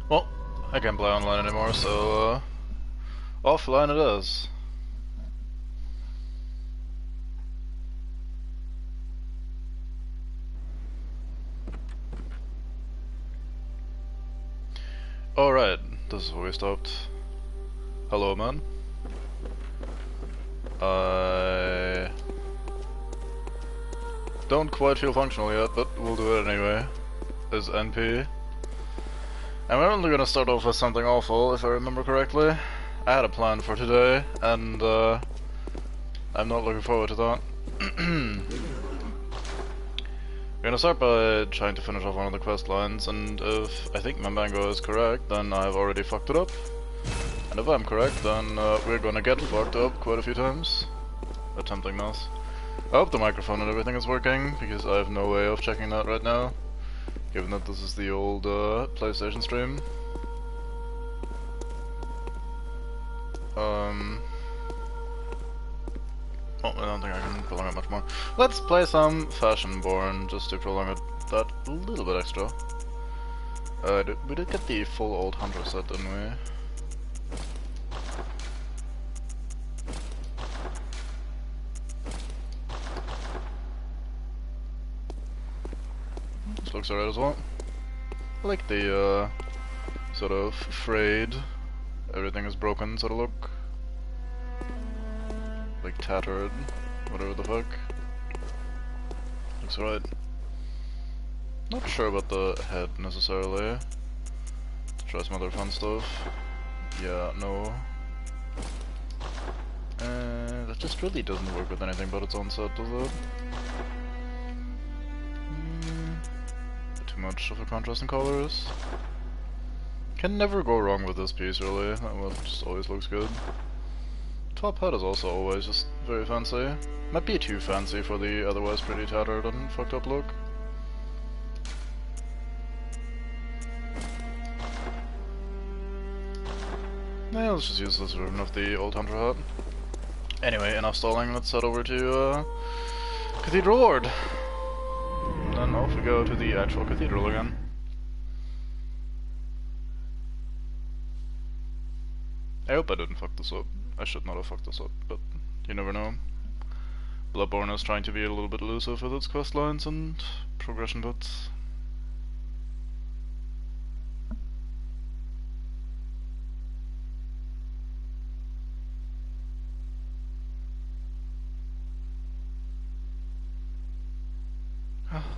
Well, I can't play online anymore, so offline it is. Alright, this is where we stopped. Hello, man. I don't quite feel functional yet, but we'll do it anyway. As NP. And we're only gonna start off with something awful, if I remember correctly. I had a plan for today, and I'm not looking forward to that. We're gonna start by trying to finish off one of the quest lines, and if I think my mango is correct, then I've already fucked it up. And if I'm correct, then we're gonna get fucked up quite a few times. Attempting this. I hope the microphone and everything is working, because I have no way of checking that right now. Given that this is the old PlayStation stream. Oh, I don't think I can prolong it much more. Let's play some Fashionborn, just to prolong it that little bit extra. We did get the full old Hunter set, didn't we? This looks alright as well. I like the sort of frayed, everything is broken sort of look. Like tattered, whatever the fuck. Looks alright. Not sure about the head necessarily. Let's try some other fun stuff. Yeah, no. That just really doesn't work with anything but its own set, does it? Too much of a contrast in colors. Can never go wrong with this piece, really. That one just always looks good. Top hat is also always just very fancy. Might be too fancy for the otherwise pretty tattered and fucked up look. Yeah, let's just use this version of the old Hunter hat. Anyway, enough stalling, let's head over to Cathedral Ward. Then off we go to the actual cathedral again. I hope I didn't fuck this up. I should not have fucked this up, but you never know. Bloodborne is trying to be a little bit elusive with its quest lines and progression bits.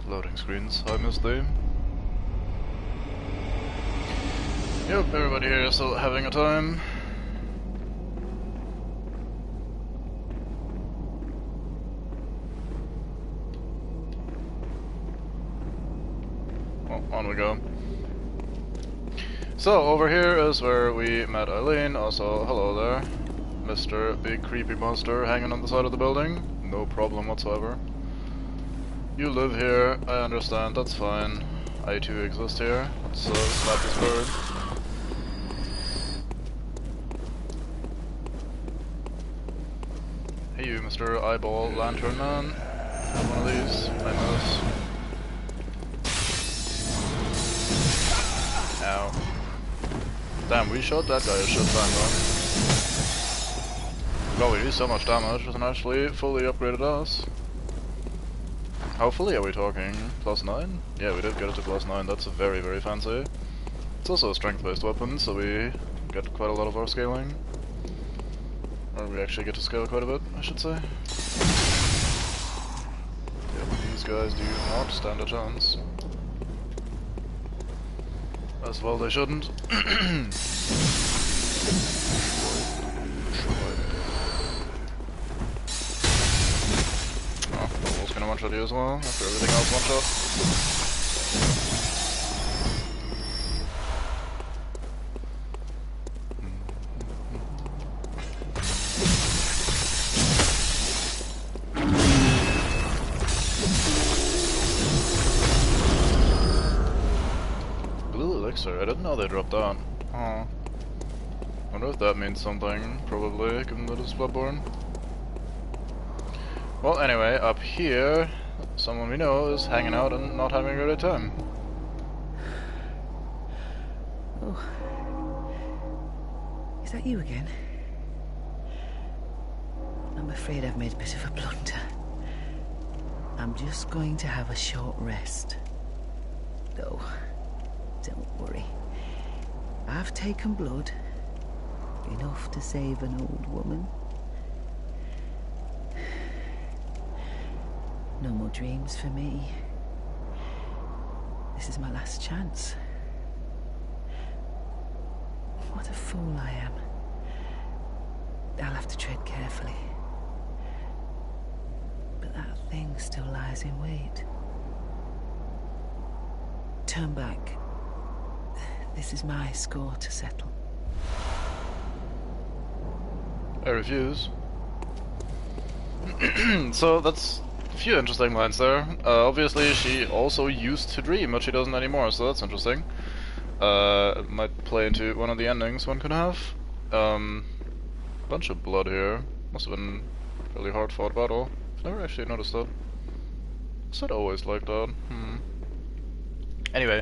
Loading screens, I miss them. Yep, everybody here is still having a time. Well, on we go. So, over here is where we met Eileen, also hello there. Mr. Big Creepy Monster hanging on the side of the building, no problem whatsoever. You live here, I understand, that's fine. I too exist here. Let's slap this bird. Hey you, Mr. Eyeball Lantern Man. Have one of these, I miss. Ow. Damn, we shot that guy a shit time though. God, we do so much damage with an actually fully upgraded ass. How fully are we talking? +9? Yeah, we did get it to +9, that's very, very fancy. It's also a strength-based weapon, so we get quite a lot of our scaling. Or we actually get to scale quite a bit, I should say. Yep, these guys do not stand a chance. As well they shouldn't. Gonna one-shot you as well, after everything else one-shot. Blue elixir, I didn't know they dropped that. Huh. Wonder if that means something, probably, given that it's Bloodborne. Well, anyway, up here, someone we know is hanging out and not having a good time. Oh. Is that you again? I'm afraid I've made a bit of a blunder. I'm just going to have a short rest. Though, don't worry. I've taken blood. Enough to save an old woman. No more dreams for me. This is my last chance. What a fool I am. I'll have to tread carefully. But that thing still lies in wait. Turn back. This is my score to settle. I refuse. So that's a few interesting lines there. Obviously she also used to dream, but she doesn't anymore, so that's interesting. It might play into one of the endings one could have. Bunch of blood here. Must have been a really hard fought battle. I've never actually noticed that. Is that always like that? Anyway,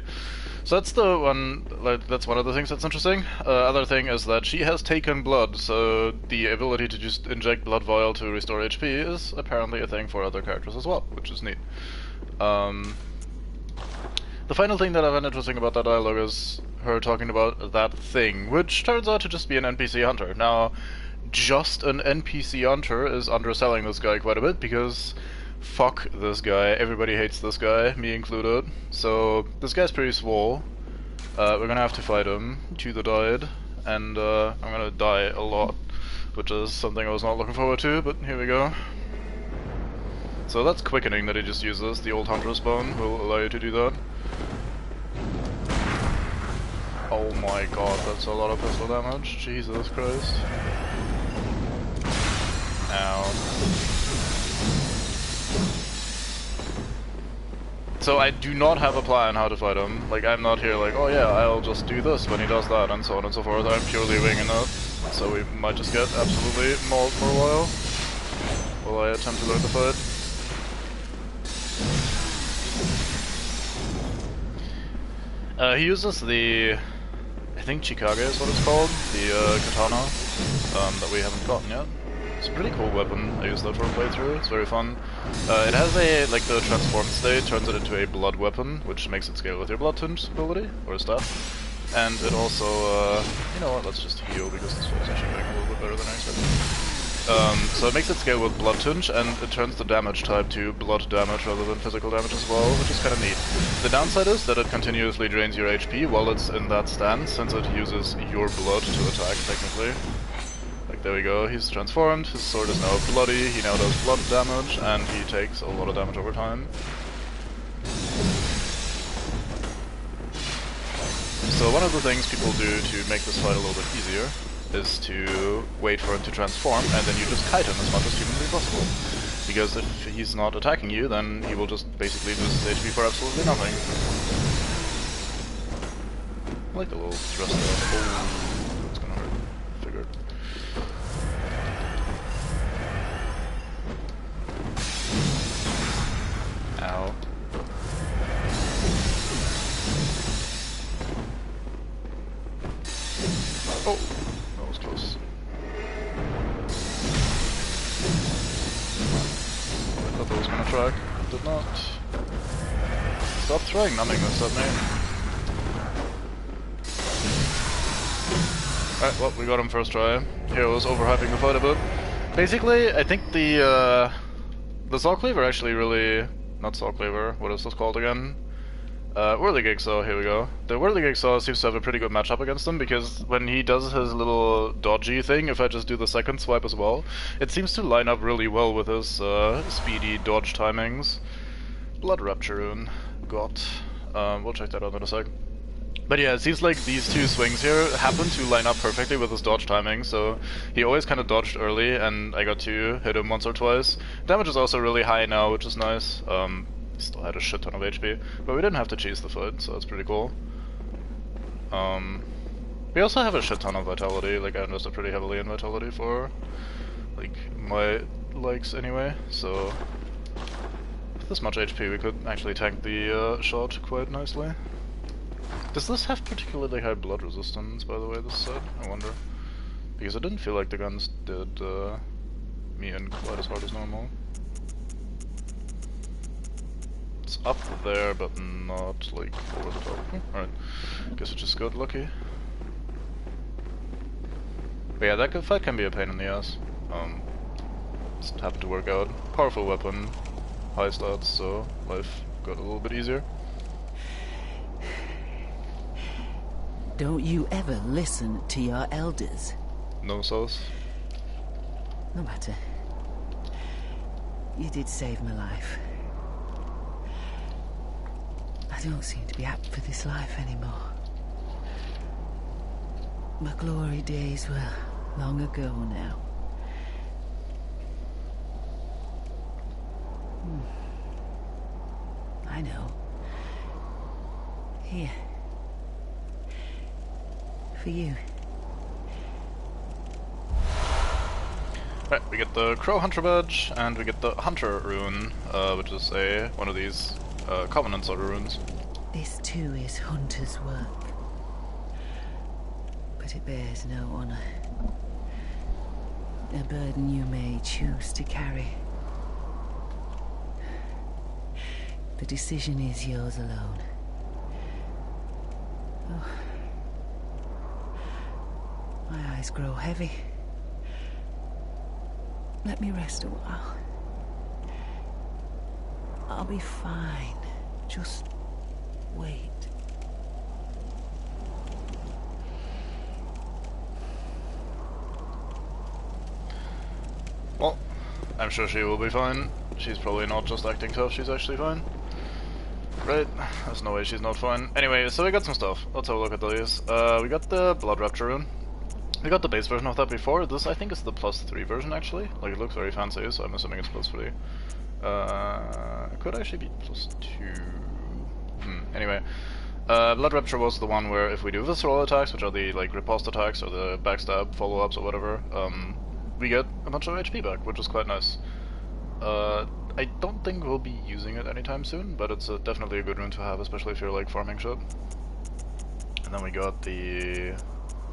so that's the one, like, that's one of the things that's interesting. Other thing is that she has taken blood, so the ability to just inject blood vial to restore HP is apparently a thing for other characters as well, which is neat. The final thing that I find interesting about that dialogue is her talking about that thing, which turns out to just be an NPC Hunter. Now, just an NPC Hunter is underselling this guy quite a bit, because fuck this guy, everybody hates this guy, me included. So, this guy's pretty swole. We're gonna have to fight him to the death, and I'm gonna die a lot, which is something I was not looking forward to, but here we go. So that's quickening that he just uses. The old Hunter's Bone will allow you to do that. Oh my god, that's a lot of pistol damage. Jesus Christ. Ow. So I do not have a plan how to fight him. Like, I'm not here like, oh yeah, I'll just do this when he does that, and so on and so forth. I'm purely winging it. So we might just get absolutely mauled for a while I attempt to learn the fight. He uses the, I think Chikage is what it's called, the katana that we haven't gotten yet. It's a pretty cool weapon. I use that for a playthrough. It's very fun. It has a, like, the transformed state turns it into a blood weapon, which makes it scale with your blood tinge ability, or stat. And it also, you know what, let's just heal because this was actually going a little bit better than I expected. So it makes it scale with blood tinge, and it turns the damage type to blood damage rather than physical damage as well, which is kind of neat. The downside is that it continuously drains your HP while it's in that stance, since it uses your blood to attack, technically. Like, there we go, he's transformed, his sword is now bloody, he now does blood damage, and he takes a lot of damage over time. So one of the things people do to make this fight a little bit easier is to wait for him to transform, and then you just kite him as much as humanly possible. Because if he's not attacking you, then he will just basically lose his HP for absolutely nothing. I like the little thrust there. Oh, that's gonna hurt. Figured. Ow. Oh, that was close. I thought that was gonna track. Did not. Stop throwing numbingness at me. Alright, well, we got him first try. Here was overhyping the fight a bit. Basically, I think the Saw Cleaver actually really... Not Saw Cleaver, what is this called again? Whirligig Saw, here we go. The Whirligig Saw seems to have a pretty good matchup against him, because when he does his little dodgy thing, if I just do the second swipe as well, it seems to line up really well with his speedy dodge timings. Blood Rapture Rune. Got. We'll check that out in a sec. But yeah, it seems like these two swings here happen to line up perfectly with his dodge timing, so he always kind of dodged early, and I got to hit him once or twice. Damage is also really high now, which is nice. Still had a shit ton of HP, but we didn't have to cheese the fight, so that's pretty cool. We also have a shit ton of vitality. Like, I invested pretty heavily in vitality for, like, my likes anyway, so with this much HP we could actually tank the shot quite nicely. Does this have particularly high blood resistance, by the way, this set? I wonder. Because I didn't feel like the guns did me in quite as hard as normal. It's up there, but not, like, over the top. Alright, guess we just got lucky. But yeah, that fight can be a pain in the ass. Just happened to work out. Powerful weapon, high stats, so life got a little bit easier. Don't you ever listen to your elders? No sauce. No matter. You did save my life. I don't seem to be apt for this life anymore. My glory days were long ago now. I know. Here. For you. Right, we get the Crow Hunter badge, and we get the Hunter Rune, which is one of these Covenant sort of runes. This too is Hunter's work. But it bears no honor. A burden you may choose to carry. The decision is yours alone. Oh. My eyes grow heavy. Let me rest a while. I'll be fine. Just wait. Well, I'm sure she will be fine. She's probably not just acting tough, she's actually fine. Right, there's no way she's not fine. Anyway, so we got some stuff. Let's have a look at these. We got the Blood Rapture rune. We got the base version of that before. This, I think, is the +3 version, actually. Like, it looks very fancy, so I'm assuming it's +3. It could actually be +2. Anyway. Blood Rapture was the one where if we do visceral attacks, which are the, like, riposte attacks or the backstab follow-ups or whatever, we get a bunch of HP back, which is quite nice. I don't think we'll be using it anytime soon, but it's definitely a good rune to have, especially if you're, like, farming shit. And then we got the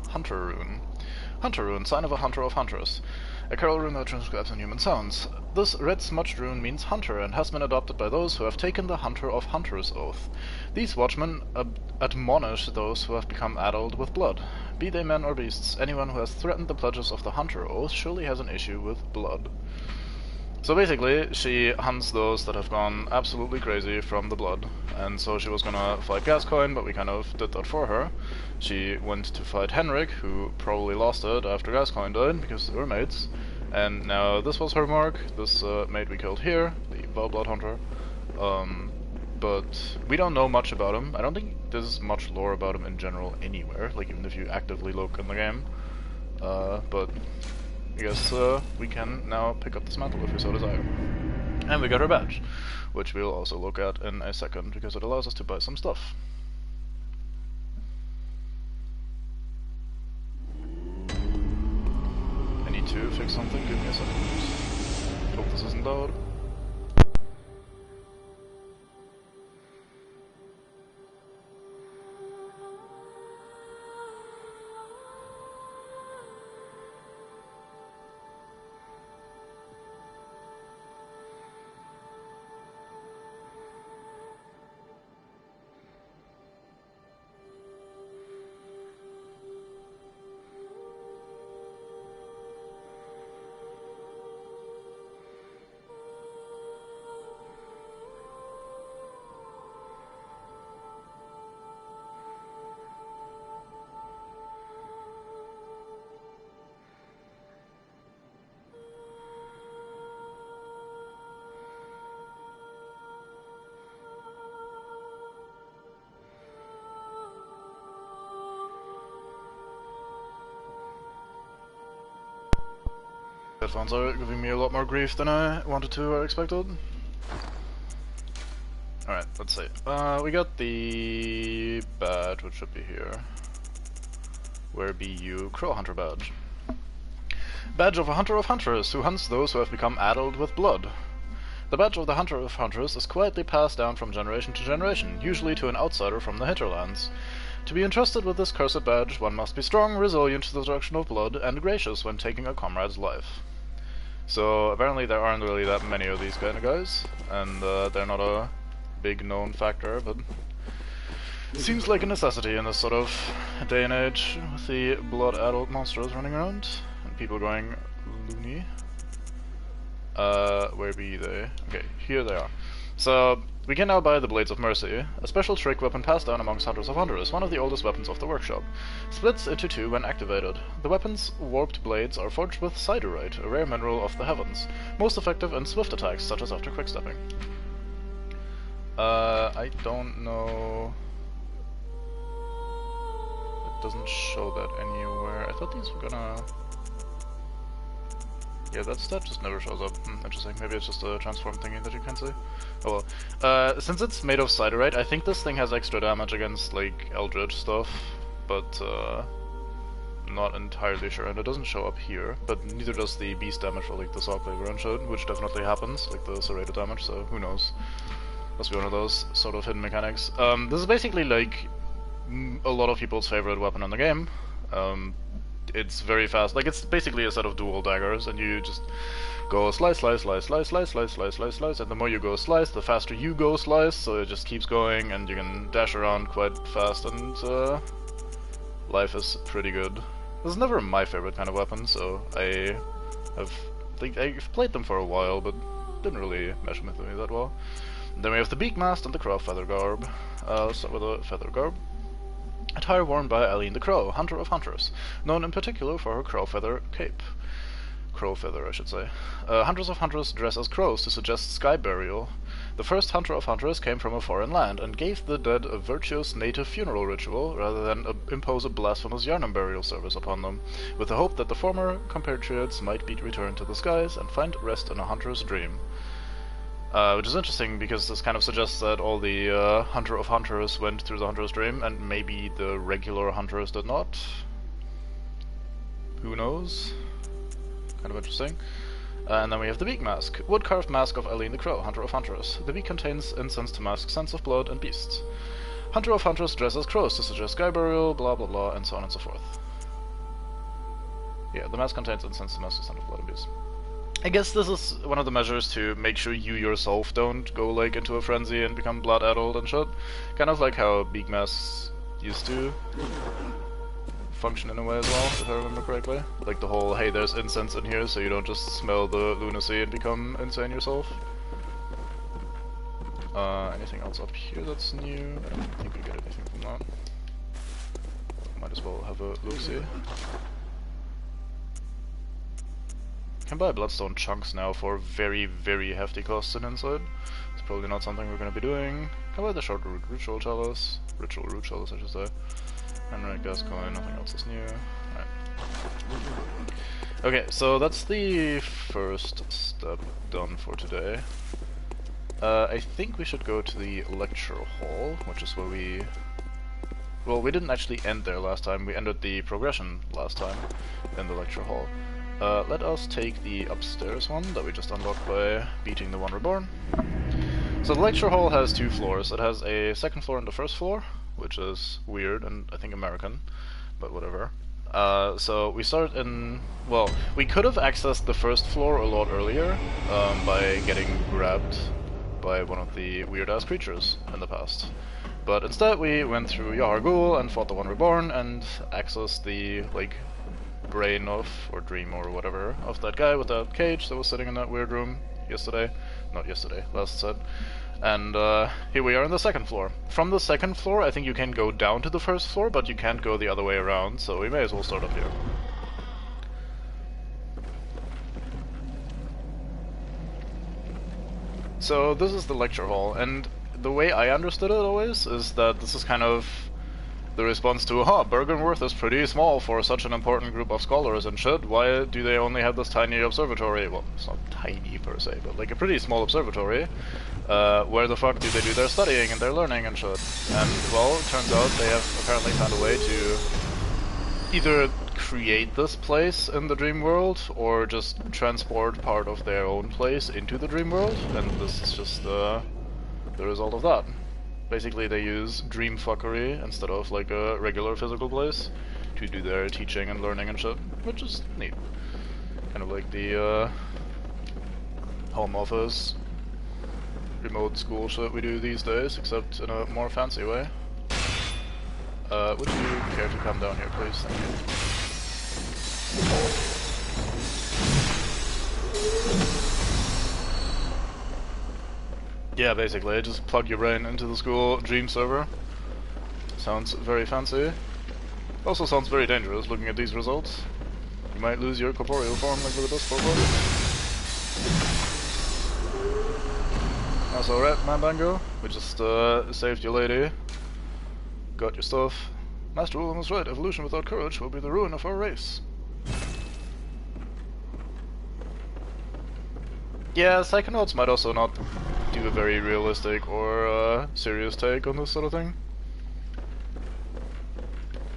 Hunter rune. Hunter rune, sign of a hunter of hunters. A carol rune that transcribes in human sounds. This red smudged rune means hunter and has been adopted by those who have taken the Hunter of Hunters oath. These watchmen admonish those who have become addled with blood. Be they men or beasts, anyone who has threatened the pledges of the Hunter oath surely has an issue with blood. So basically, she hunts those that have gone absolutely crazy from the blood, and so she was gonna fight Gascoigne, but we kind of did that for her. She went to fight Henrik, who probably lost it after Gascoigne died, because they were mates, and now this was her mark, this mate we killed here, the Blood Hunter. But we don't know much about him. I don't think there's much lore about him in general anywhere, like even if you actively look in the game. But I guess we can now pick up this mantle if we so desire. And we got her badge, which we'll also look at in a second, because it allows us to buy some stuff. I need to fix something, give me a second. Hope this isn't loud. Headphones are giving me a lot more grief than I wanted to or expected. Alright, let's see. We got the badge, which should be here. Where be you? Crow Hunter badge. Badge of a Hunter of Hunters, who hunts those who have become addled with blood. The badge of the Hunter of Hunters is quietly passed down from generation to generation, usually to an outsider from the hinterlands. To be entrusted with this cursed badge, one must be strong, resilient to the destruction of blood, and gracious when taking a comrade's life. So apparently there aren't really that many of these kind of guys, and they're not a big known factor, but seems like a necessity in this sort of day and age, with the blood-addled monsters running around, and people going loony. Where be they? Okay, here they are. So, we can now buy the Blades of Mercy, a special trick weapon passed down amongst Hunters of Hunters, one of the oldest weapons of the workshop. Splits into two when activated. The weapon's warped blades are forged with siderite, a rare mineral of the heavens, most effective in swift attacks, such as after quickstepping. I don't know... It doesn't show that anywhere. I thought these were gonna... Yeah, that stat just never shows up. Interesting. Maybe it's just a transform thingy that you can see. Oh well. Since it's made of siderite, I think this thing has extra damage against, like, Eldritch stuff, but, not entirely sure, and it doesn't show up here, but neither does the beast damage for, like, the Sawclaver and shit, which definitely happens, like the serrated damage, so who knows. Must be one of those sort of hidden mechanics. This is basically, like, a lot of people's favorite weapon in the game. It's very fast. Like, it's basically a set of dual daggers, and you just go slice, slice, slice, slice, slice, slice, slice, slice, slice, and the more you go slice, the faster you go slice, so it just keeps going, and you can dash around quite fast, and life is pretty good. This is never my favorite kind of weapon, so I've played them for a while, but didn't really mesh with me that well. Then we have the Beak Mast and the Crow Feather Garb. Let's start with the Feather Garb. Attire worn by Eileen the Crow, Hunter of Hunters, known in particular for her crow feather cape. Crow feather, I should say. Hunters of Hunters dress as crows to suggest sky burial. The first Hunter of Hunters came from a foreign land and gave the dead a virtuous native funeral ritual rather than impose a blasphemous Yarnum burial service upon them, with the hope that the former compatriots might be returned to the skies and find rest in a hunter's dream. Which is interesting because this kind of suggests that all the Hunter of Hunters went through the Hunter's Dream, and maybe the regular Hunters did not. Who knows? Kind of interesting. And then we have the Beak Mask. Wood-carved mask of Eileen the Crow, Hunter of Hunters. The beak contains incense to mask scents of blood and beasts. Hunter of Hunters dress as crows to suggest sky burial, blah blah blah, and so on and so forth. Yeah, the mask contains incense to mask the scent of blood and beasts. I guess this is one of the measures to make sure you yourself don't go, like, into a frenzy and become blood-addled and shit. Kind of like how Beak Masks used to function in a way as well, if I remember correctly. Like the whole, hey, there's incense in here, so you don't just smell the lunacy and become insane yourself. Anything else up here that's new? I don't think we get anything from that. Might as well have a look-see. Can buy bloodstone chunks now for very, very hefty costs in inside. It's probably not something we're going to be doing. Can buy the short root ritual chalice. Ritual root chalice, I should say. And gas coin, nothing else is new. Alright. Okay, so that's the first step done for today. I think we should go to the lecture hall, which is where we... Well, we didn't actually end there last time. We ended the progression last time in the lecture hall. Let us take the upstairs one that we just unlocked by beating the one reborn. So the lecture hall has two floors. It has a second floor and the first floor, which is weird and I think American, but whatever. So we start in... Well, we could have accessed the first floor a lot earlier by getting grabbed by one of the weird-ass creatures in the past. But instead we went through Yahar Ghul and fought the one reborn and accessed the, like, brain of, or dream or whatever, of that guy with that cage that was sitting in that weird room yesterday. Not yesterday, last set. And here we are on the second floor. From the second floor I think you can go down to the first floor, but you can't go the other way around, so we may as well start up here. So this is the lecture hall, and the way I understood it always is that this is kind of the response to, Bergenworth is pretty small for such an important group of scholars and shit. Why do they only have this tiny observatory? Well, it's not tiny per se, but like a pretty small observatory. Where the fuck do they do their studying and their learning and shit? And, well, it turns out they have apparently found a way to either create this place in the dream world, or just transport part of their own place into the dream world, and this is just the result of that. Basically, they use dream fuckery instead of like a regular physical place to do their teaching and learning and shit, which is neat. Kind of like the home office, remote school shit we do these days, except in a more fancy way. Would you care to come down here, please? Thank you. Yeah, basically, just plug your brain into the school dream server. Sounds very fancy. Also sounds very dangerous looking at these results. You might lose your corporeal form like with a dust bubble. That's alright, Mandango. We just saved your lady. Got your stuff. Master William was right. Evolution without courage will be the ruin of our race. Yeah, Psychonauts might also not do a very realistic or serious take on this sort of thing.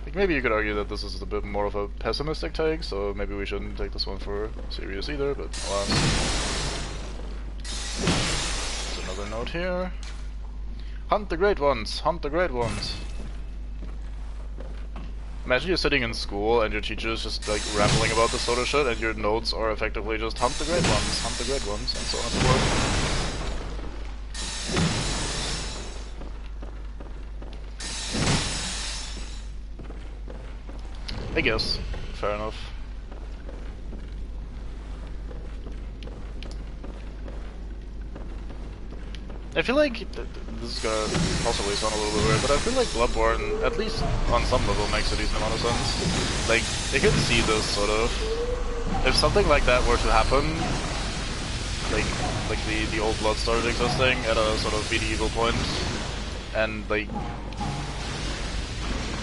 Like, maybe you could argue that this is a bit more of a pessimistic take, so maybe we shouldn't take this one for serious either, but alas. There's another note here. Hunt the great ones! Hunt the great ones! Imagine you're sitting in school and your teacher is just like rambling about this sort of shit and your notes are effectively just hunt the great ones, and so on and so forth. I guess. Fair enough. I feel like, this is gonna possibly sound a little bit weird, but I feel like Bloodborne, at least on some level, makes a decent amount of sense. Like, I could see this sort of, if something like that were to happen, like the old blood started existing at a sort of medieval point, and like,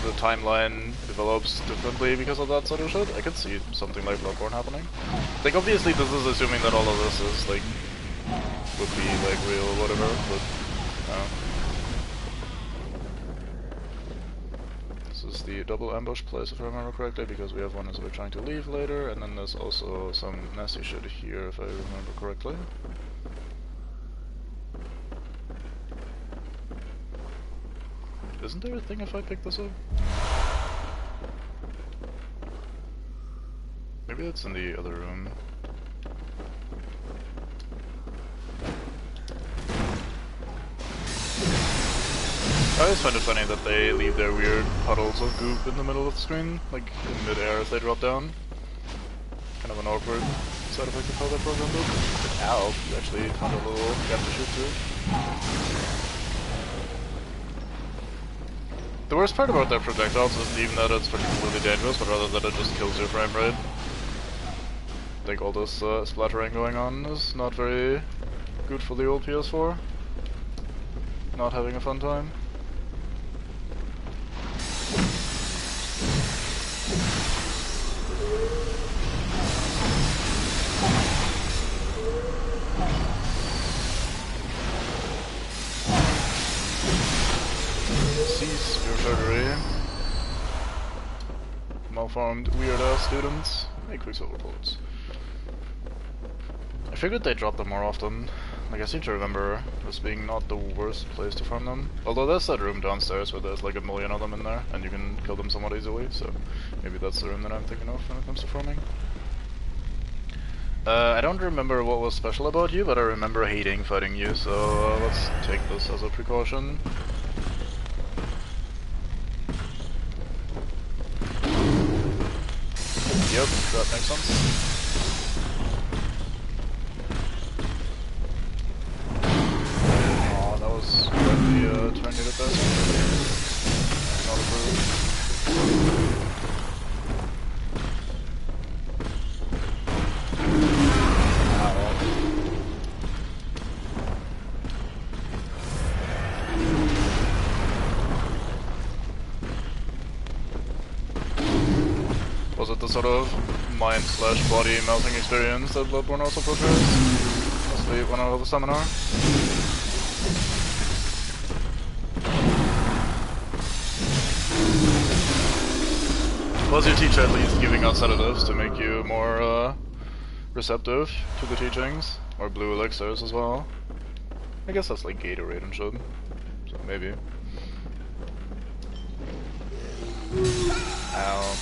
the timeline develops differently because of that sort of shit, I could see something like Bloodborne happening. Like, obviously this is assuming that all of this is, like, would be like real or whatever, but this is the double ambush place if I remember correctly, because we have one as we're trying to leave later, and then there's also some nasty shit here if I remember correctly. Isn't there a thing if I pick this up? Maybe it's in the other room. I always find it funny that they leave their weird puddles of goop in the middle of the screen, like in mid-air as they drop down. Kind of an awkward side effect of how that program did. But ow, you actually found a little gap to shoot through. The worst part about their projectiles isn't even that it's particularly dangerous, but rather that it just kills your frame rate. Like all this splattering going on is not very good for the old PS4. Not having a fun time. Cease your surgery. Malformed weird-ass students. Make quicksilver bullets. I figured they'd drop them more often. Like, I seem to remember this being not the worst place to farm them. Although there's that room downstairs where there's like a million of them in there, and you can kill them somewhat easily, so maybe that's the room that I'm thinking of when it comes to farming. I don't remember what was special about you, but I remember hating fighting you, so let's take this as a precaution. Yep, that makes sense. Oh, that was quite the turn you did there. Not approved. Was it the sort of mind/body melting experience that Bloodborne also portrays? Must be one out of the seminar. Was your teacher at least giving out sedatives to make you more receptive to the teachings? Or blue elixirs as well? I guess that's like Gatorade and shit. So. maybe. Ow.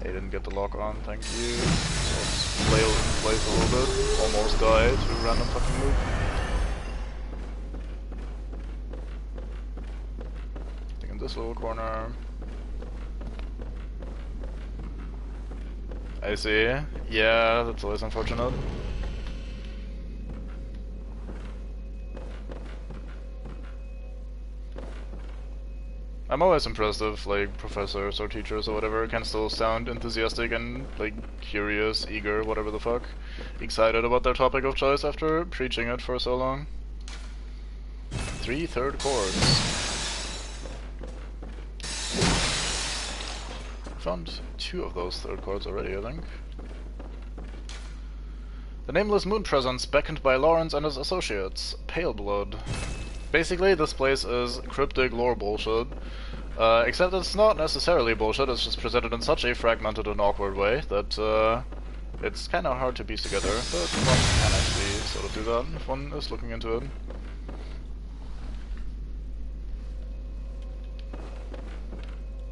I didn't get the lock on, thank you. Let's flail in place a little bit. Almost died to a random fucking loop. I think in this little corner. I see. Yeah, that's always unfortunate. I'm always impressed if, like, professors or teachers or whatever can still sound enthusiastic and, like, curious, eager, whatever the fuck, excited about their topic of choice after preaching it for so long. 3 third chords. Found 2 of those third chords already, I think. The nameless moon presence beckoned by Lawrence and his associates. Pale blood. Basically, this place is cryptic lore bullshit. Except it's not necessarily bullshit, it's just presented in such a fragmented and awkward way that it's kind of hard to piece together, but one can actually sort of do that if one is looking into it.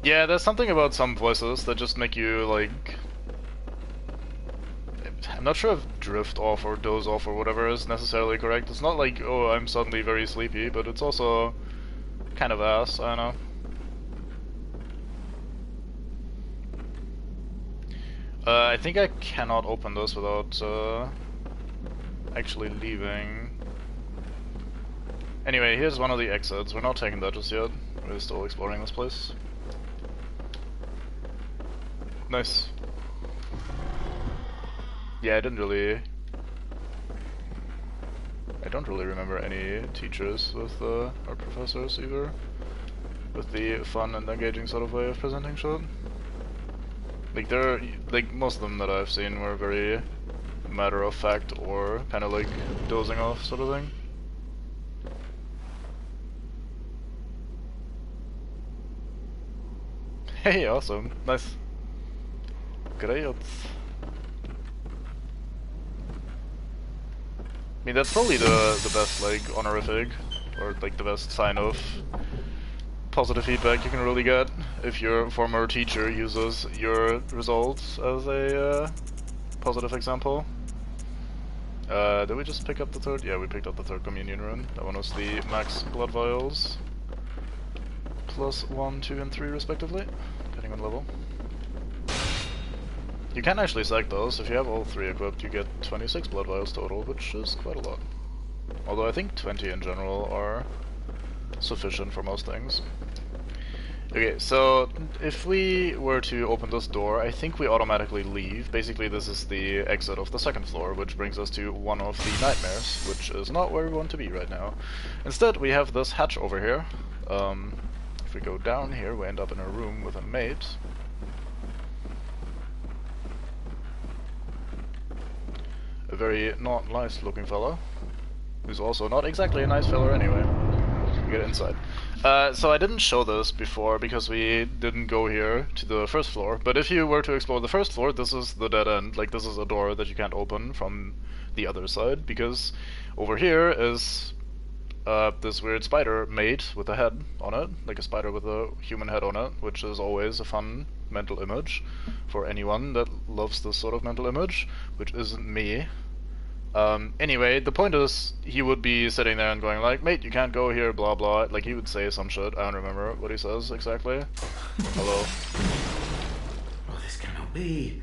Yeah, there's something about some voices that just make you, like... I'm not sure if drift off or doze off or whatever is necessarily correct. It's not like, oh, I'm suddenly very sleepy, but it's also kind of ass, I don't know. I think I cannot open this without actually leaving. Anyway, here's one of the exits. We're not taking that just yet. We're still exploring this place. Nice. Yeah, I don't really remember any teachers with or professors either, with the fun and engaging sort of way of presenting shit. Like most of them that I've seen were very matter of fact or kind of like dozing off sort of thing. Hey, awesome, nice, great. I mean, that's probably the best, like, honorific, or, like, the best sign of positive feedback you can really get if your former teacher uses your results as a positive example. Did we just pick up the third? Yeah, we picked up the third communion rune. That one was the max blood vials. Plus 1, 2, and 3 respectively, depending on level. You can actually sack those. If you have all 3 equipped, you get 26 blood vials total, which is quite a lot. Although I think 20 in general are sufficient for most things. Okay, so if we were to open this door, I think we automatically leave. Basically, this is the exit of the second floor, which brings us to one of the nightmares, which is not where we want to be right now. Instead, we have this hatch over here. If we go down here, we end up in a room with a mate. A very not nice looking fella, who's also not exactly a nice fella anyway. We get inside. So I didn't show this before because we didn't go here to the first floor, but if you were to explore the first floor, this is the dead end. Like, this is a door that you can't open from the other side, because over here is this weird spider mate with a head on it, like a spider with a human head on it, which is always a fun mental image for anyone that loves this sort of mental image, which isn't me. Anyway, the point is, he would be sitting there and going like, mate, you can't go here, blah blah, like he would say some shit. I don't remember what he says exactly. Hello. Oh, this cannot be.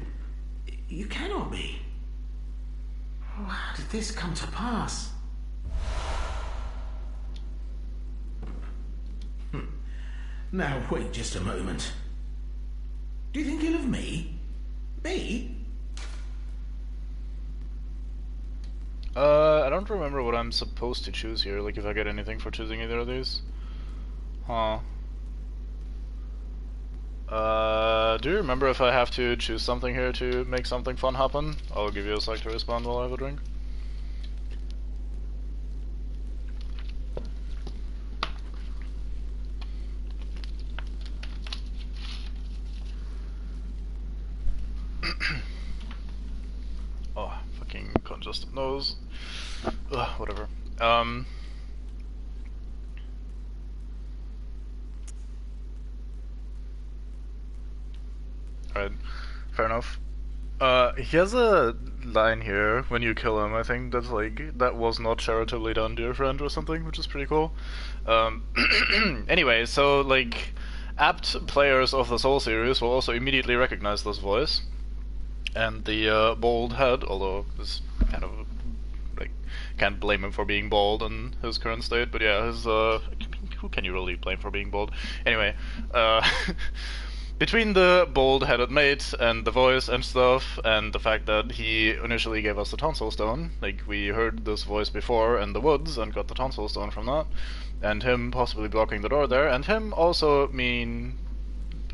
You cannot be. Oh, how did this come to pass? Now, wait just a moment. Do you think ill of me? Me? I don't remember what I'm supposed to choose here, like if I get anything for choosing either of these. Huh. Do you remember if I have to choose something here to make something fun happen? I'll give you a sec to respond while I have a drink. Oh, fucking congested nose. Ugh, whatever. Right. Fair enough. He has a line here when you kill him. I think that's like, that was not charitably done, dear friend, or something, which is pretty cool. Anyway, so like, apt players of the Soul series will also immediately recognize this voice. And the bald head, although this kind of like, can't blame him for being bald in his current state, but yeah, his who can you really blame for being bald? Anyway, between the bald-headed mate and the voice and stuff, and the fact that he initially gave us the tonsil stone, like we heard this voice before in the woods and got the tonsil stone from that, and him possibly blocking the door there, and him also being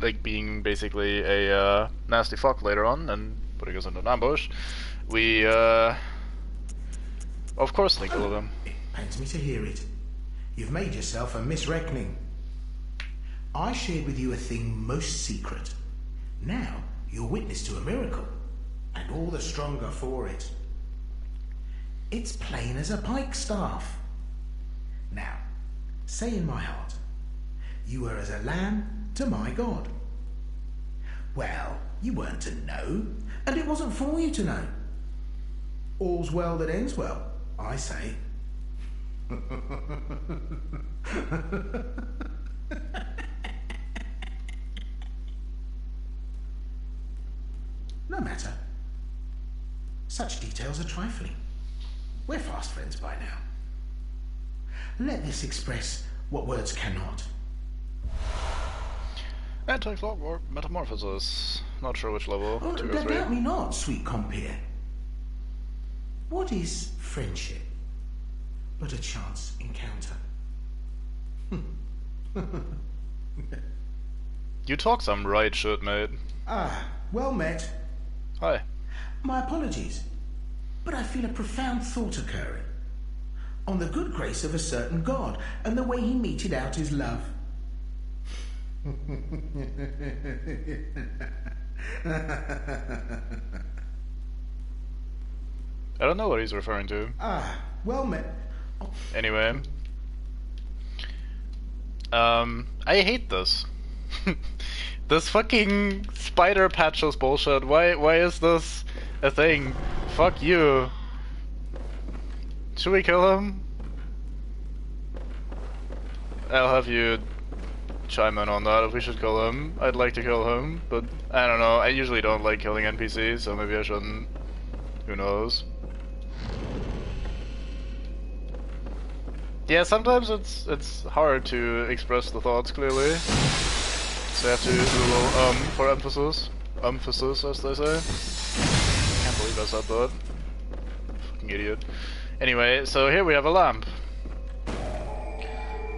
basically a nasty fuck later on and putting us in an ambush, we of course think all of them. It pains me to hear it. You've made yourself a misreckoning. I shared with you a thing most secret. Now you're witness to a miracle, and all the stronger for it. It's plain as a pikestaff. Now, say in my heart, you were as a lamb to my God. Well, you weren't to know, and it wasn't for you to know. All's well that ends well, I say. No matter. Such details are trifling. We're fast friends by now. Let this express what words cannot. Anti-clockwork metamorphosis. Not sure which level. Oh, 2 or 3. doubt me not, sweet compeer. What is friendship but a chance encounter? You talk some right shit, mate. Ah, well met. Hi. My apologies, but I feel a profound thought occurring on the good grace of a certain God and the way he meted out his love. I don't know what he's referring to. Ah, well met. Anyway. I hate this. This fucking spider patches bullshit. Why is this a thing? Fuck you. Should we kill him? I'll have you chime in on that if we should kill him. I'd like to kill him, but I don't know. I usually don't like killing NPCs, so maybe I shouldn't. Who knows? Yeah, sometimes it's hard to express the thoughts clearly. So I have to do a little for emphasis. Emphasis, as they say. Can't believe I said that. Fucking idiot. Anyway, so here we have a lamp.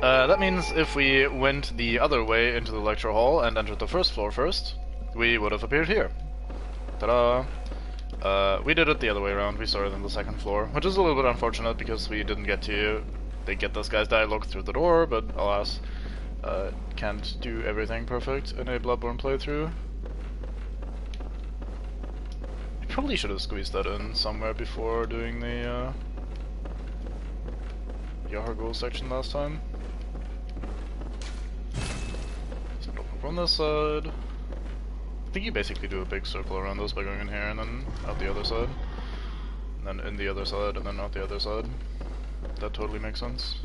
That means if we went the other way into the lecture hall and entered the first floor first, we would have appeared here. Ta-da! We did it the other way around. We started on the second floor, which is a little bit unfortunate because we didn't get to get this guy's dialogue through the door, but alas, can't do everything perfect in a Bloodborne playthrough. I probably should have squeezed that in somewhere before doing the Yahargul section last time. So from this side, I think you basically do a big circle around this by going in here and then out the other side, and then in the other side and then out the other side. That totally makes sense.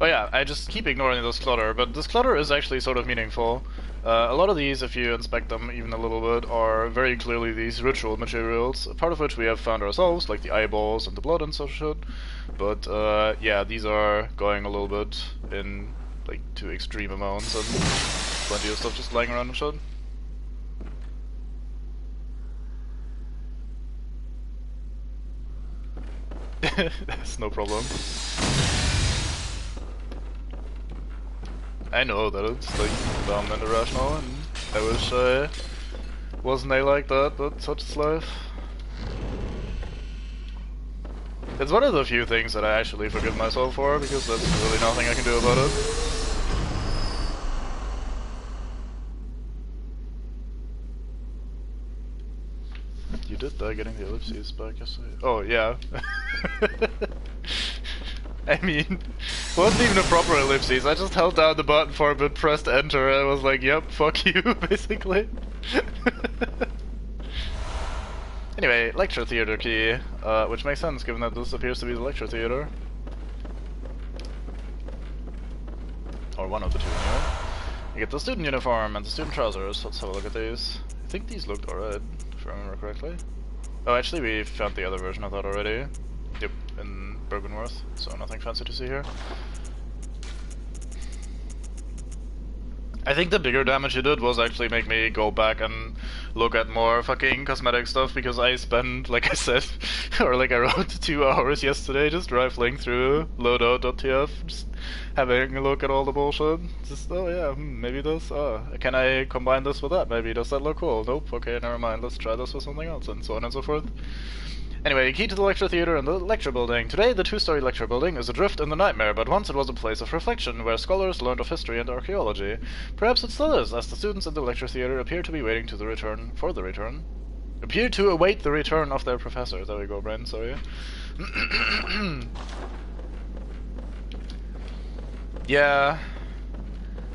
Oh yeah, I just keep ignoring this clutter, but this clutter is actually sort of meaningful. A lot of these, if you inspect them even a little bit, are very clearly these ritual materials, part of which we have found ourselves, like the eyeballs and the blood and such shit. But yeah, these are going a little bit in like to extreme amounts, and plenty of stuff just lying around and shit. That's no problem. I know that it's like dumb and irrational, and I wish I wasn't like that, but such is life. It's one of the few things that I actually forgive myself for, because there's really nothing I can do about it. You did that, getting the ellipses back yesterday. Oh, yeah. I mean, it wasn't even a proper ellipses. I just held down the button for a bit, pressed enter, and I was like, yep, fuck you, basically. Anyway, lecture theater key, which makes sense given that this appears to be the lecture theater. Or one of the two, anyway. You get the student uniform and the student trousers. Let's have a look at these. I think these looked alright, if I remember correctly. Oh, actually, we found the other version of that already. Yep, in Bergenworth, so nothing fancy to see here. I think the bigger damage he did was actually make me go back and look at more fucking cosmetic stuff, because I spent, like I said, or like I wrote 2 hours yesterday just rifling through loadout.tf, just having a look at all the bullshit. Just, oh yeah, maybe this, can I combine this with that? Maybe, does that look cool? Nope, okay, never mind, let's try this with something else, and so on and so forth. Anyway, key to the lecture theater and the lecture building. Today, the 2-story lecture building is adrift in the nightmare, but once it was a place of reflection, where scholars learned of history and archaeology. Perhaps it still is, as the students in the lecture theater appear to be waiting to appear to await the return of their professor. There we go, Brent, sorry. Yeah.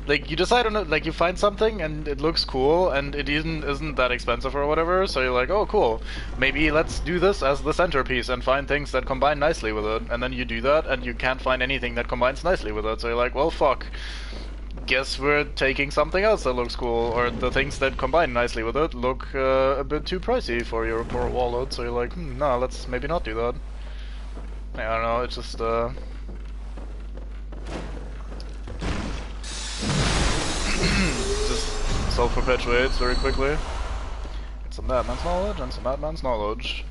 Like, you decide on it, like, you find something and it looks cool and it isn't that expensive or whatever, so you're like, oh cool, maybe let's do this as the centerpiece and find things that combine nicely with it. And then you do that and you can't find anything that combines nicely with it, so you're like, well fuck, guess we're taking something else that looks cool, or the things that combine nicely with it look a bit too pricey for your poor wallet, so you're like, no, let's maybe not do that. I don't know, it's just just self-perpetuates very quickly. Get some madman's knowledge and some madman's knowledge.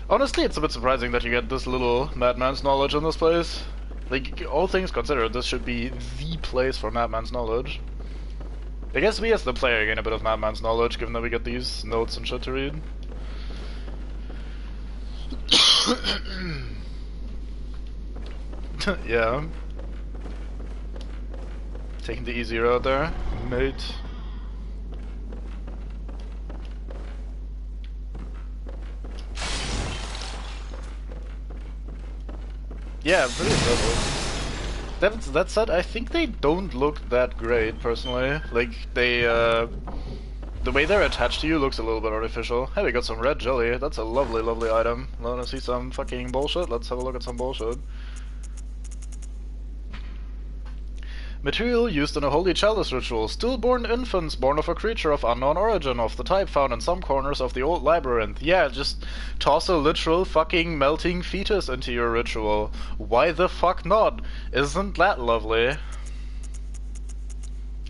Honestly, it's a bit surprising that you get this little madman's knowledge in this place. Like, all things considered, this should be the place for madman's knowledge. I guess we as the player gain a bit of madman's knowledge, given that we get these notes and shit to read. Yeah. Taking the easy road there, mate. Yeah, pretty impressive. That said, I think they don't look that great, personally. Like, they, the way they're attached to you looks a little bit artificial. Hey, we got some red jelly. That's a lovely, lovely item. Wanna see some fucking bullshit? Let's have a look at some bullshit. Material used in a holy chalice ritual. Stillborn infants born of a creature of unknown origin, of the type found in some corners of the old labyrinth. Yeah, just toss a literal fucking melting fetus into your ritual. Why the fuck not? Isn't that lovely?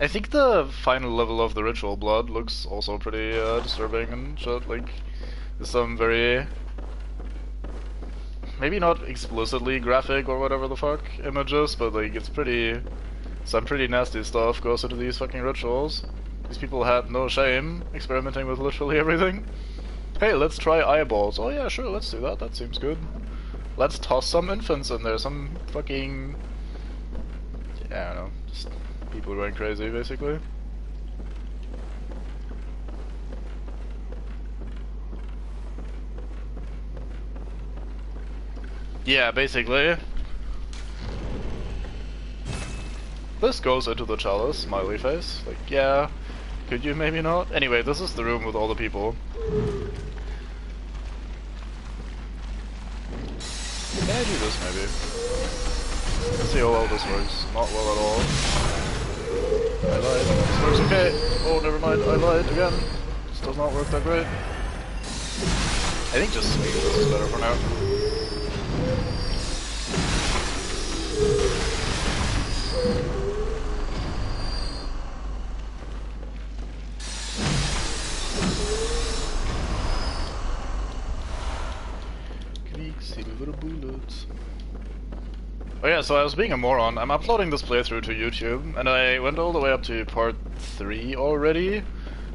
I think the final level of the ritual blood looks also pretty disturbing and shit. Like, there's some very... maybe not explicitly graphic or whatever the fuck images, but like, it's pretty... some pretty nasty stuff goes into these fucking rituals. These people had no shame experimenting with literally everything. Hey, let's try eyeballs. Oh yeah, sure, let's do that. That seems good. Let's toss some infants in there. Some fucking... yeah, I don't know. Just people going crazy, basically. Yeah, basically. This goes into the chalice, smiley face. Like, yeah, could you maybe not? Anyway, this is the room with all the people. Can I do this, maybe? Let's see how well this works. Not well at all. I lied. This works okay. Oh, never mind, I lied again. This does not work that great. I think just swinging this is better for now. Silver bullets. Oh yeah, so I was being a moron. I'm uploading this playthrough to YouTube, and I went all the way up to part 3 already,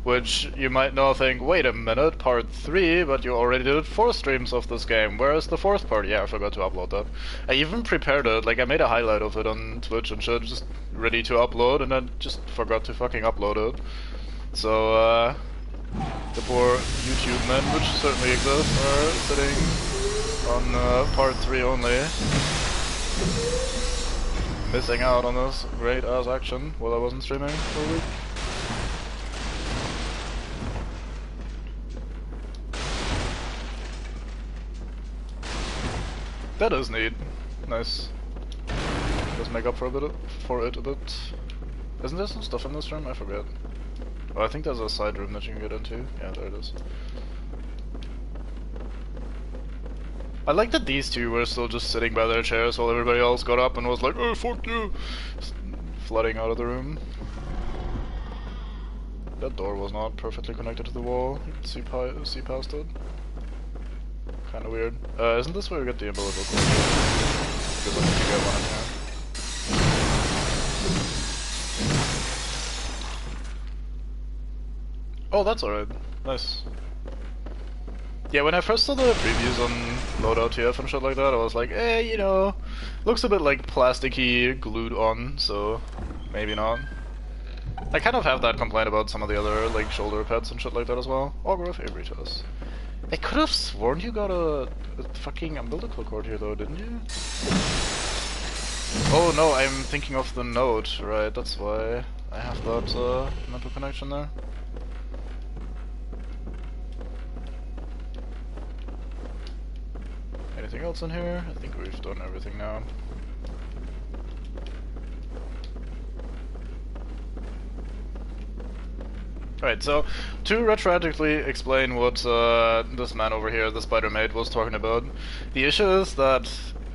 which you might now think, wait a minute, part 3, but you already did 4 streams of this game. Where is the 4th part? Yeah, I forgot to upload that. I even prepared it, like I made a highlight of it on Twitch and shit, just ready to upload, and then just forgot to fucking upload it. So, the poor YouTube men, which certainly exist, are sitting on part 3 only. Missing out on this great ass action while I wasn't streaming for a week. That is neat. Nice. Just make up for it a bit. Isn't there some stuff in this room? I forget. Oh, I think there's a side room that you can get into. Yeah, there it is. I like that these two were still just sitting by their chairs while everybody else got up and was like, "Oh, fuck you!" Flooding out of the room. That door was not perfectly connected to the wall. You can see past it. Kinda weird. Isn't this where we get the umbilical cord? Because I think you get one in here. Oh, that's alright. Nice. Yeah, when I first saw the previews on Loadout TF and shit like that, I was like, you know, looks a bit like plasticky glued on, so maybe not. I kind of have that complaint about some of the other, like, shoulder pads and shit like that as well. Augur of Abritus. I could have sworn you got a fucking umbilical cord here though, didn't you? Oh no, I'm thinking of the note, right, that's why I have that mental connection there. Anything else in here? I think we've done everything now. Alright, so to retroactively explain what this man over here, the spider maid, was talking about, the issue is that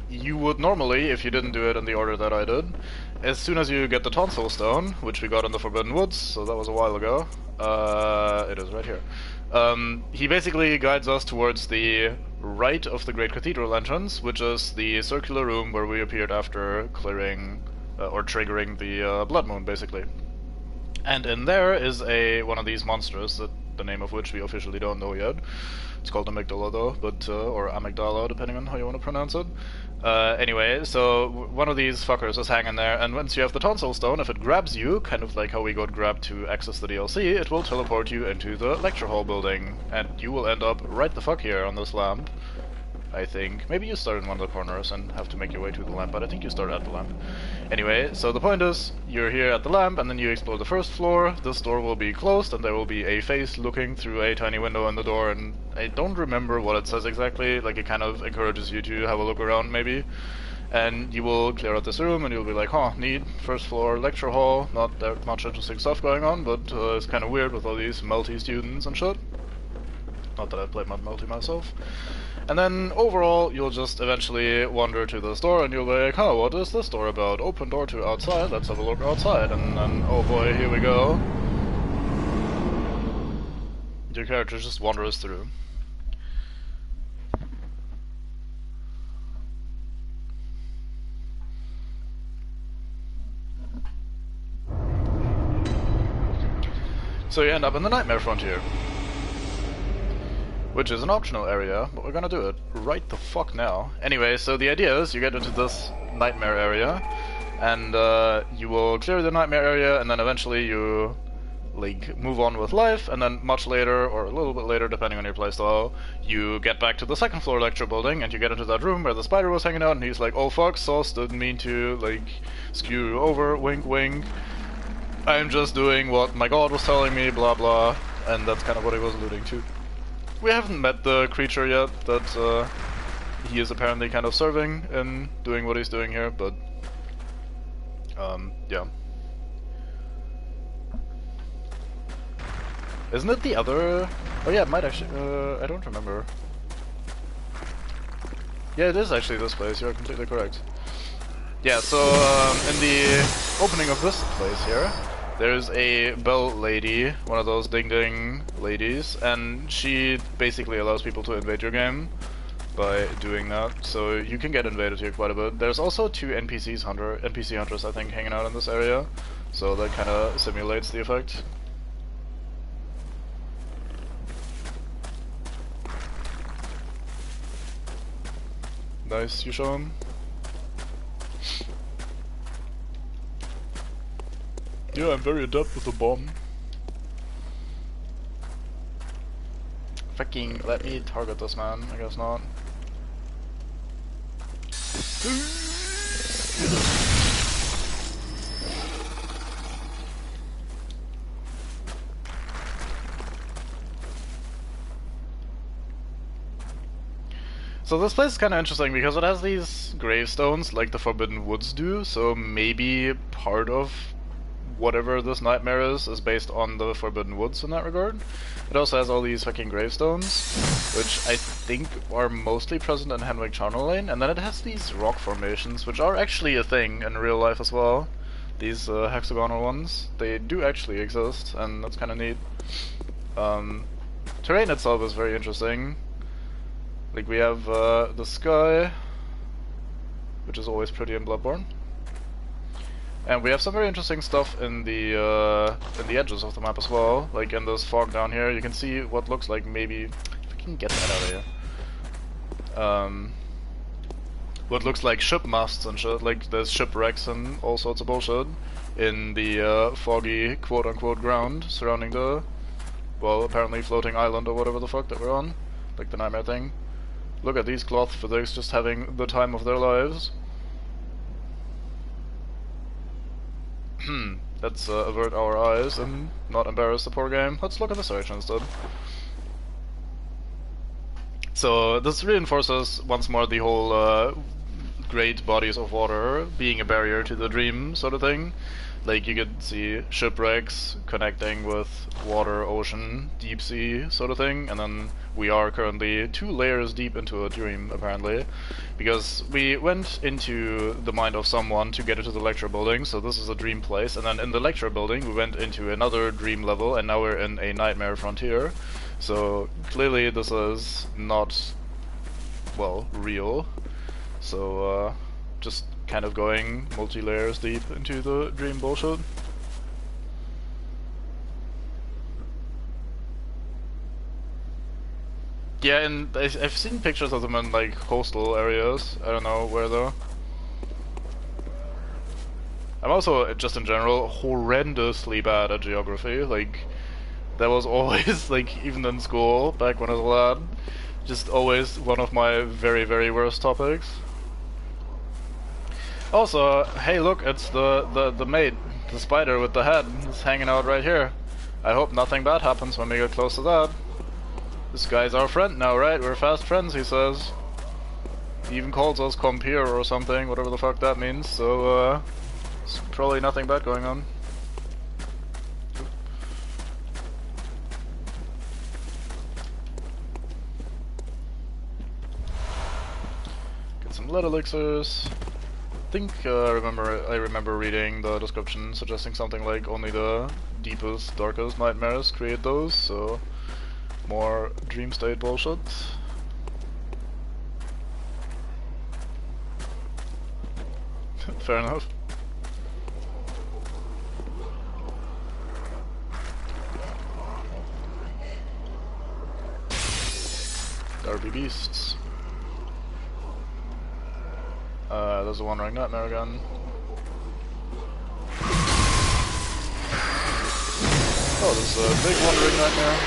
you would normally, if you didn't do it in the order that I did, as soon as you get the tonsil stone, which we got in the Forbidden Woods, so that was a while ago, it is right here, he basically guides us towards the right of the Great Cathedral entrance, which is the circular room where we appeared after clearing, or triggering the Blood Moon, basically. And in there is one of these monsters, the name of which we officially don't know yet. It's called Amygdala though, but or Amygdala, depending on how you want to pronounce it. Anyway, so one of these fuckers is hanging there, and once you have the tonsil stone, if it grabs you, kind of like how we got grabbed to access the DLC, it will teleport you into the lecture hall building, and you will end up right the fuck here on this lamp. I think. Maybe you start in one of the corners and have to make your way to the lamp, but I think you start at the lamp. Anyway, so the point is, you're here at the lamp, and then you explore the first floor. This door will be closed, and there will be a face looking through a tiny window in the door, and I don't remember what it says exactly, like it kind of encourages you to have a look around, maybe. And you will clear out this room, and you'll be like, huh, neat, first floor lecture hall, not that much interesting stuff going on, but it's kind of weird with all these multi-students and shit. Not that I played multi myself. And then, overall, you'll just eventually wander to this door, and you'll be like, huh, what is this door about? Open door to outside, let's have a look outside. And then, oh boy, here we go. Your character just wanders through. So you end up in the Nightmare Frontier. Which is an optional area, but we're gonna do it right the fuck now. Anyway, so the idea is you get into this nightmare area, and you will clear the nightmare area, and then eventually you like move on with life, and then much later, or a little bit later depending on your playstyle, you get back to the second floor lecture building, and you get into that room where the spider was hanging out, and he's like, oh fuck, Sauce didn't mean to like skew you over, wink wink. I'm just doing what my god was telling me, blah blah, and that's kind of what he was alluding to. We haven't met the creature yet that he is apparently kind of serving in doing what he's doing here, but yeah. Isn't it the other... Oh yeah, it might actually... I don't remember. Yeah, it is actually this place, you're completely correct. Yeah, so in the opening of this place here, there's a bell lady, one of those ding-ding ladies, and she basically allows people to invade your game by doing that, so you can get invaded here quite a bit. There's also two Npc Hunters, I think, hanging out in this area, so that kind of simulates the effect. Nice, you show him? Yeah, I'm very adept with the bomb. Fucking let me target this man, I guess not. So this place is kind of interesting because it has these gravestones like the Forbidden Woods do, so maybe part of whatever this nightmare is based on the Forbidden Woods in that regard. It also has all these fucking gravestones, which I think are mostly present in Henwick Charnel Lane, and then it has these rock formations, which are actually a thing in real life as well. These hexagonal ones, they do actually exist, and that's kind of neat. Terrain itself is very interesting. Like we have the sky, which is always pretty in Bloodborne. And we have some very interesting stuff in the edges of the map as well. Like in this fog down here, you can see what looks like maybe, if I can get that out of here, what looks like ship masts and shit. Like there's shipwrecks and all sorts of bullshit in the foggy quote-unquote ground surrounding the, well, apparently floating island or whatever the fuck that we're on, like the nightmare thing. Look at these cloth physics just having the time of their lives. Let's avert our eyes and not embarrass the poor game. Let's look at the search instead. So this reinforces once more the whole great bodies of water being a barrier to the dream sort of thing. Like you could see shipwrecks connecting with water, ocean, deep sea sort of thing, and then we are currently 2 layers deep into a dream apparently, because we went into the mind of someone to get into the lecture building, so this is a dream place, and then in the lecture building we went into another dream level, and now we're in a nightmare frontier. So clearly this is not, well, real. So just kind of going multi-layers deep into the dream bullshit. Yeah, and I've seen pictures of them in like coastal areas. I don't know where though. I'm also, just in general, horrendously bad at geography. Like, that was always, like, even in school, back when I was a lad, just always one of my very, very worst topics. Also, hey look, it's the mate, the spider with the head, is hanging out right here. I hope nothing bad happens when we get close to that. This guy's our friend now, right? We're fast friends, he says. He even calls us compeer or something, whatever the fuck that means, so there's probably nothing bad going on. Get some lead elixirs. I think I remember reading the description suggesting something like only the deepest, darkest nightmares create those, so more dream state bullshit. Fair enough. Derby beasts. There's a one-ring nightmare again. Oh, there's a big one-ring nightmare.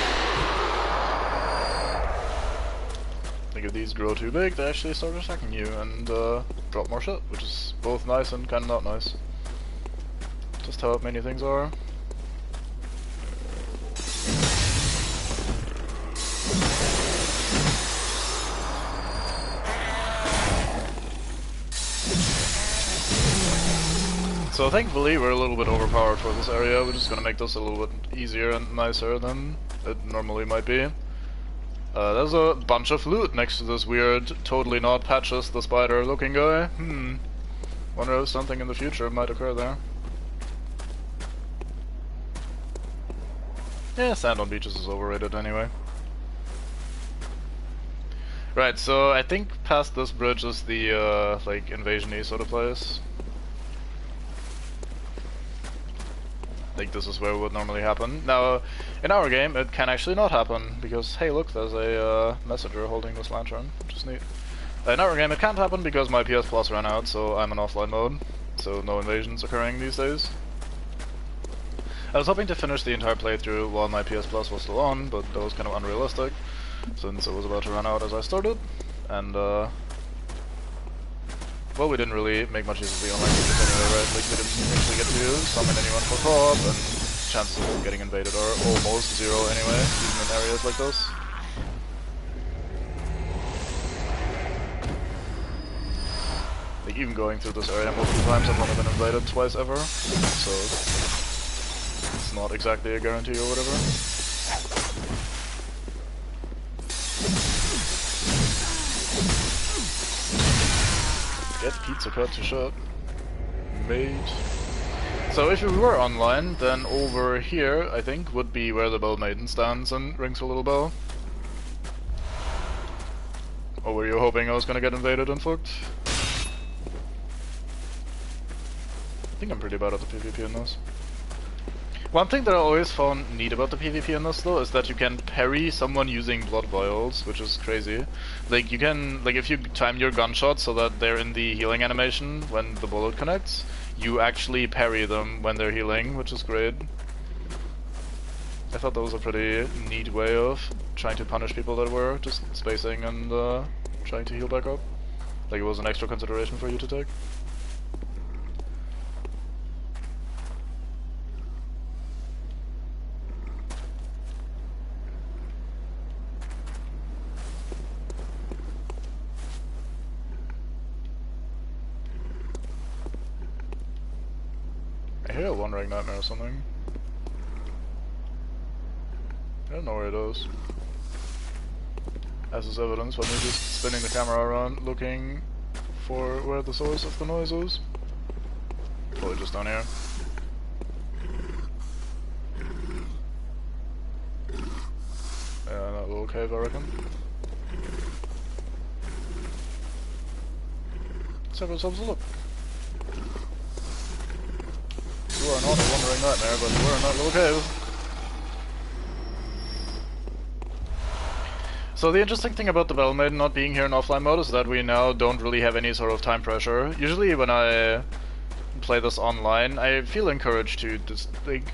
I think if these grow too big, they actually start attacking you and drop more shit, which is both nice and kind of not nice. Just how many things are. So thankfully we're a little bit overpowered for this area, which is gonna make this a little bit easier and nicer than it normally might be. There's a bunch of loot next to this weird, totally not Patches the Spider looking guy. Wonder if something in the future might occur there. Yeah, sand on beaches is overrated anyway. Right, so I think past this bridge is the like invasion-y sort of place. I think this is where it would normally happen. Now, in our game, it can actually not happen, because, hey look, there's a messenger holding this lantern, which is neat. In our game, it can't happen because my PS Plus ran out, so I'm in offline mode, so no invasions occurring these days. I was hoping to finish the entire playthrough while my PS Plus was still on, but that was kind of unrealistic, since it was about to run out as I started, and well, we didn't really make much use of the online features anyway, right? Like, we didn't actually get to summon anyone for co-op, and chances of getting invaded are almost zero anyway, even in areas like this. like, even going through this area multiple times, I've only been invaded twice ever, so it's not exactly a guarantee or whatever. Get pizza cut to shot. Mate. So if we were online, then over here, I think, would be where the Bell Maiden stands and rings a little bell. Or were you hoping I was gonna get invaded and fucked? I think I'm pretty bad at the PvP in this. One thing that I always found neat about the PvP in this though is that you can parry someone using blood vials, which is crazy. Like you can, like if you time your gunshot so that they're in the healing animation when the bullet connects, you actually parry them when they're healing, which is great. I thought that was a pretty neat way of trying to punish people that were just spacing and trying to heal back up. Like it was an extra consideration for you to take. I hear a wandering nightmare or something. I don't know where it is. As is evidence by me just spinning the camera around looking for where the source of the noise is. Probably just down here. Yeah, that little cave I reckon. Let's have ourselves a look. You are not a wandering nightmare, but you are in that little cave. So the interesting thing about the Battle Maiden not being here in offline mode is that we now don't really have any sort of time pressure. Usually when I play this online, I feel encouraged to just like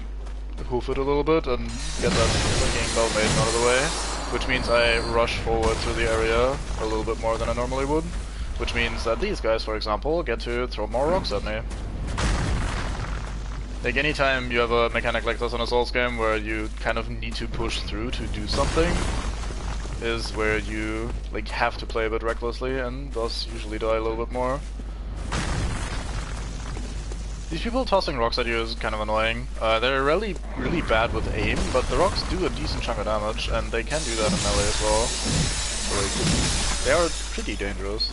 hoof it a little bit and get that fucking Battle Maiden out of the way, which means I rush forward through the area a little bit more than I normally would, which means that these guys, for example, get to throw more rocks at me. Like anytime you have a mechanic like this in a Souls game where you kind of need to push through to do something, is where you like have to play a bit recklessly and thus usually die a little bit more. These people tossing rocks at you is kind of annoying. They're really bad with aim, but the rocks do a decent chunk of damage and they can do that in melee as well. So, like, they are pretty dangerous.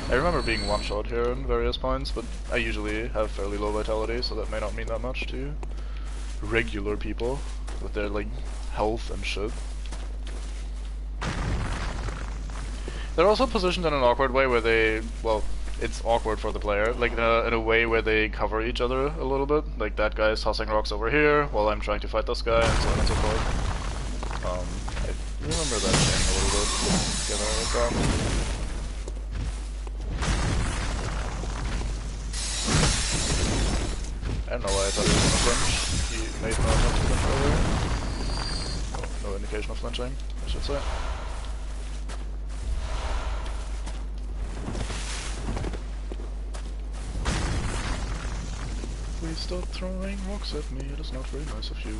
I remember being one-shot here in various points, but I usually have fairly low vitality, so that may not mean that much to regular people with their like health and shit. They're also positioned in an awkward way where they, well, it's awkward for the player, like in a way where they cover each other a little bit. Like that guy is tossing rocks over here while I'm trying to fight this guy, and so on and so forth. I remember that thing a little bit together with that. I don't know why I thought he was gonna flinch. He made no attempt to flinch earlier. Oh, no indication of flinching, I should say. Please stop throwing rocks at me, it is not very nice of you.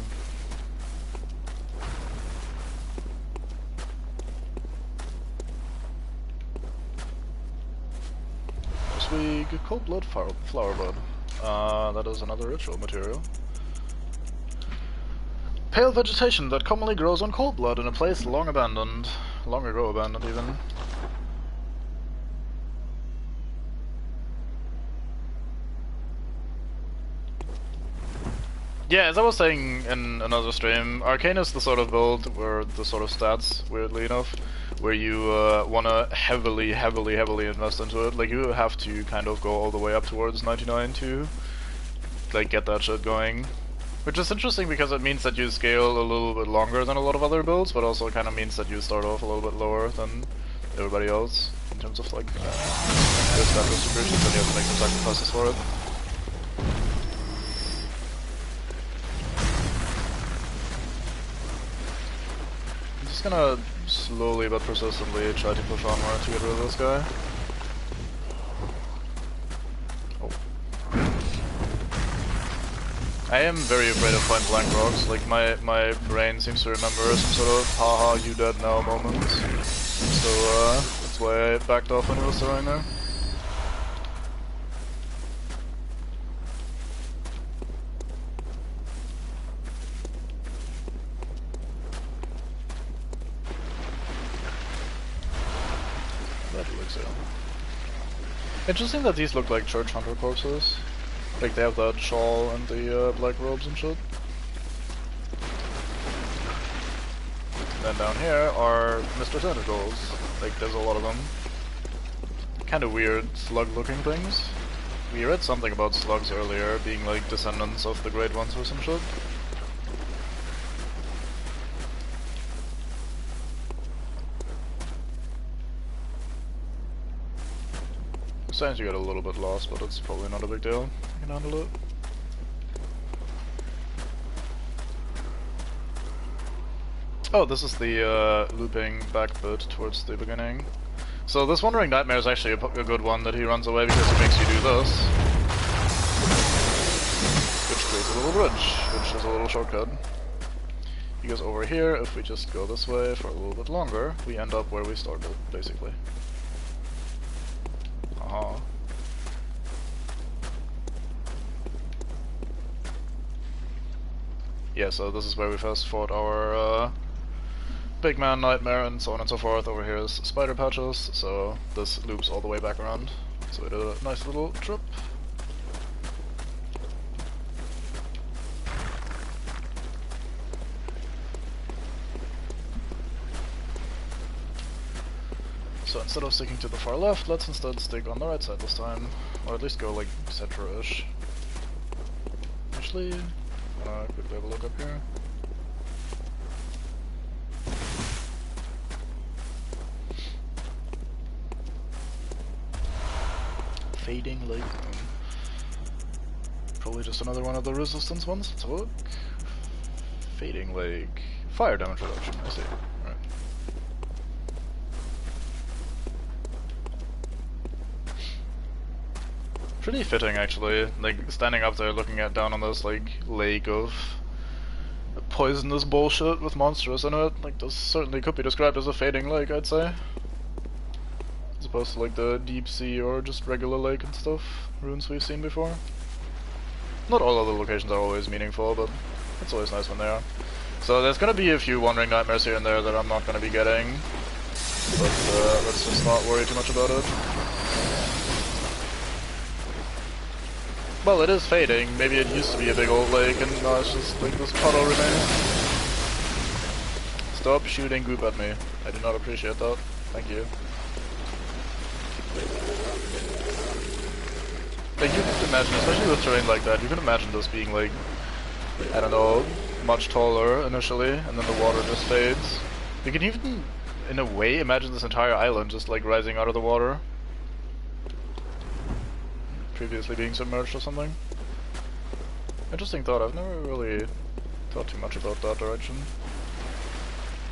Swig cold blood flower bud. That is another ritual material. Pale vegetation that commonly grows on cold blood in a place long abandoned. Long ago abandoned, even. Yeah, as I was saying in another stream, Arcane is the sort of build where the sort of stats, weirdly enough, where you wanna heavily invest into it. Like you have to kind of go all the way up towards 99 to like get that shit going. Which is interesting because it means that you scale a little bit longer than a lot of other builds, but also kind of means that you start off a little bit lower than everybody else in terms of like your stat distributions, and you have to make some sacrifices for it. I'm just gonna slowly but persistently try to push onward to get rid of this guy. I am very afraid of point blank rocks. Like my brain seems to remember some sort of haha you dead now moments. So that's why I backed off when he was throwing there. So. Interesting that these look like church hunter corpses. Like they have that shawl and the black robes and shit. Then down here are Mr. Tentacles. Like there's a lot of them. Kinda weird slug-looking things. We read something about slugs earlier being like descendants of the Great Ones or some shit. Sometimes you get a little bit lost, but it's probably not a big deal. You can handle it. Oh, this is the looping back bit towards the beginning. So this Wandering Nightmare is actually a good one that he runs away because it makes you do this. Which creates a little bridge, which is a little shortcut. Because over here, if we just go this way for a little bit longer, we end up where we started, basically. Aha. Yeah, so this is where we first fought our big man nightmare and so on and so forth. Over here is spider patches, so this loops all the way back around. So we did a nice little trip. So instead of sticking to the far left, let's instead stick on the right side this time. Or at least go like center-ish. Actually, quickly have a look up here. Fading Lake. Probably just another one of the resistance ones. Let's have a look. Fading Lake. Fire damage reduction, I see. Right. Pretty fitting actually, like standing up there looking down on this like lake of poisonous bullshit with monsters in it. Like this certainly could be described as a fading lake, I'd say. As opposed to like the deep sea or just regular lake and stuff, runes we've seen before. Not all of the locations are always meaningful, but it's always nice when they are. So there's gonna be a few Wandering Nightmares here and there that I'm not gonna be getting, but let's just not worry too much about it. Well, it is fading. Maybe it used to be a big old lake and now it's just like this puddle remains. Stop shooting goop at me. I do not appreciate that. Thank you. Like, you can imagine, especially with terrain like that, you can imagine this being like, I don't know, much taller initially, and then the water just fades. You can even, in a way, imagine this entire island just like rising out of the water. Previously being submerged or something. Interesting thought, I've never really thought too much about that direction.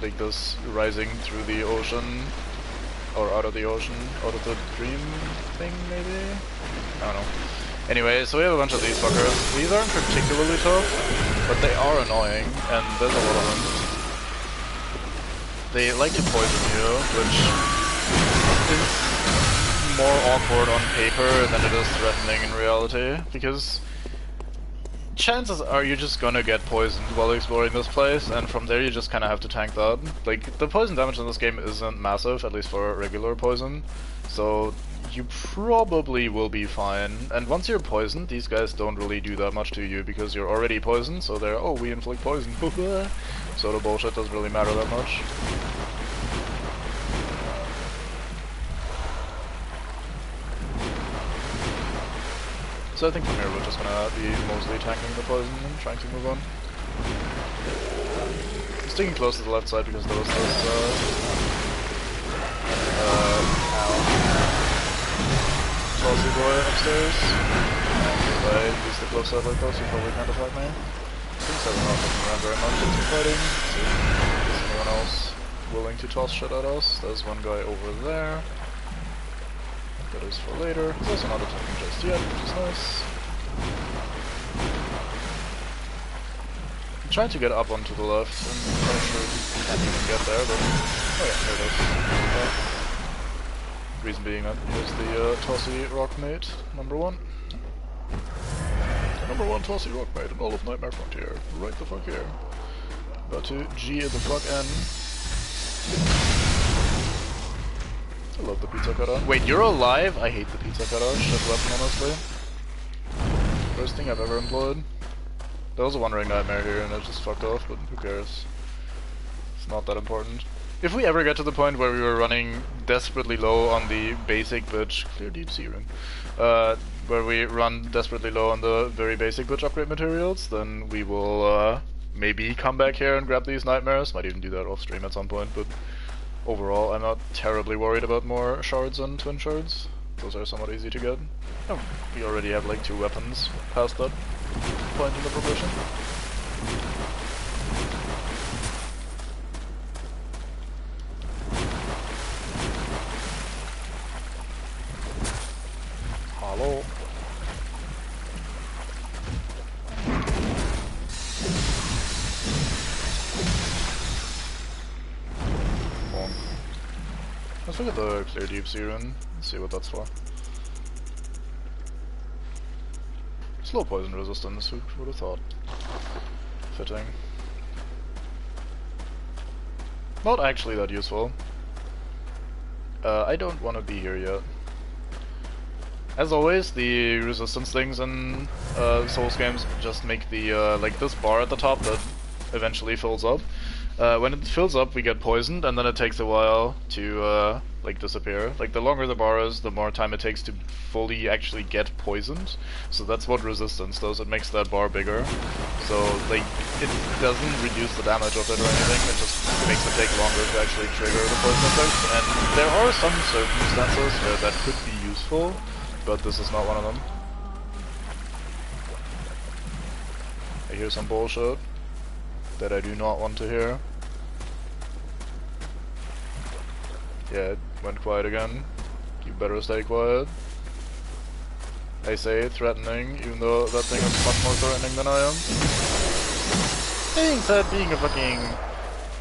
Like this rising through the ocean, or out of the ocean, out of the dream thing maybe? I don't know. Anyway, so we have a bunch of these fuckers. These aren't particularly tough, but they are annoying, and there's a lot of them. They like to poison you, which is more awkward on paper than it is threatening in reality, because chances are you're just gonna get poisoned while exploring this place, and from there you just kinda have to tank that. Like, the poison damage in this game isn't massive, at least for regular poison, so you probably will be fine. And once you're poisoned, these guys don't really do that much to you, because you're already poisoned, so they're, oh, we inflict poison, so the bullshit doesn't really matter that much. So I think from here we're just gonna be mostly tanking the poison and trying to move on. I'm sticking close to the left side because there was this, Tulsi boy upstairs. If I use the close side like this, he probably can't attack me. Things are not looking around very much into fighting. See if there's anyone else willing to toss shit at us. There's one guy over there. That is for later. He's also not attacking just yet, which is nice. I'm trying to get up onto the left. I'm not sure if he can't even get there, but... oh yeah, there it is. Reason being that here's the Tossy Rockmate, #1. The #1 Tossy Rockmate in all of Nightmare Frontier. Right the fuck here. About to G the fuck N. I love the pizza cutter. Wait, you're alive? I hate the pizza cutter. Shit weapon, honestly. Worst thing I've ever employed. There was a one-ring nightmare here and it just fucked off, but who cares? It's not that important. If we ever get to the point where we were running desperately low on the basic bitch, clear deep sea room, where we run desperately low on the very basic bitch upgrade materials, then we will maybe come back here and grab these nightmares. Might even do that off stream at some point, but overall I'm not terribly worried about more shards and twin shards. Those are somewhat easy to get. Oh, we already have like 2 weapons past that point in the progression. Hello. Let's look at the clear deep sea rune, see what that's for. Slow poison resistance, who would have thought? Fitting. Not actually that useful. I don't want to be here yet. As always, the resistance things in Souls games just make the, like this bar at the top that eventually fills up. When it fills up, we get poisoned, and then it takes a while to, like, disappear. Like, the longer the bar is, the more time it takes to fully actually get poisoned. So that's what resistance does, it makes that bar bigger. So, like, it doesn't reduce the damage of it or anything, it just makes it take longer to actually trigger the poison effect. And there are some circumstances where that could be useful, but this is not one of them. I hear some bullshit that I do not want to hear. Yeah, it went quiet again. You better stay quiet. I say threatening, even though that thing is much more threatening than I am. Being said, being a fucking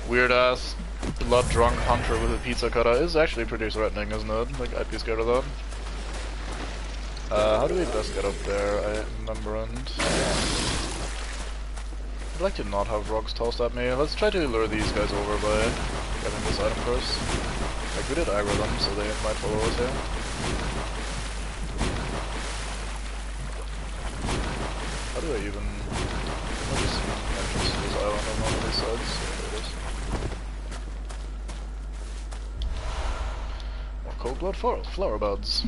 weird-ass, blood-drunk hunter with a pizza cutter is actually pretty threatening, isn't it? Like, I'd be scared of that. How do we best get up there? I rememberant. I'd like to not have rocks tossed at me. Let's try to lure these guys over by getting this item first. Like, we did aggro them, so they might follow us here. How do I even... I'll just entrance to this island on one of these sides. Yeah, there it is. More cold blood flower buds.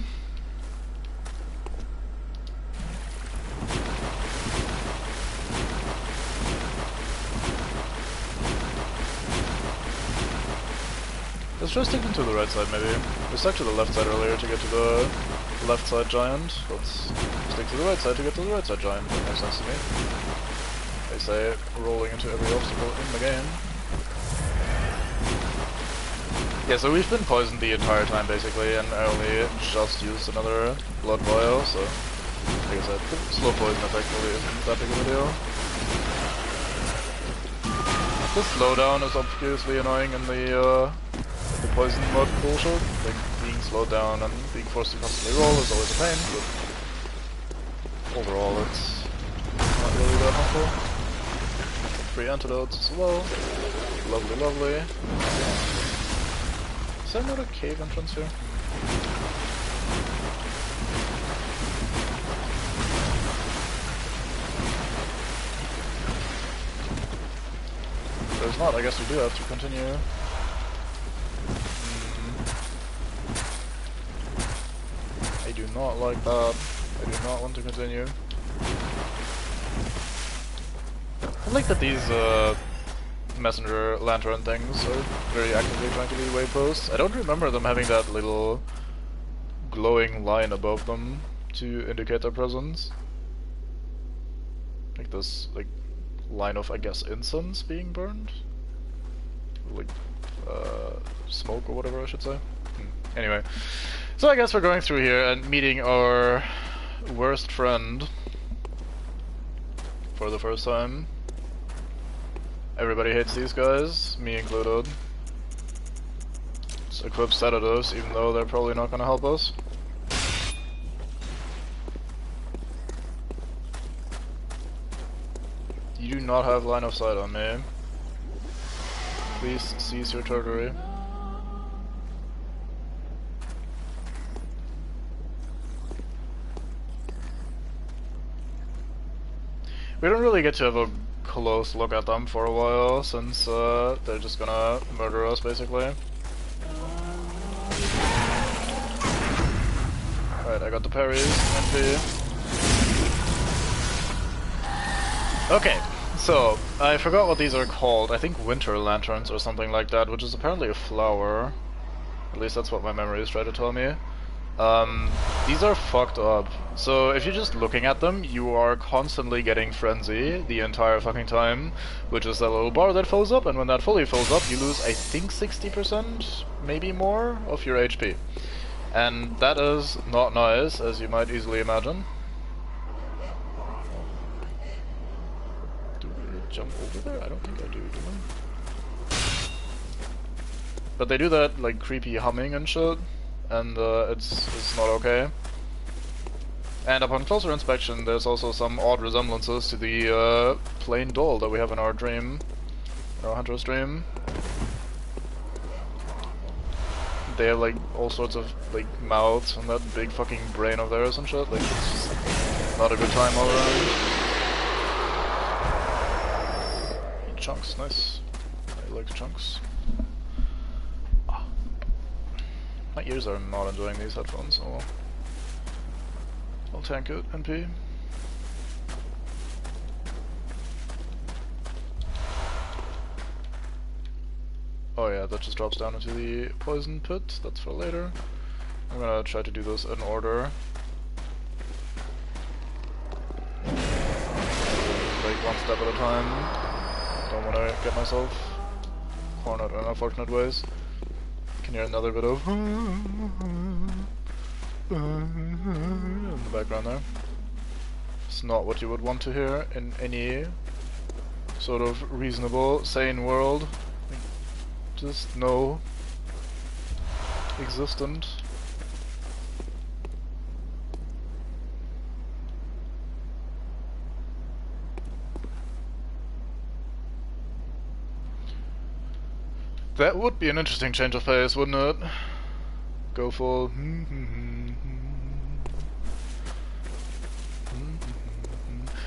Let's try sticking to the right side, maybe. We stuck to the left side earlier to get to the left side giant. Let's stick to the right side to get to the right side giant. That makes sense to me. They say rolling into every obstacle in the game. Yeah, so we've been poisoned the entire time, basically, and I only just used another blood vial, so... Like I said, the slow poison effect really isn't that big of a deal. The slowdown is obviously annoying in the poison mode bullshit. Like, being slowed down and being forced to constantly roll is always a pain, but overall it's not really that helpful. Free antidotes as well. Lovely, lovely. Is there another cave entrance here? If there's not, I guess we do have to continue. I do not like that. I do not want to continue. I like that these messenger lantern things are very actively trying to be wayposts. I don't remember them having that little glowing line above them to indicate their presence. Like this, like, line of, I guess, incense being burned? Like, smoke or whatever I should say. Anyway, so I guess we're going through here and meeting our worst friend for the first time. Everybody hates these guys, me included. Let's equip sedatives, even though they're probably not gonna help us. You do not have line of sight on me. Please cease your torturing. We don't really get to have a close look at them for a while, since they're just gonna murder us, basically. Alright, I got the parries, NP. Okay, so, I forgot what these are called. I think winter lanterns or something like that, which is apparently a flower. At least that's what my memories try to tell me. These are fucked up. So if you're just looking at them, you are constantly getting frenzy the entire fucking time, which is that little bar that fills up, and when that fully fills up, you lose, I think, 60%, maybe more, of your HP. And that is not nice, as you might easily imagine. Do we jump over there? I don't think I do I? But they do that, like, creepy humming and shit. And it's not okay. And upon closer inspection, there's also some odd resemblances to the plain doll that we have in our dream, our hunter's dream. They have like all sorts of like mouths and that big fucking brain of theirs and shit. Like it's just not a good time all around. Chunks, nice. I like chunks. My ears are not enjoying these headphones, so I'll tank it, NP. Oh yeah, that just drops down into the poison pit, that's for later. I'm gonna try to do this in order. Like one step at a time. Don't wanna get myself cornered in unfortunate ways. Can hear another bit of in the background there. It's not what you would want to hear in any sort of reasonable, sane world. Just no existent. That would be an interesting change of pace, wouldn't it? Go full.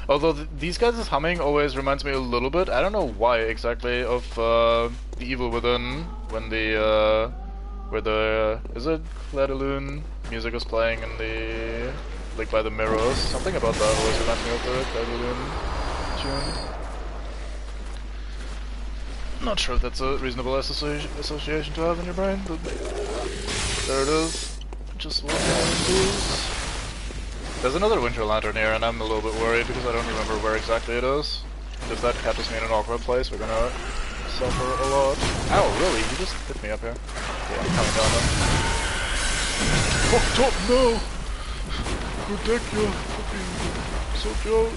Although these guys' humming always reminds me a little bit, I don't know why exactly, of The Evil Within, when the, where the, is it Clairdelune music is playing in the, like by the mirrors. Something about that always reminds me of the Clairdelune tune. Not sure if that's a reasonable association to have in your brain, but there it is. Just one of these. There's another winter lantern here, and I'm a little bit worried because I don't remember where exactly it is. And if that catches me in an awkward place, we're gonna suffer a lot. Ow, really? You just hit me up here. Yeah, I'm coming down then. Fucked up, no! Protect your fucking social.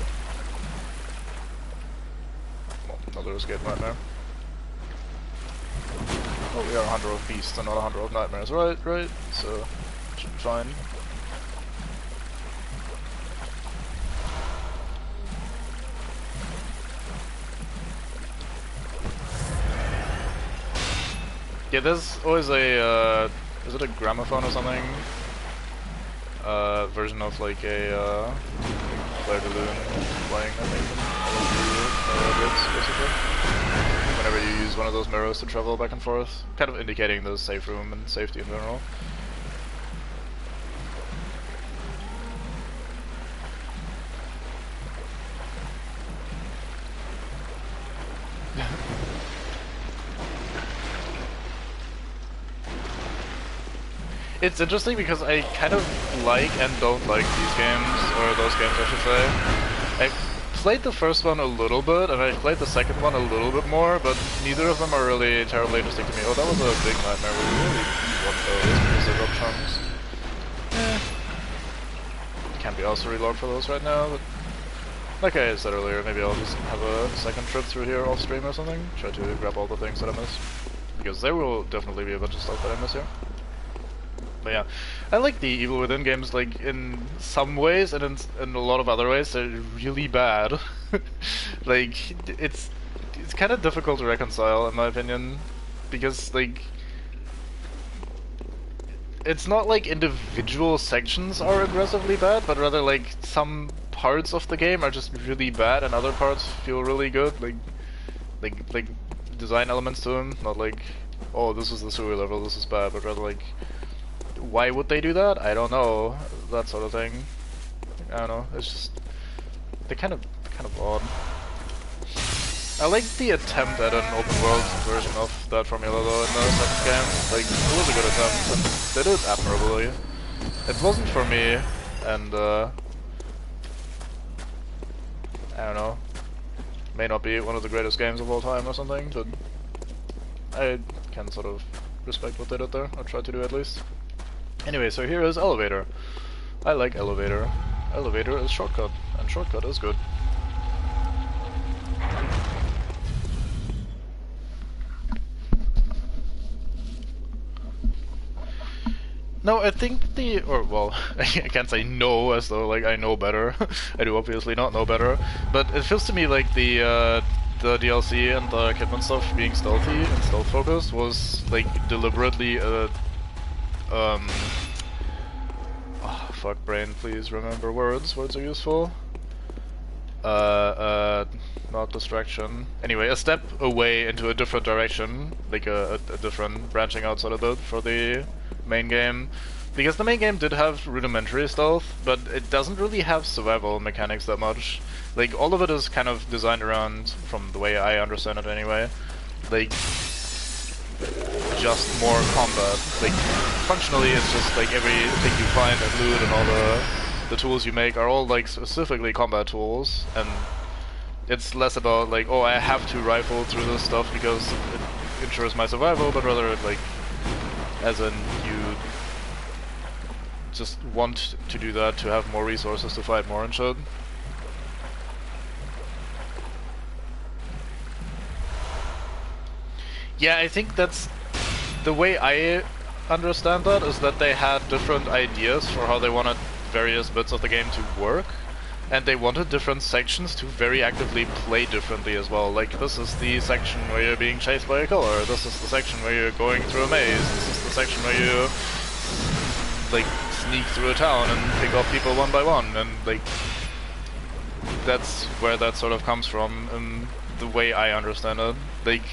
Oh, another escape nightmare. Oh, we are a hunter of beasts and not a hunter of nightmares, right? So, should be fine. Yeah, there's always a, is it a gramophone or something? Version of like a, Clairdelune playing, I think, in all of the bits, basically. Whenever you use one of those mirrors to travel back and forth, kind of indicating the safe room and safety in general. It's interesting because I kind of like and don't like these games, or those games I should say. I played the first one a little bit, and I played the second one a little bit more, but neither of them are really terribly interesting to me. Oh, that was a big nightmare. We really want those because they drop chunks. Can't be asked to relog for those right now, but like I said earlier, maybe I'll just have a second trip through here off stream or something. Try to grab all the things that I missed. Because there will definitely be a bunch of stuff that I miss here. But yeah, I like the Evil Within games, like, in some ways, and in a lot of other ways, they're really bad. Like, it's kind of difficult to reconcile, in my opinion, because, like, it's not like individual sections are aggressively bad, but rather, like, some parts of the game are just really bad and other parts feel really good, like design elements to them, not like, oh, this is the sewer level, this is bad, but rather like, why would they do that? I don't know, that sort of thing. I don't know, it's just, they're kind of odd. I like the attempt at an open world version of that formula though in the second game. Like, it was a good attempt, and they did it admirably. It wasn't for me, and I don't know, may not be one of the greatest games of all time or something, but I can sort of respect what they did there, or try to do at least. Anyway, so here is Elevator. I like Elevator. Elevator is Shortcut, and Shortcut is good. No, I think well, I can't say no as though like I know better. I do obviously not know better, but it feels to me like the DLC and the equipment stuff being stealthy and stealth focused was like deliberately oh, fuck brain, please remember words. Words are useful. Not distraction. Anyway, a step away into a different direction, like a different branching out sort of bit for the main game, because the main game did have rudimentary stealth, but it doesn't really have survival mechanics that much. Like, all of it is kind of designed around, from the way I understand it anyway, like, just more combat. Like, functionally it's just like everything you find and loot and all the tools you make are all like specifically combat tools, and it's less about like, oh, I have to rifle through this stuff because it ensures my survival, but rather like, as in, you just want to do that to have more resources to fight more and shit. Yeah, I think that's the way I understand that, is that they had different ideas for how they wanted various bits of the game to work, and they wanted different sections to very actively play differently as well. Like, this is the section where you're being chased by a killer, this is the section where you're going through a maze, this is the section where you, like, sneak through a town and pick off people one by one, and, like, that's where that sort of comes from, the way I understand it. Like,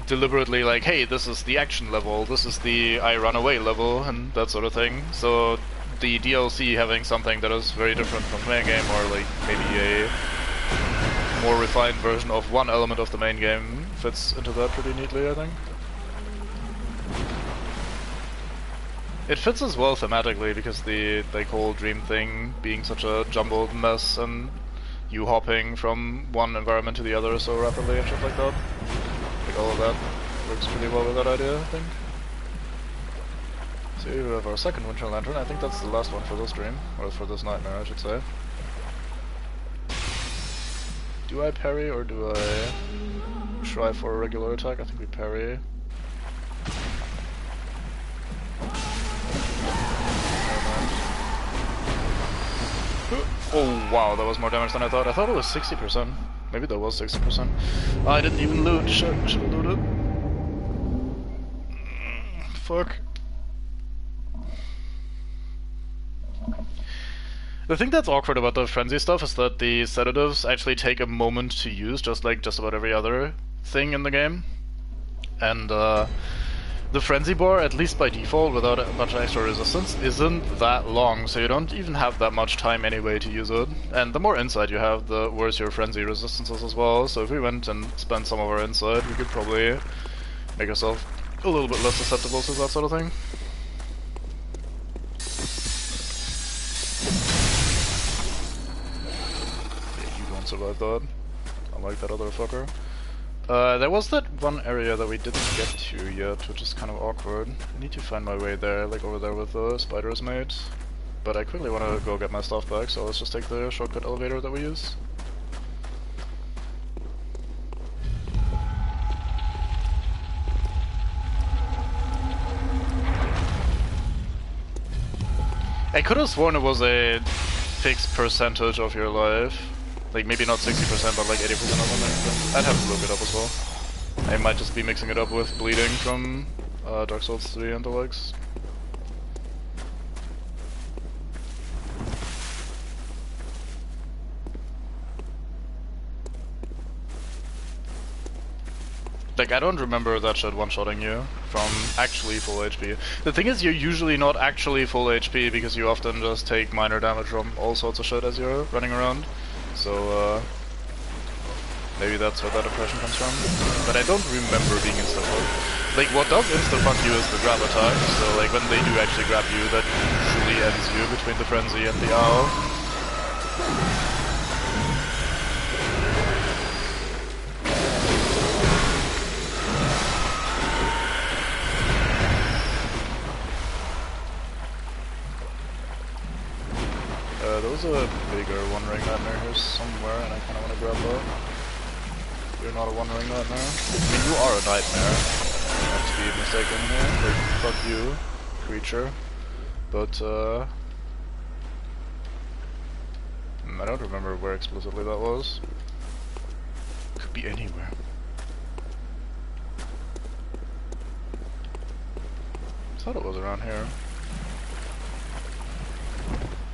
deliberately like, hey, this is the action level, this is the I run away level, and that sort of thing. So the DLC having something that is very different from the main game, or like maybe a more refined version of one element of the main game, fits into that pretty neatly, I think. It fits as well thematically, because the like whole dream thing being such a jumbled mess, and you hopping from one environment to the other so rapidly and shit like that. Like, all of that works pretty well with that idea, I think. So here we have our second winter lantern. I think that's the last one for this dream, or for this nightmare, I should say. Do I parry, or do I try for a regular attack? I think we parry. Oh wow, that was more damage than I thought. I thought it was 60%. Maybe that was 60%. Oh, I didn't even loot. Shit, should have looted. Fuck. The thing that's awkward about the frenzy stuff is that the sedatives actually take a moment to use, just like just about every other thing in the game. And the frenzy bar, at least by default, without much extra resistance, isn't that long, so you don't even have that much time anyway to use it. And the more insight you have, the worse your frenzy resistance is as well, so if we went and spent some of our insight, we could probably make ourselves a little bit less susceptible to that sort of thing. Yeah, you don't survive that. Unlike that other fucker. There was that one area that we didn't get to yet, which is kind of awkward. I need to find my way there, like over there with the spider's mate. But I quickly want to go get my stuff back, so let's just take the shortcut elevator that we use. I could have sworn it was a fixed percentage of your life. Like, maybe not 60%, but like 80% or something. I'd have to look it up as well. I might just be mixing it up with bleeding from Dark Souls 3 and the likes. Like, I don't remember that shit one-shotting you from actually full HP. The thing is, you're usually not actually full HP because you often just take minor damage from all sorts of shit as you're running around. So, maybe that's where that impression comes from. But I don't remember being insta-fucked. Like, what does insta-fuck you is the grab attack. So, like, when they do actually grab you, that usually ends you between the frenzy and the owl. There was a bigger One Ring Nightmare here somewhere, and I kind of want to grab that. You're not a One Ring Nightmare. I mean, you are a nightmare. Not to be mistaken here. Like, fuck you, creature. But, I don't remember where explicitly that was. Could be anywhere. I thought it was around here.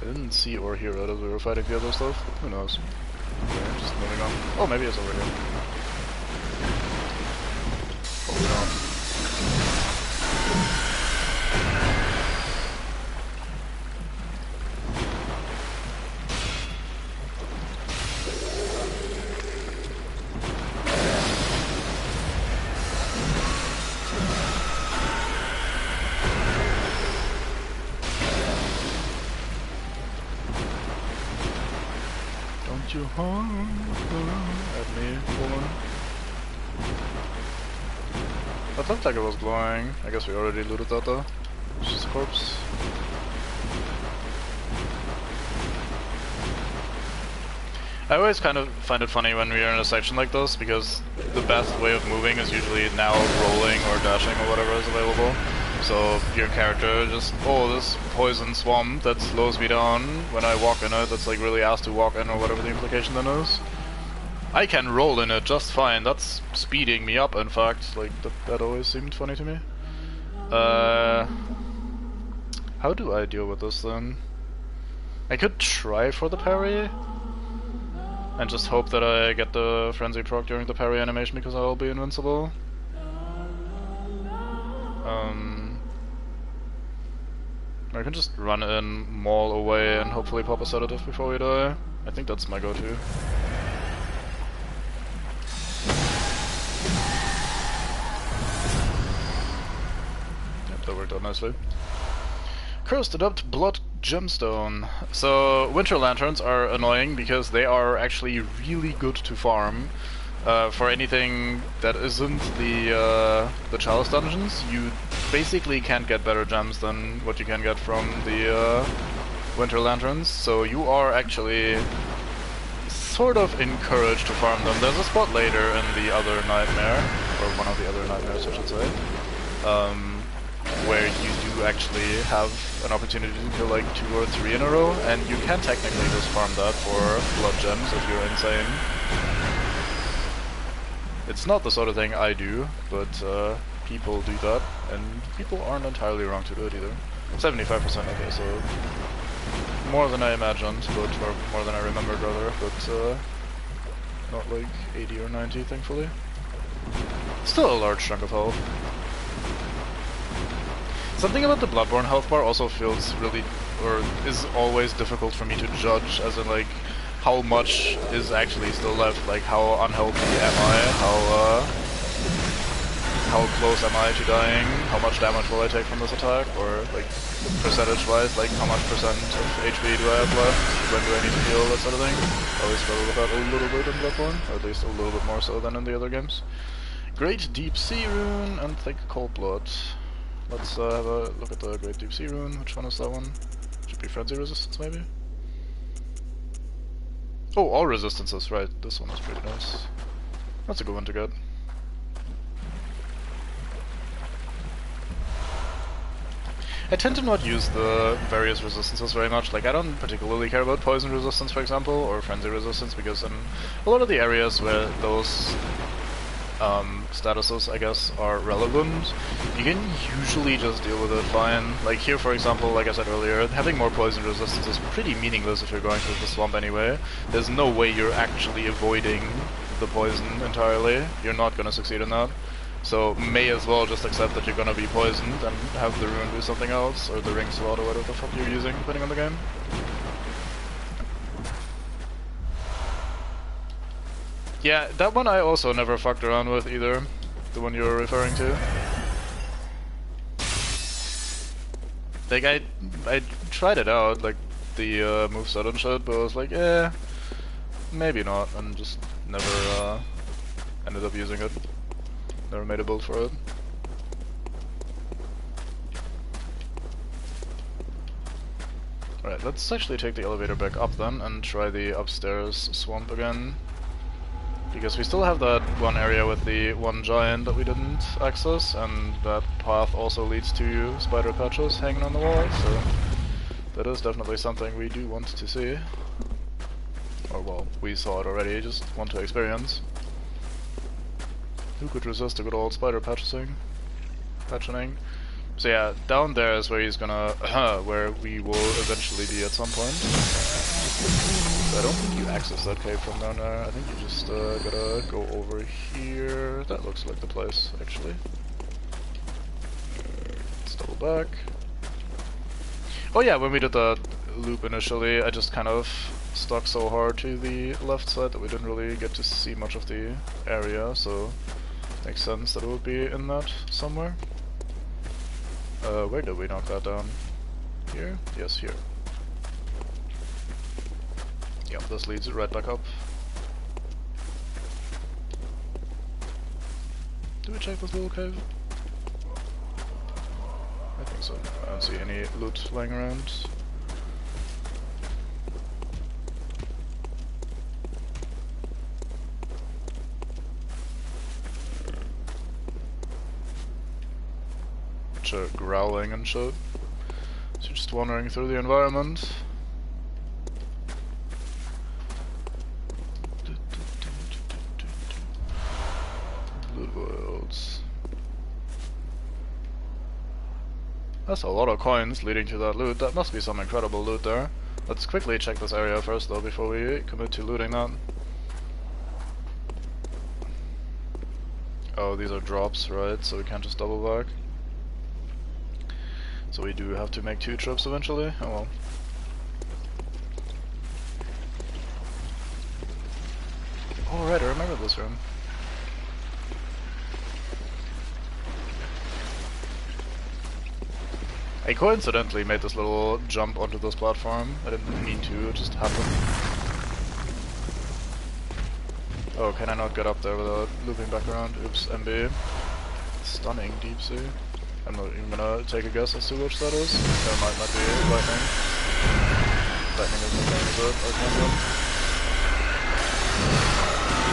I didn't see or hear it as we were fighting the other stuff. Who knows? Okay, just moving on. Oh, maybe it's over here. Probably not. You harm at me, woman. That looked like it was glowing. I guess we already looted that though. It's just a corpse. I always kind of find it funny when we are in a section like this because the best way of moving is usually now rolling or dashing or whatever is available. So your character just, oh, this poison swamp that slows me down when I walk in it, that's like really asked to walk in or whatever the implication then is. I can roll in it just fine, that's speeding me up in fact, like that always seemed funny to me. How do I deal with this then? I could try for the parry and just hope that I get the frenzy proc during the parry animation because I'll be invincible. I can just run in, maul away, and hopefully pop a sedative before we die. I think that's my go-to. Yep, that worked out nicely. Cursed Adept Blood Gemstone. So, Winter Lanterns are annoying because they are actually really good to farm. For anything that isn't the Chalice dungeons, you basically can't get better gems than what you can get from the Winter Lanterns, so you are actually sort of encouraged to farm them. There's a spot later in the other nightmare, or one of the other nightmares I should say, where you do actually have an opportunity to kill like 2 or 3 in a row, and you can technically just farm that for blood gems if you're insane. It's not the sort of thing I do, but people do that, and people aren't entirely wrong to do it either. 75% okay, so more than I imagined, but or more than I remembered rather, but not like 80 or 90 thankfully. Still a large chunk of health. Something about the Bloodborne health bar also feels really, or is always difficult for me to judge, as in like how much is actually still left, like how unhealthy am I, how close am I to dying, how much damage will I take from this attack, or like percentage wise, like how much percent of HP do I have left, when do I need to heal, that sort of thing. I always struggle with that a little bit in Bloodborne, or at least a little bit more so than in the other games. Great Deep Sea Rune and Thick Cold Blood. Let's have a look at the Great Deep Sea Rune. Which one is that one? Should be Frenzy Resistance maybe? Oh, all resistances, right. This one is pretty nice. That's a good one to get. I tend to not use the various resistances very much. Like, I don't particularly care about poison resistance, for example, or frenzy resistance, because in a lot of the areas where those statuses, I guess, are relevant, you can usually just deal with it fine. Like here, for example, like I said earlier, having more poison resistance is pretty meaningless if you're going through the swamp anyway. There's no way you're actually avoiding the poison entirely. You're not gonna succeed in that. So may as well just accept that you're gonna be poisoned and have the rune do something else, or the ring slot, or whatever the fuck you're using, depending on the game. Yeah, that one I also never fucked around with either. The one you're referring to. Like, I tried it out, like, the moveset and shit, but I was like, maybe not, and just never ended up using it. Never made a build for it. Alright, let's actually take the elevator back up then, and try the upstairs swamp again. Because we still have that one area with the one giant that we didn't access, and that path also leads to spider patches hanging on the wall, so that is definitely something we do want to see. Or well, we saw it already, just want to experience. Who could resist a good old spider patching? So yeah, down there is where he's gonna, where we will eventually be at some point. I don't think you access that cave from down there. I think you just gotta go over here. That looks like the place, actually. Let's double back. Oh yeah, when we did that loop initially, I just kind of stuck so hard to the left side that we didn't really get to see much of the area, so makes sense that it would be in that somewhere. Where did we knock that down? Here? Yes, here. Yep, this leads right back up. Do we check this little cave? I think so. I don't see any loot lying around. Growling and shit. So you're just wandering through the environment. Loot worlds. That's a lot of coins leading to that loot. That must be some incredible loot there. Let's quickly check this area first though before we commit to looting that. Oh, these are drops, right? So we can't just double back. So we do have to make 2 trips eventually? Oh well. Oh right, I remember this room. I coincidentally made this little jump onto this platform. I didn't mean to, it just happened. Oh, can I not get up there without looping back around? Oops, MB. Stunning deep sea. I'm not even gonna take a guess as to which that is. There might be lightning. Lightning is the name of it, Arcanium.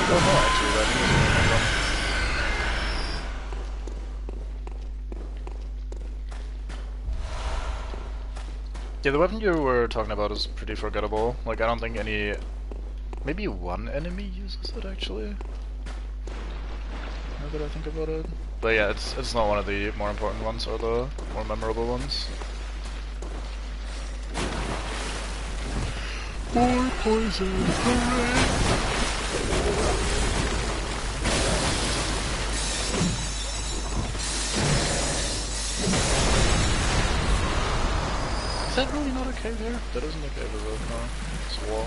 Oh no, actually lightning is the name of it. Yeah, the weapon you were talking about is pretty forgettable. Like, I don't think any... Maybe one enemy uses it, actually? Now that I think about it. But yeah, it's not one of the more important ones or the more memorable ones. More poison, hooray! Is that really not a cave here? That isn't a cave, is it? No, it's a wall.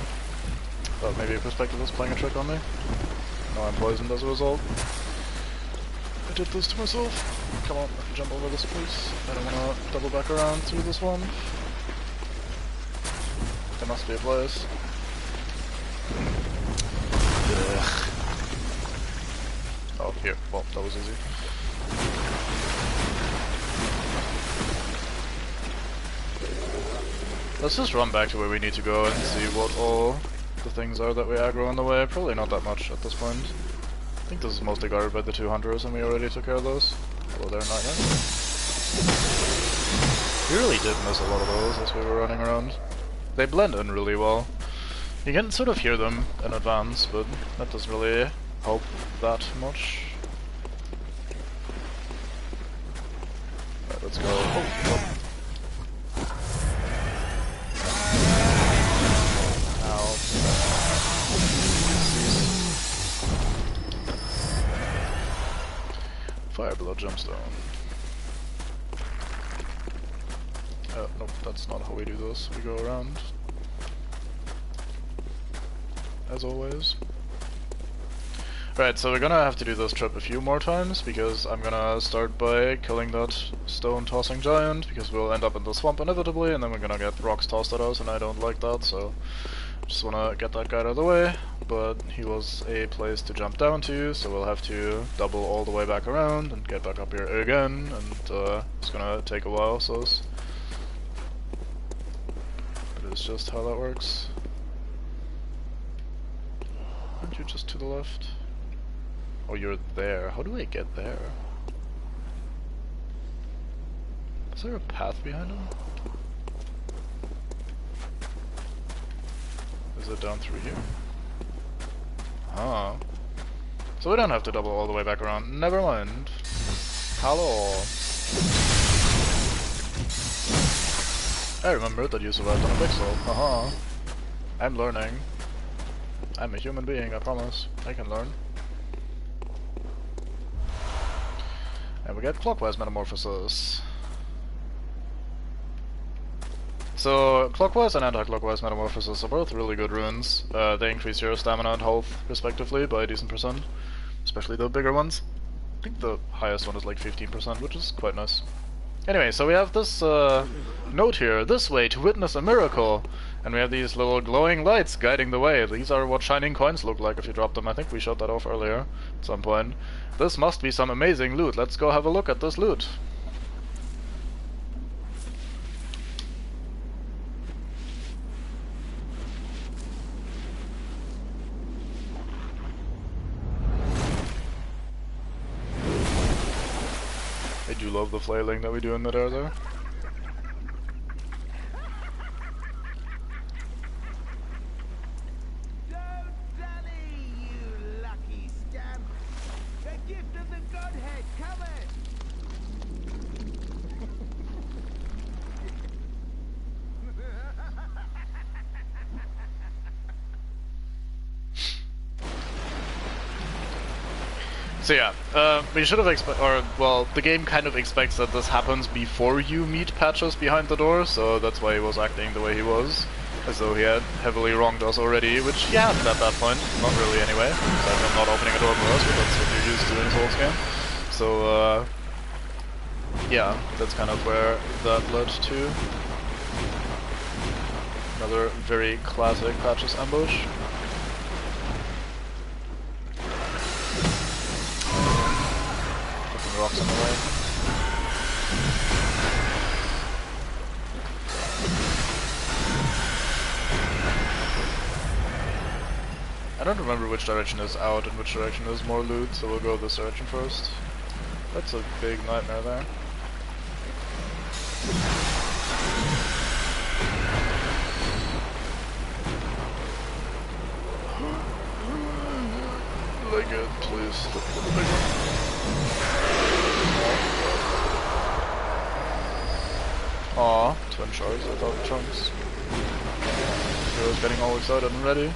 Thought maybe a perspective was playing a trick on me. Now I'm poisoned as a result. I did this to myself. Come on, let me jump over this place. I don't want to double back around through this one. There must be a place. Ugh. Oh, here. Well, that was easy. Let's just run back to where we need to go and see what all the things are that we aggro on the way. Probably not that much at this point. I think this is mostly guarded by the 2 hunters and we already took care of those. Although they're not yet. We really did miss a lot of those as we were running around. They blend in really well. You can sort of hear them in advance, but that doesn't really help that much. Alright, let's go. Oh. Fireblood gemstone. Nope, that's not how we do this. We go around. As always. Right, so we're gonna have to do this trip a few more times, because I'm gonna start by killing that stone-tossing giant, because we'll end up in the swamp inevitably, and then we're gonna get rocks tossed at us, and I don't like that, so just wanna get that guy out of the way. But he was a place to jump down to, so we'll have to double all the way back around and get back up here again, and it's gonna take a while, so but it's just how that works. Aren't you just to the left? Oh, you're there. How do I get there? Is there a path behind him? Is it down through here? Ah. So we don't have to double all the way back around. Never mind. Hello. I remembered that you survived on a pixel. Haha. I'm learning. I'm a human being, I promise. I can learn. And we get clockwise metamorphosis. So, clockwise and anti-clockwise metamorphosis are both really good runes. They increase your stamina and health, respectively, by a decent percent. Especially the bigger ones. I think the highest one is like 15%, which is quite nice. Anyway, so we have this note here, this way to witness a miracle. And we have these little glowing lights guiding the way. These are what shining coins look like if you drop them. I think we showed that off earlier at some point. This must be some amazing loot. Let's go have a look at this loot. I do love the flailing that we do in midair there. So yeah, we should have the game kind of expects that this happens before you meet Patches behind the door, so that's why he was acting the way he was, as though he had heavily wronged us already, which he hadn't at that point, not really anyway, aside from not opening a door for us, but that's what you're used to in a Souls game. So, yeah, that's kind of where that led to. Another very classic Patches ambush. Rocks in the way. I don't remember which direction is out and which direction is more loot, so we'll go this direction first. That's a big nightmare there. Like it, please. The big one. Aw, twin shards, I thought chunks. I was getting all excited and ready.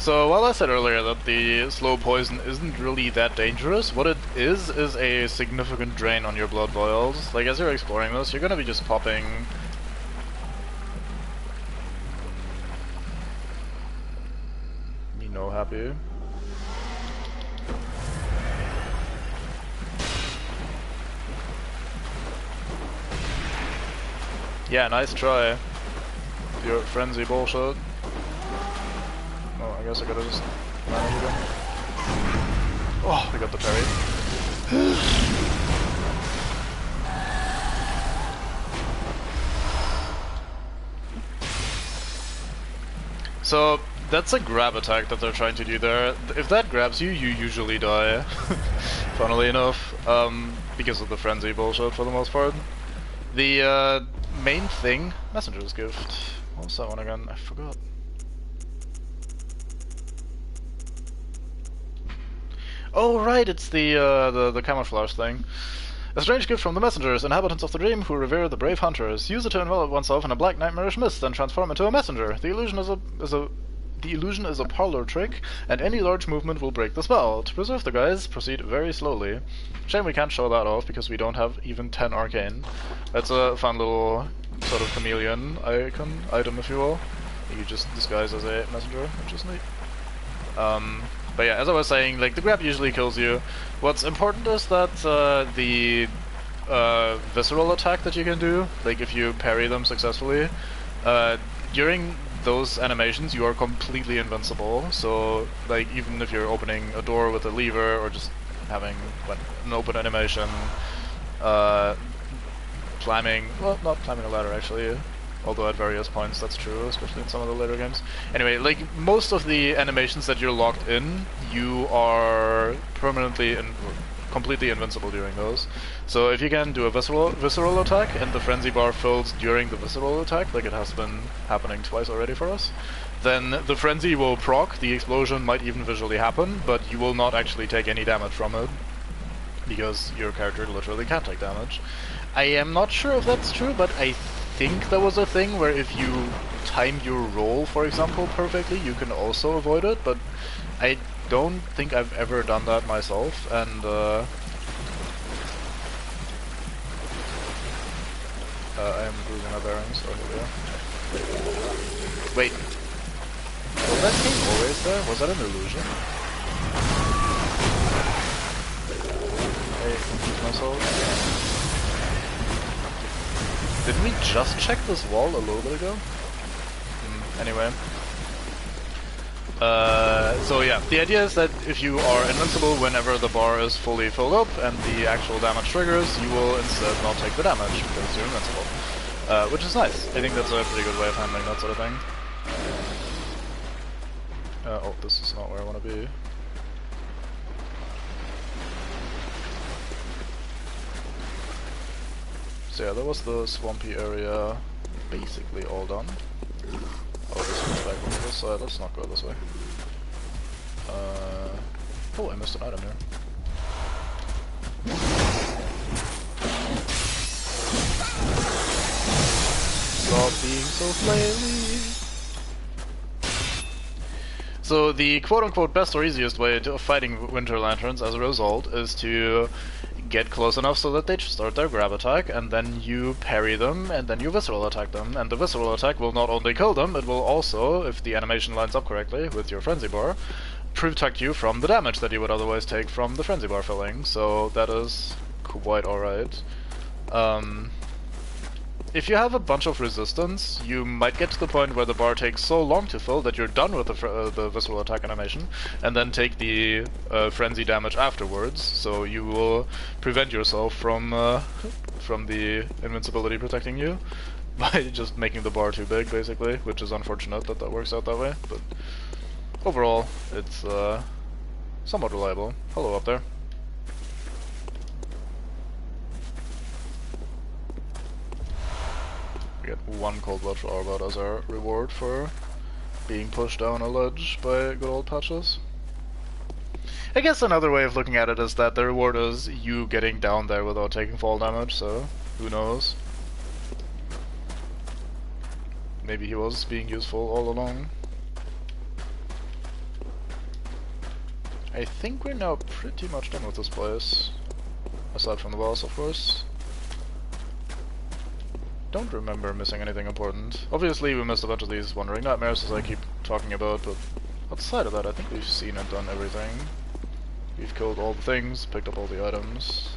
So, while I said earlier that the slow poison isn't really that dangerous, what it is a significant drain on your blood vials. Like, as you're exploring this, you're gonna be just popping... Me no happy. Yeah, nice try. Your frenzy bullshit. Oh, I guess I gotta just manage again. Oh, we got the parry. So, that's a grab attack that they're trying to do there. If that grabs you, you usually die. Funnily enough. Because of the frenzy bullshit for the most part. The main thing... Messenger's Gift. What was that one again? I forgot. Oh right, it's the camouflage thing. A strange gift from the messengers, inhabitants of the dream who revere the brave hunters. Use it to envelop oneself in a black nightmarish mist, then transform into a messenger. The illusion is a parlor trick, and any large movement will break the spell. To preserve the guys, proceed very slowly. Shame we can't show that off because we don't have even 10 arcane. That's a fun little sort of chameleon item, if you will. You just disguise as a messenger, which is neat. But yeah, as I was saying, like, the grab usually kills you. What's important is that the visceral attack that you can do, like if you parry them successfully, during those animations you are completely invincible. So, like, even if you're opening a door with a lever or just having an open animation, climbing, well, not climbing a ladder actually, although at various points that's true, especially in some of the later games. Anyway, like, most of the animations that you're locked in, you are permanently and completely invincible during those. So if you can do a visceral attack and the frenzy bar fills during the visceral attack, like it has been happening twice already for us, then the frenzy will proc, the explosion might even visually happen, but you will not actually take any damage from it, because your character literally can't take damage. I am not sure if that's true, but I think there was a thing where if you timed your roll, for example, perfectly, you can also avoid it, but I don't think I've ever done that myself, and I am losing my bearings. Oh, here we are. Wait. Was that cave always there? Was that an illusion? I confused myself. Didn't we just check this wall a little bit ago? Anyway. So yeah, the idea is that if you are invincible whenever the bar is fully filled up and the actual damage triggers, you will instead not take the damage because you're invincible. Which is nice. I think that's a pretty good way of handling that sort of thing. Oh, this is not where I want to be. So yeah, that was the swampy area basically all done. Oh, this one's back on this side, let's not go this way. Oh, I missed an item here. Stop being so flaily. So the quote-unquote best or easiest way of fighting Winter Lanterns as a result is to get close enough so that they start their grab attack, and then you parry them, and then you visceral attack them. And the visceral attack will not only kill them, it will also, if the animation lines up correctly with your frenzy bar, protect you from the damage that you would otherwise take from the frenzy bar filling. So that is quite alright. If you have a bunch of resistance, you might get to the point where the bar takes so long to fill that you're done with the visceral attack animation, and then take the frenzy damage afterwards. So you will prevent yourself from the invincibility protecting you by just making the bar too big, basically, which is unfortunate that that works out that way. But overall, it's somewhat reliable. Hello up there. Get one cold blood for Arbot as our reward for being pushed down a ledge by good old Patches. I guess another way of looking at it is that the reward is you getting down there without taking fall damage, so who knows. Maybe he was being useful all along. I think we're now pretty much done with this place. Aside from the boss, of course. Don't remember missing anything important. Obviously we missed a bunch of these Wandering Nightmares, as I keep talking about, but outside of that I think we've seen and done everything. We've killed all the things, picked up all the items.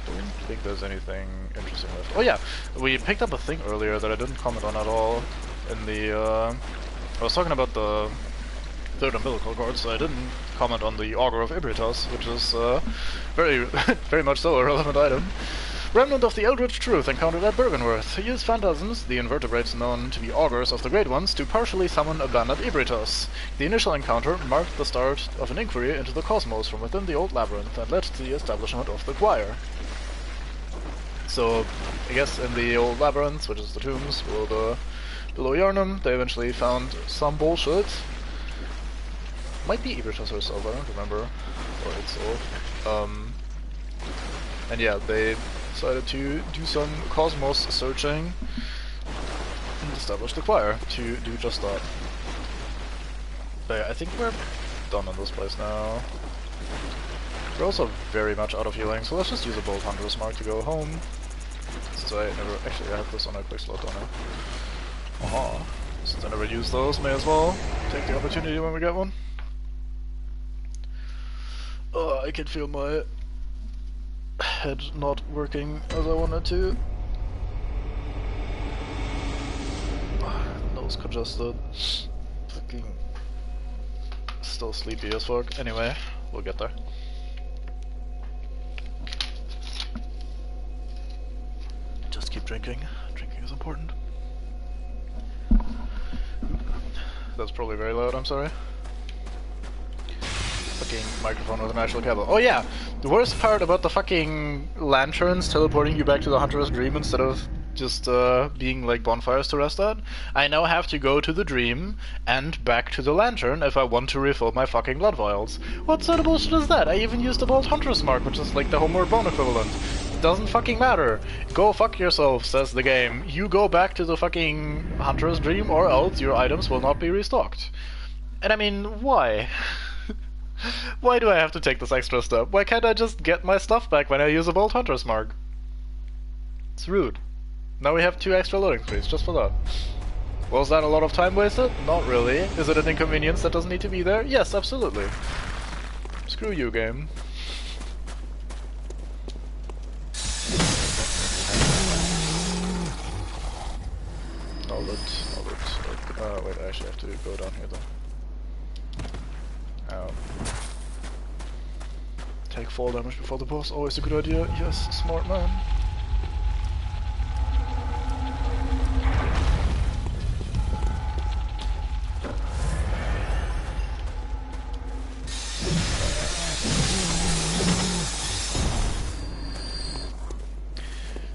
Don't think there's anything interesting left. Oh yeah, we picked up a thing earlier that I didn't comment on at all in the, I was talking about the third umbilical cord, so I didn't comment on the Augur of Ibritos, which is very much so a relevant item. Remnant of the Eldritch Truth encountered at Bergenworth. Use phantasms, the invertebrates known to be augurs of the Great Ones, to partially summon a band at Ibritos. The initial encounter marked the start of an inquiry into the cosmos from within the old labyrinth and led to the establishment of the choir. So, I guess in the old labyrinth, which is the tombs below Yarnum, they eventually found some bullshit. Might be Ibrishas herself, I don't remember, or itself. And yeah, they decided to do some cosmos searching and establish the choir to do just that. But yeah, I think we're done in this place now. We're also very much out of healing, so let's just use a Bolt Hunter's Mark to go home. Since I never... actually, I have this on a quick slot, don't I? Since I never use those, may as well take the opportunity when we get one. Oh, I can feel my head not working as I wanted to. Nose congested. Fucking... still sleepy as fuck. Anyway, we'll get there. Just keep drinking. Drinking is important. That's probably very loud, I'm sorry. Fucking microphone with an actual cable. Oh yeah! The worst part about the fucking lanterns teleporting you back to the Hunter's Dream instead of just being like bonfires to rest at, I now have to go to the dream and back to the lantern if I want to refill my fucking blood vials. What sort of bullshit is that? I even used the Bolt Hunter's Mark, which is like the Homeward Bone equivalent. Doesn't fucking matter. Go fuck yourself, says the game. You go back to the fucking Hunter's Dream or else your items will not be restocked. And I mean, why? Why do I have to take this extra step? Why can't I just get my stuff back when I use a Bolt Hunter's Mark? It's rude. Now we have 2 extra loading screens just for that. Was that a lot of time wasted? Not really. Is it an inconvenience that doesn't need to be there? Yes, absolutely. Screw you, game. Wait, I actually have to go down here though. Take fall damage before the boss, always a good idea. Yes, smart man.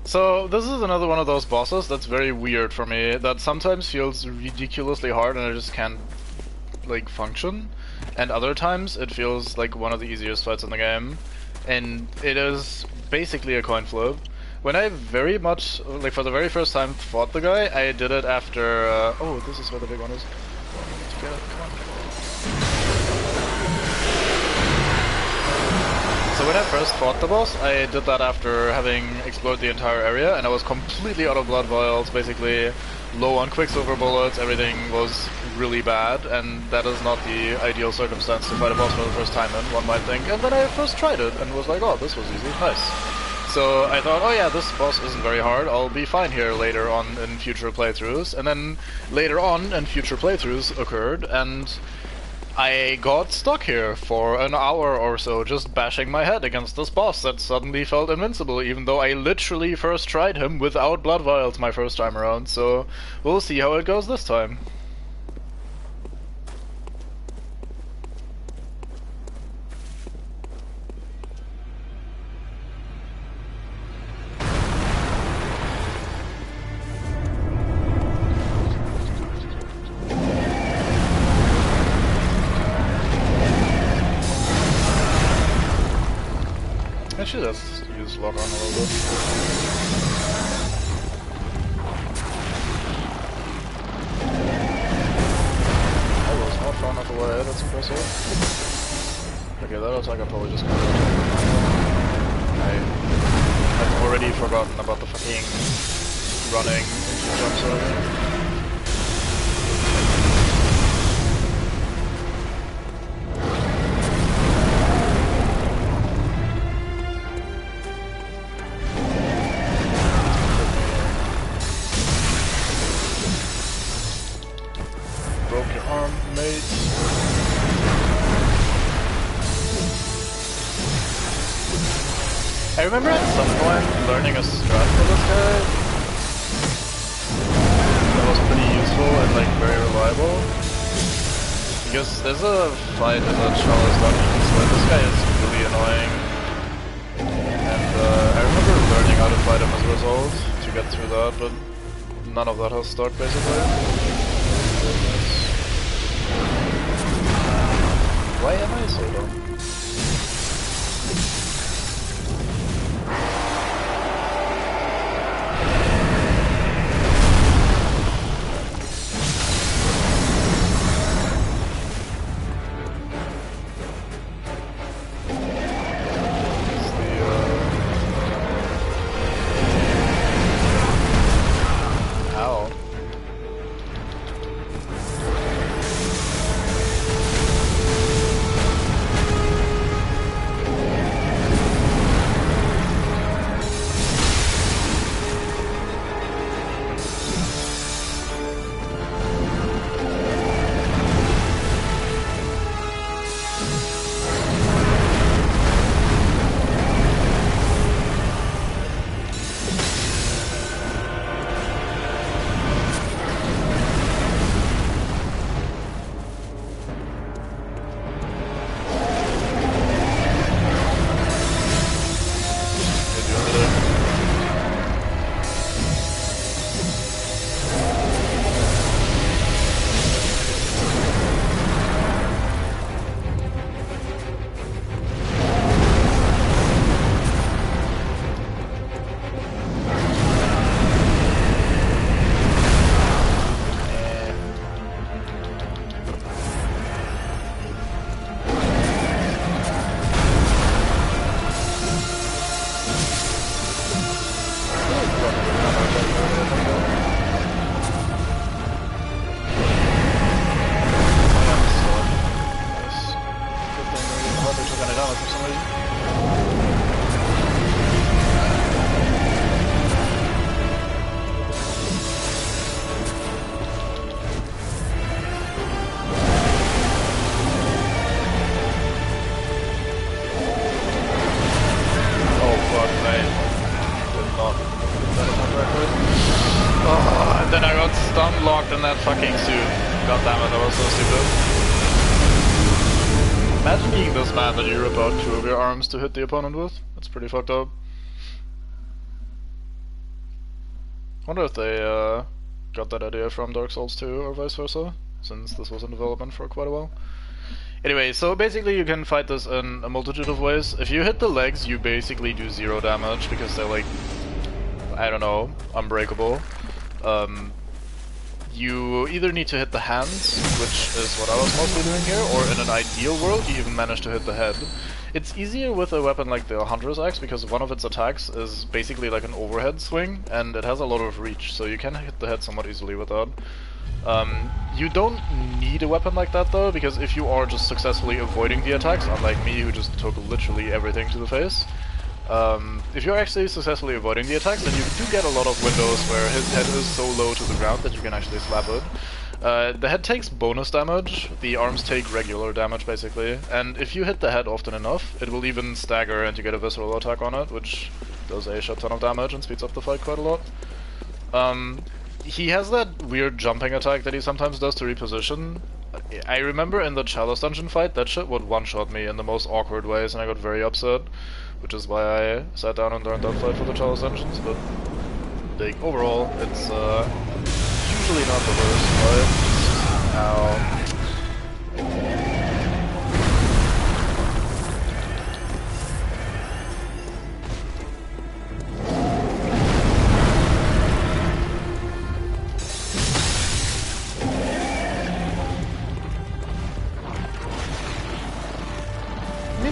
So this is another one of those bosses that's very weird for me, that sometimes feels ridiculously hard and I just can't like function, and other times it feels like one of the easiest fights in the game, and it is basically a coin flip. When I very much, like for the very first time fought the guy, I did it after, oh, this is where the big one is. Get it, come on. So when I first fought the boss, I did that after having explored the entire area, and I was completely out of blood vials, basically low on quicksilver bullets, everything was really bad, and that is not the ideal circumstance to fight a boss for the first time in, one might think. And then I first tried it, and was like, oh, this was easy, nice. So I thought, oh yeah, this boss isn't very hard, I'll be fine here later on in future playthroughs. And then later on in future playthroughs occurred, and I got stuck here for an hour or so just bashing my head against this boss that suddenly felt invincible, even though I literally first tried him without blood vials my first time around, so we'll see how it goes this time. Actually, let's use lock on a little bit. That was not far enough away, that's impressive. Okay, that looks like I'm probably just gonna... I've already forgotten about the fucking running into jumps already. I remember at some point learning a strat for this guy that was pretty useful and like very reliable. Because there's a fight in the Charles Dungeons where this guy is really annoying. And I remember learning how to fight him as a result to get through that, but none of that has stuck basically. Why am I so dumb? Locked in that fucking suit. God damn it, that was so stupid. Imagine being this mad that you rip out 2 of your arms to hit the opponent with. That's pretty fucked up. Wonder if they got that idea from Dark Souls 2 or vice versa, since this was in development for quite a while. Anyway, so basically you can fight this in a multitude of ways. If you hit the legs, you basically do 0 damage because they're like, I don't know, unbreakable. You either need to hit the hands, which is what I was mostly doing here, or in an ideal world you even manage to hit the head. It's easier with a weapon like the Hunter's Axe because one of its attacks is basically like an overhead swing, and it has a lot of reach, so you can hit the head somewhat easily with that. You don't need a weapon like that though, because if you are just successfully avoiding the attacks, unlike me who just took literally everything to the face, if you're actually successfully avoiding the attacks, then you do get a lot of windows where his head is so low to the ground that you can actually slap it. The head takes bonus damage, the arms take regular damage basically, and if you hit the head often enough, it will even stagger and you get a visceral attack on it, which does a shit ton of damage and speeds up the fight quite a lot. He has that weird jumping attack that he sometimes does to reposition. I remember in the Chalice Dungeon fight, that shit would one-shot me in the most awkward ways and I got very upset, which is why I sat down and learned that fight for the Chalice Dungeons, but like, overall, it's usually not the worst fight. Ow.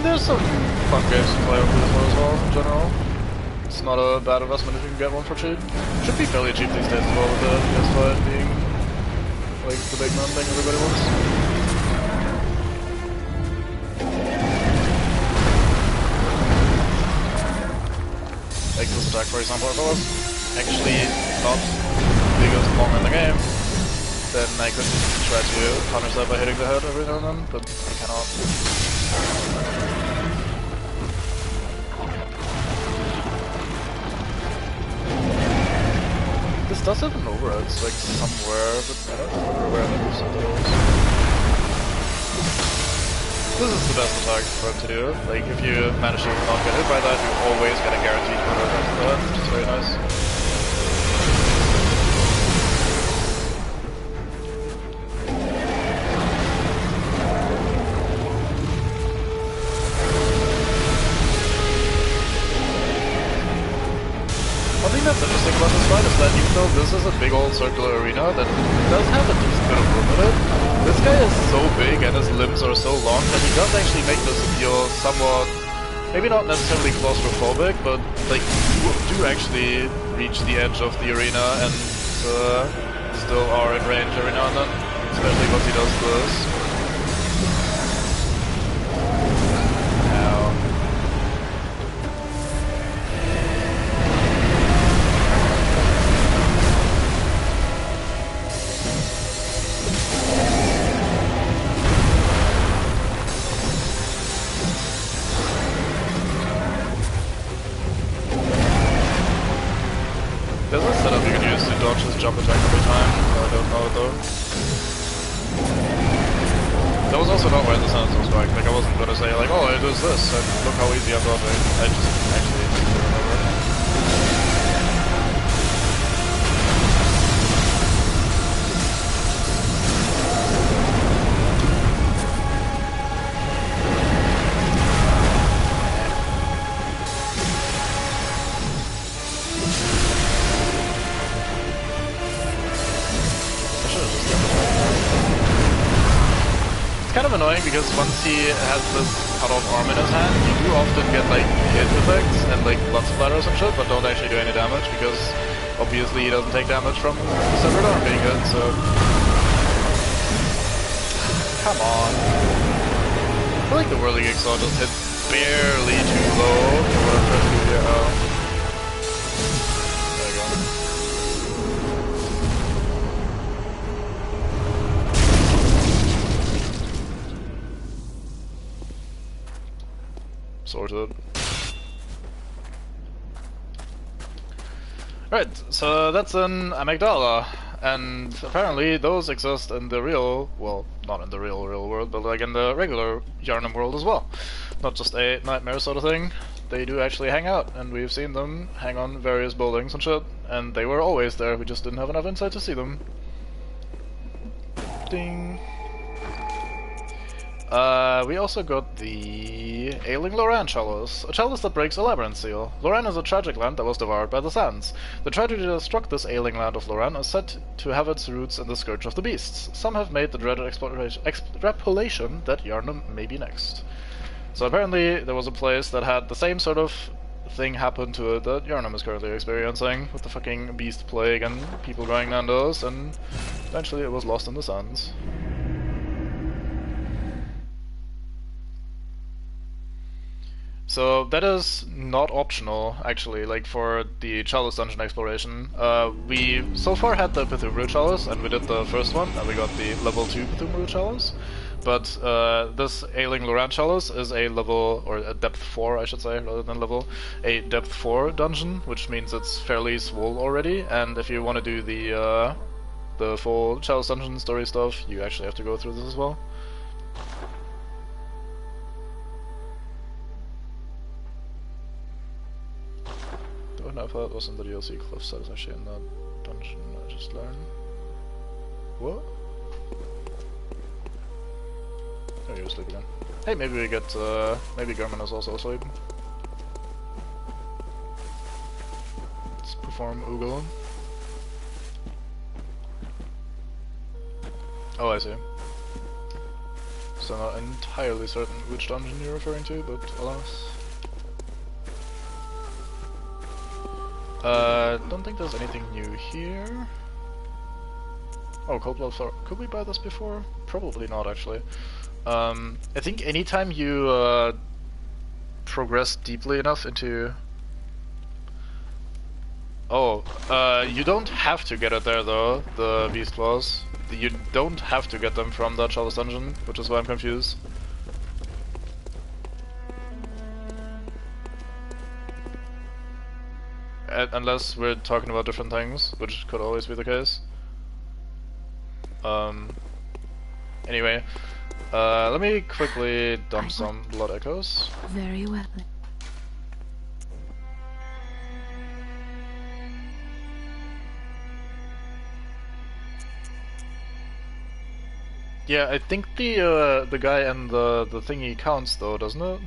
There's some fun games to play over this one as well, in general. It's not a bad investment if you can get one for cheap. Should be fairly cheap these days as well, with the PS5 being like the big man thing everybody wants. Like this attack, for example, if I was actually not the biggest bomb in the game, then I could try to punish that by hitting the head every now and then, but I cannot. This does have an overhead, it's like somewhere, but I don't remember where that is. This is the best attack for him to do. Like, if you manage to not get hit by that, you always get a guaranteed counter attack to that, which is very nice. this is a big old circular arena that does have a decent bit of room in it. This guy is so big and his limbs are so long that he does actually make this feel somewhat, maybe not necessarily claustrophobic, but like you do actually reach the edge of the arena and still are in range every now and then, especially once he does this. There's a setup you can use to dodge his jump attack every time. I don't know it though. That was also not where the sentence was going. Like I wasn't gonna say like, oh, it does this, and look how easy I'm dodging. I just actually didn't remember. It's kind of annoying because once he has this cut-off arm in his hand, you do often get like hit effects and like blood splatters and shit, but don't actually do any damage because obviously he doesn't take damage from the severed arm being hit, so... Come on. I feel like the whirling Jigsaw just hit barely too low for what I'm trying to do here. Oh. There we go. Sorted. Right, so that's an Amygdala, and apparently those exist in the real, well, not in the real world, but like in the regular Yharnam world as well. Not just a nightmare sort of thing. They do actually hang out, and we've seen them hang on various buildings and shit, and they were always there, we just didn't have enough insight to see them. Ding. We also got the Ailing Loran chalice, a chalice that breaks a labyrinth seal. Loran is a tragic land that was devoured by the sands. The tragedy that struck this ailing land of Loran is said to have its roots in the scourge of the beasts. Some have made the dreaded extrapolation that Yharnam may be next. So apparently there was a place that had the same sort of thing happen to it that Yharnam is currently experiencing, with the fucking beast plague and people going Nandos, and eventually it was lost in the sands. So that is not optional, actually, like for the Chalice dungeon exploration. We so far had the Cthulhu Chalice, and we did the first one, and we got the level 2 Cthulhu Chalice. But this Ailing Loran Chalice is a level, or a depth 4 I should say, rather than level, a depth 4 dungeon, which means it's fairly swole already, and if you want to do the full Chalice dungeon story stuff, you actually have to go through this as well. I don't know if that was in the DLC cliffside, it's actually in that dungeon I just learned. What? Oh, you're asleep again. Hey, maybe we get, maybe Garmin is also asleep. Let's perform Oogle. Oh, I see. So not entirely certain which dungeon you're referring to, but alas. Don't think there's anything new here. Oh, Cold Blood Flower. Could we buy this before? Probably not, actually. I think anytime you progress deeply enough into... Oh, you don't have to get it there though, the Beast Claws. You don't have to get them from that Chalice dungeon, which is why I'm confused. Unless we're talking about different things, which could always be the case. Anyway, let me quickly dump some blood echoes. Very well. Yeah, I think the guy and the thingy counts though, doesn't it?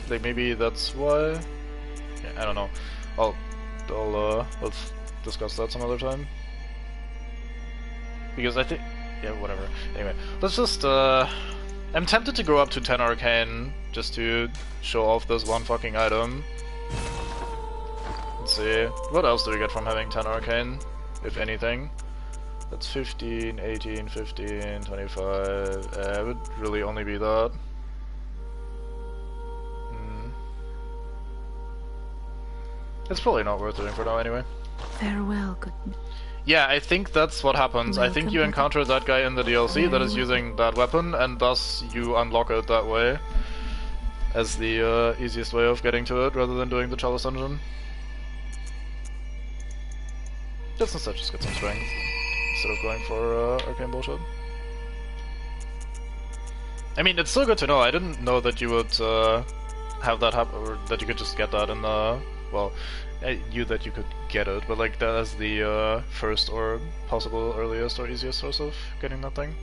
Like maybe that's why. Yeah, I don't know. Let's discuss that some other time. Because I think... yeah, whatever. Anyway, let's just, I'm tempted to go up to 10 arcane, just to show off this one fucking item. Let's see, what else do we get from having 10 arcane, if anything? That's 15, 18, 15, 25, it would really only be that. It's probably not worth doing for now anyway. Farewell, good. Yeah, I think that's what happens. I think you encounter that guy in the DLC that is using that weapon, and thus you unlock it that way. As the easiest way of getting to it, rather than doing the Chalice dungeon. Let's instead just get some strength, instead of going for arcane bullshit. I mean, it's still good to know. I didn't know that you would have that happen, or that you could just get that in the... well, I knew that you could get it, but like that as the first or possible earliest or easiest source of getting that thing.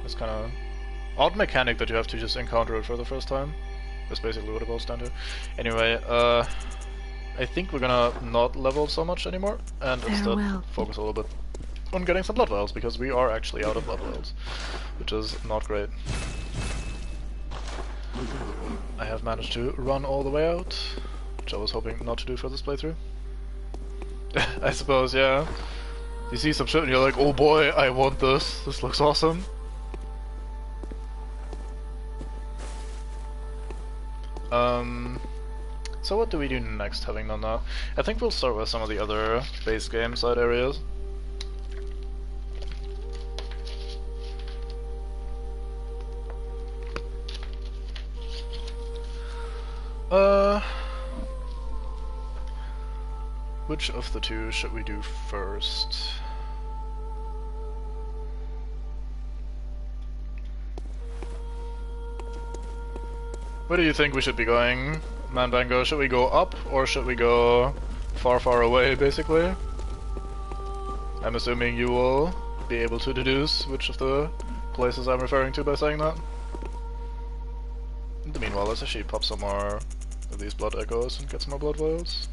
It's kind of odd mechanic that you have to just encounter it for the first time. That's basically what it boils down to. Anyway, I think we're gonna not level so much anymore, and instead focus a little bit on getting some blood vials, because we are actually out of blood vials, which is not great. I have managed to run all the way out, which I was hoping not to do for this playthrough. I suppose, yeah. You see some shit and you're like, oh boy, I want this. This looks awesome. So what do we do next, having done that? I think we'll start with some of the other base game side areas. Which of the two should we do first? Where do you think we should be going, Manbango? Should we go up, or should we go far, far away, basically? I'm assuming you will be able to deduce which of the places I'm referring to by saying that. In the meanwhile, let's actually pop some more of these blood echoes and get some more blood vials.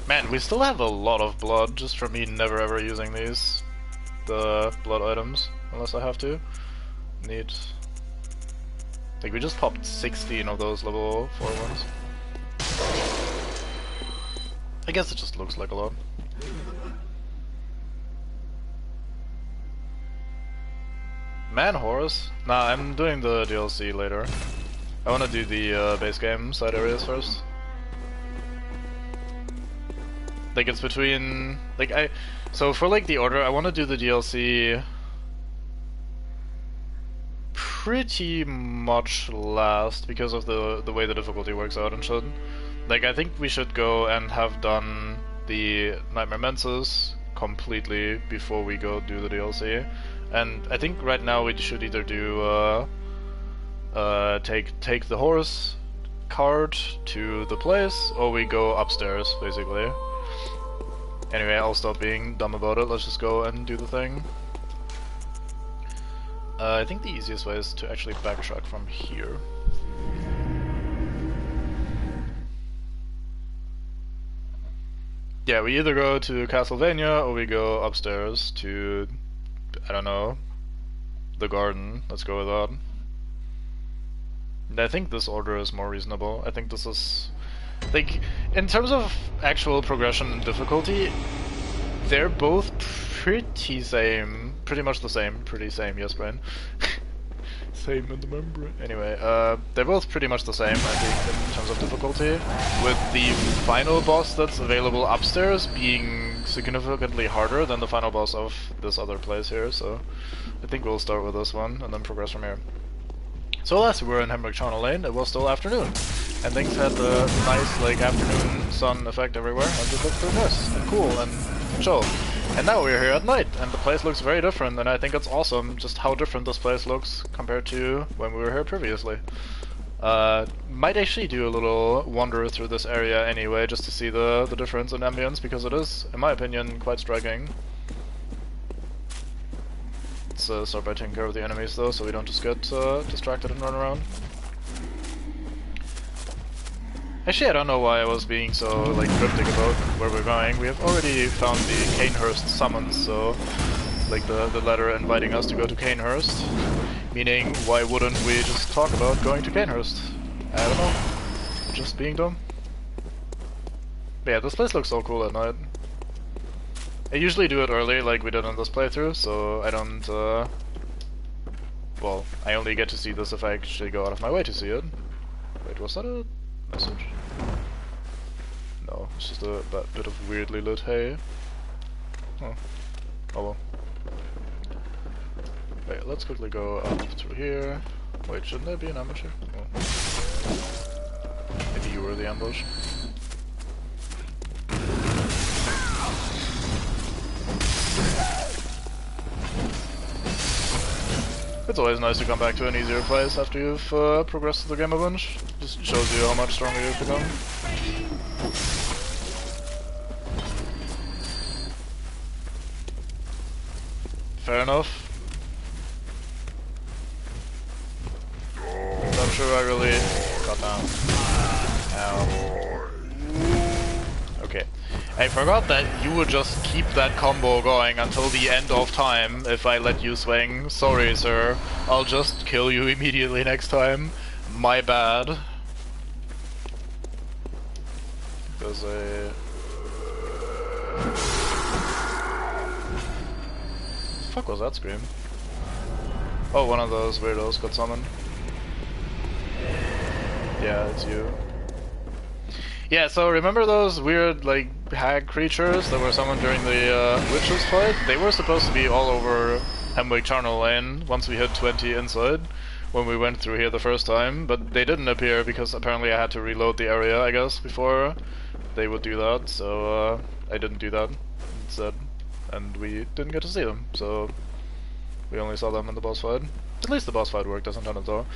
Man, we still have a lot of blood just from me never ever using these, the blood items, unless I have to. Neat. I think we just popped 16 of those level 4 ones. I guess it just looks like a lot. Man horse? Nah, I'm doing the DLC later. I wanna do the base game side areas first. Like, it's between... like, so for, like, the order, I want to do the DLC pretty much last, because of the way the difficulty works out and shit. Like, I think we should go and have done the Nightmare Menses completely before we go do the DLC. And I think right now we should either do, take the horse cart to the place, or we go upstairs, basically. Anyway, I'll stop being dumb about it, let's just go and do the thing. I think the easiest way is to actually backtrack from here. Yeah, we either go to Castlevania, or we go upstairs to, I don't know, the garden. Let's go with that. And I think this order is more reasonable. I think this is... like, in terms of actual progression and difficulty, they're both pretty much the same. Yes, Brian. Same in the membrane. Anyway, they're both pretty much the same, I think, in terms of difficulty, with the final boss that's available upstairs being significantly harder than the final boss of this other place here, so I think we'll start with this one, and then progress from here. So last we were in Hemlock Charnel Lane, it was still afternoon, and things had the nice, like, afternoon sun effect everywhere, and it looked pretty nice, and cool, and chill. And now we're here at night, and the place looks very different, and I think it's awesome just how different this place looks compared to when we were here previously. Might actually do a little wander through this area anyway, just to see the difference in ambience, because it is, in my opinion, quite striking. Let's start by taking care of the enemies though, so we don't just get distracted and run around. Actually, I don't know why I was being so, like, cryptic about where we're going. We have already found the Cainhurst summons, so... like, the letter inviting us to go to Cainhurst. Meaning, why wouldn't we just talk about going to Cainhurst? I don't know. Just being dumb. But yeah, this place looks so cool at night. I usually do it early, like we did on this playthrough, so I don't, well, I only get to see this if I actually go out of my way to see it. Wait, was that a message? No, it's just a bit of weirdly lit hay. Oh. Oh well. Wait, let's quickly go up through here. Wait, shouldn't there be an ambush here? Oh. Maybe you were the ambush. It's always nice to come back to an easier place after you've progressed the game a bunch. Just shows you how much stronger you've become. Fair enough. I'm sure I really got down. Ow. Okay. I forgot that you would just keep that combo going until the end of time if I let you swing. Sorry, sir. I'll just kill you immediately next time. My bad. Because I... What the fuck was that scream? Oh, one of those weirdos got summoned. Yeah, it's you. Yeah, so remember those weird, like, hag creatures that were summoned during the witches fight? They were supposed to be all over Hemwick Charnel Lane once we hit 20 inside, when we went through here the first time, but they didn't appear because apparently I had to reload the area, I guess, before they would do that, so I didn't do that instead, and we didn't get to see them, so we only saw them in the boss fight. At least the boss fight worked, doesn't it though?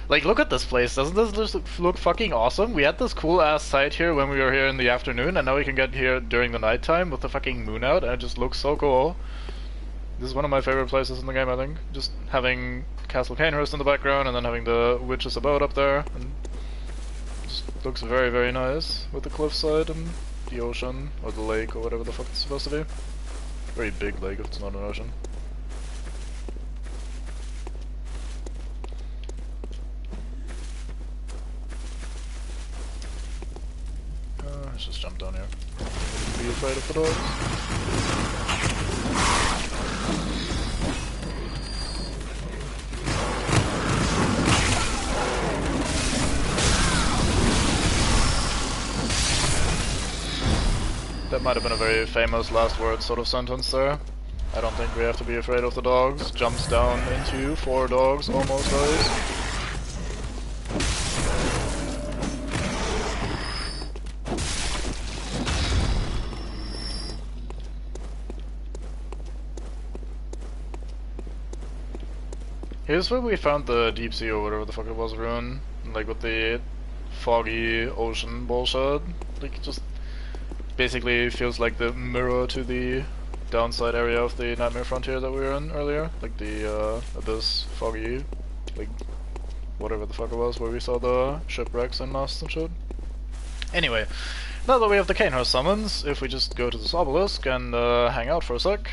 Like, look at this place, doesn't this just look fucking awesome? We had this cool ass site here when we were here in the afternoon, and now we can get here during the nighttime with the fucking moon out, and it just looks so cool. This is one of my favorite places in the game, I think. Just having Castle Cainhurst in the background, and then having the witch's abode up there, and just looks very, very nice with the cliffside and the ocean, or the lake, or whatever the fuck it's supposed to be. Very big lake if it's not an ocean. Let's just jump down here. Be afraid of the dogs. That might have been a very famous last word sort of sentence there. I don't think we have to be afraid of the dogs. Jumps down into 4 dogs, almost dies. Here's where we found the deep sea or whatever the fuck it was, Rune. Like with the foggy ocean bullshit. Like, just basically feels like the mirror to the downside area of the Nightmare Frontier that we were in earlier. Like the abyss, foggy, like whatever the fuck it was, where we saw the shipwrecks and masts and shit. Anyway, now that we have the Cainhurst summons, if we just go to this obelisk and hang out for a sec.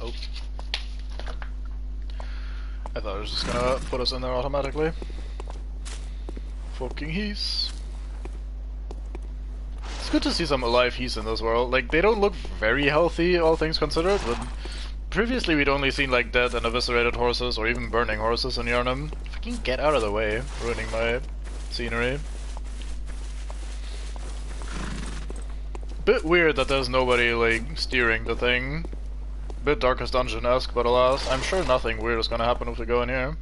Oh. I thought it was just gonna put us in there automatically. Fucking heaths. It's good to see some alive heaths in this world. Like, they don't look very healthy, all things considered, but previously we'd only seen like dead and eviscerated horses or even burning horses in Yharnam. Fucking get out of the way, ruining my scenery. Bit weird that there's nobody like steering the thing. Bit Darkest Dungeon-esque, but alas, I'm sure nothing weird is gonna happen if we go in here.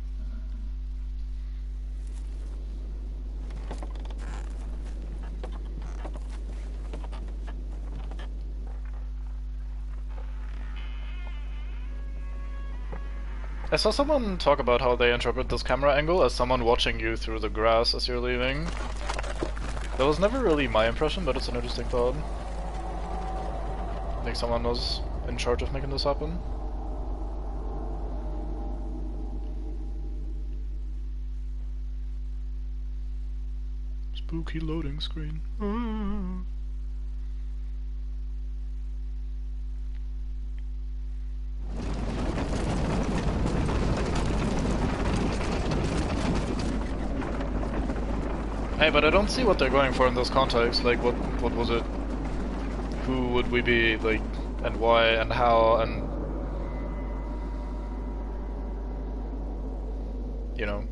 I saw someone talk about how they interpret this camera angle as someone watching you through the grass as you're leaving. That was never really my impression, but it's an interesting thought. I think someone was in charge of making this happen. Spooky loading screen. Hey, but I don't see what they're going for in this context. Like, what was it? Who would we be, like, and why, and how, and... You know.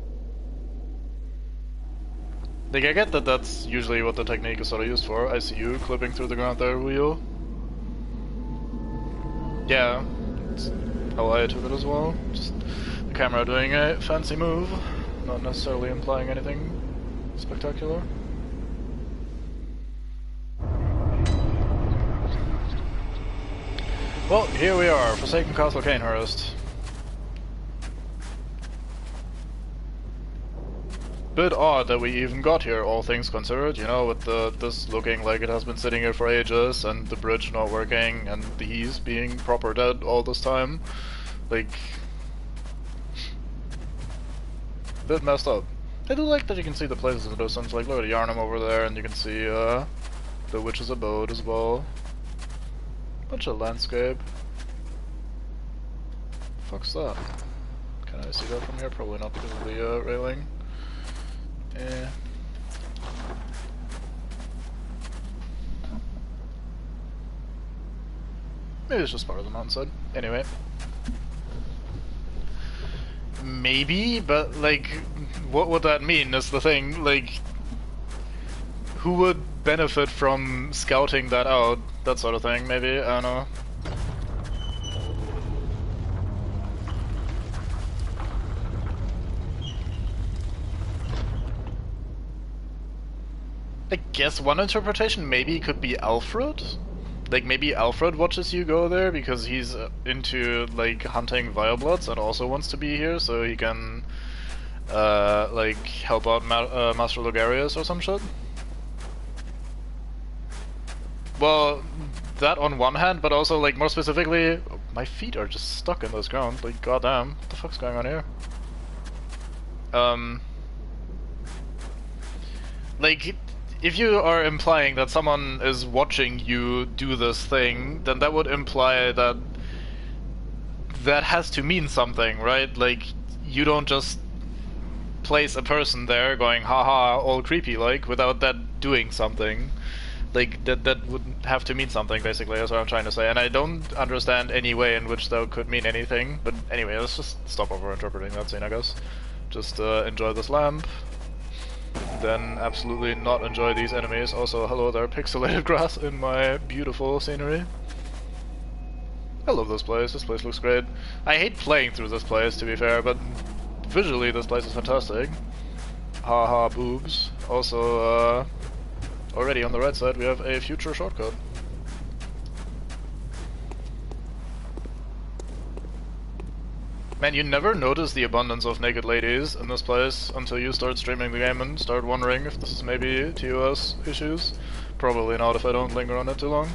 Like, I get that that's usually what the technique is sort of used for. I see you clipping through the ground there, wheel. Yeah, that's how I took it as well. Just the camera doing a fancy move, not necessarily implying anything spectacular. Well, here we are, Forsaken Castle Cainhurst. Bit odd that we even got here, all things considered, you know, with this looking like it has been sitting here for ages, and the bridge not working, and these being proper dead all this time. Like... bit messed up. I do like that you can see the places in the distance, like look at Yarnum over there, and you can see the witch's abode as well. Bunch of landscape. Fuck's that? Can I see that from here? Probably not because of the railing. Eh. Maybe it's just part of the mountainside. Anyway. Maybe, but like, what would that mean is the thing, like, who would benefit from scouting that out, that sort of thing, maybe, I don't know. I guess one interpretation maybe could be Alfred? Like, maybe Alfred watches you go there because he's into, like, hunting Vilebloods and also wants to be here so he can, like, help out Master Logarius or some shit? Well, that on one hand, but also, like, more specifically, my feet are just stuck in this ground, like, goddamn, what the fuck's going on here? Like, if you are implying that someone is watching you do this thing, then that would imply that that has to mean something, right? Like, you don't just place a person there going, haha, all creepy like, without that doing something. Like, that would have to mean something, basically, that's what I'm trying to say. And I don't understand any way in which that could mean anything. But anyway, let's just stop over-interpreting that scene, I guess. Just enjoy this lamp. Then absolutely not enjoy these enemies. Also, hello there, pixelated grass in my beautiful scenery. I love this place looks great. I hate playing through this place, to be fair, but visually this place is fantastic. Haha, boobs. Also, already on the right side we have a future shortcut. Man, you never notice the abundance of naked ladies in this place until you start streaming the game and start wondering if this is maybe TOS issues. Probably not if I don't linger on it too long.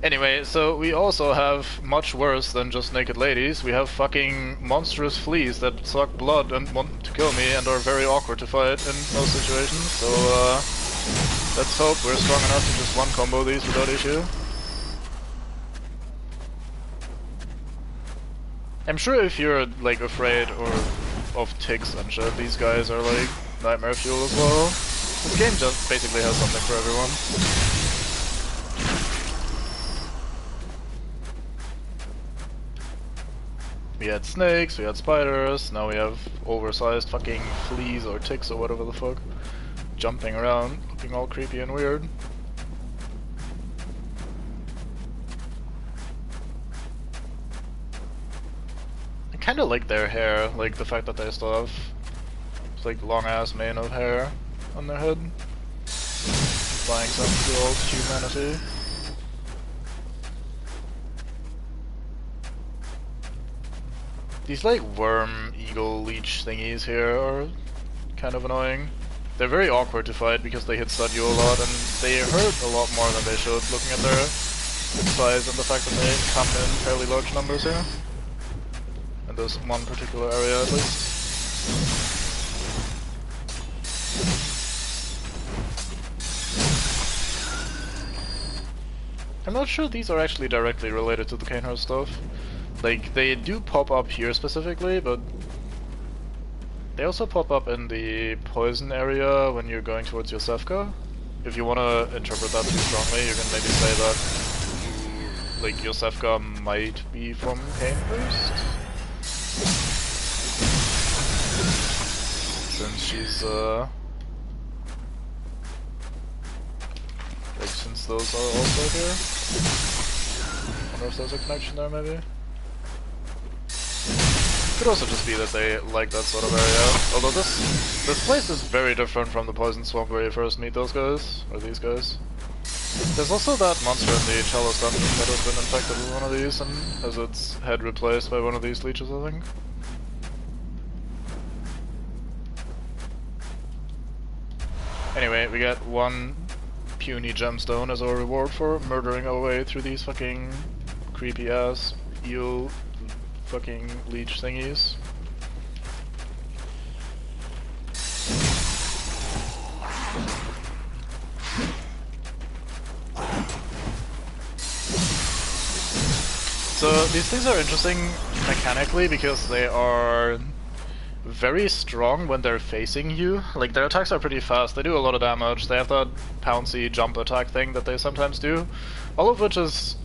Anyway, so we also have much worse than just naked ladies. We have fucking monstrous fleas that suck blood and want to kill me and are very awkward to fight in most situations. So let's hope we're strong enough to just one-combo these without issue. I'm sure if you're, like, afraid or of ticks and shit, these guys are, like, nightmare fuel as well. This game just basically has something for everyone. We had snakes, we had spiders, now we have oversized fucking fleas or ticks or whatever the fuck. Jumping around, looking all creepy and weird. I kinda like their hair, like the fact that they still have like long ass mane of hair on their head. Implying some dual humanity. These like worm, eagle, leech thingies here are kind of annoying. They're very awkward to fight because they hit stud you a lot and they hurt a lot more than they should, looking at their size and the fact that they come in fairly large numbers here. In this one particular area at least. I'm not sure these are actually directly related to the Cainhurst stuff. Like, they do pop up here specifically, but they also pop up in the poison area when you're going towards Yosefka. If you want to interpret that too strongly, you can maybe say that like Yosefka might be from Cainhurst, since she's like since those are also here. I wonder if there's a connection there maybe. Could also just be that they like that sort of area. Although this place is very different from the poison swamp where you first meet those guys, or these guys. There's also that monster in the Chalice dungeon that has been infected with one of these and has its head replaced by one of these leeches, I think. Anyway, we get one puny gemstone as our reward for murdering our way through these fucking creepy ass eel fucking leech thingies. So these things are interesting mechanically because they are very strong when they're facing you. Like, their attacks are pretty fast, they do a lot of damage, they have that pouncy jump attack thing that they sometimes do, all of which is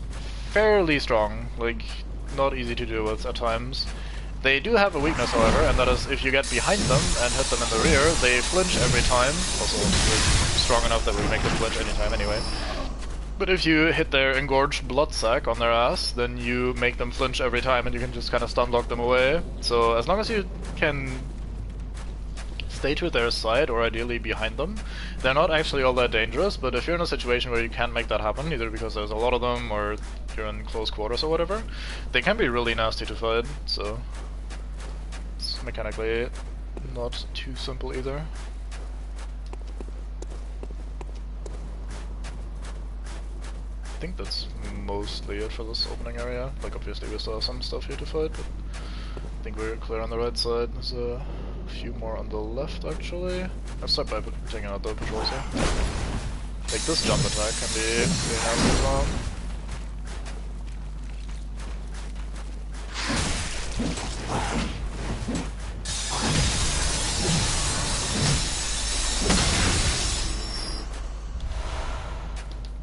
fairly strong, like, not easy to deal with at times. They do have a weakness, however, and that is if you get behind them and hit them in the rear, they flinch every time, also like, strong enough that we make them flinch anytime anyway. But if you hit their engorged blood sac on their ass, then you make them flinch every time and you can just kind of stun lock them away. So as long as you can stay to their side, or ideally behind them, they're not actually all that dangerous, but if you're in a situation where you can't make that happen, either because there's a lot of them or you're in close quarters or whatever, they can be really nasty to fight, so it's mechanically not too simple either. I think that's mostly it for this opening area. Like, obviously we still have some stuff here to fight, but I think we're clear on the right side. There's a few more on the left, actually. Let's start by taking out the patrols here. Like, this jump attack can be really nasty as well.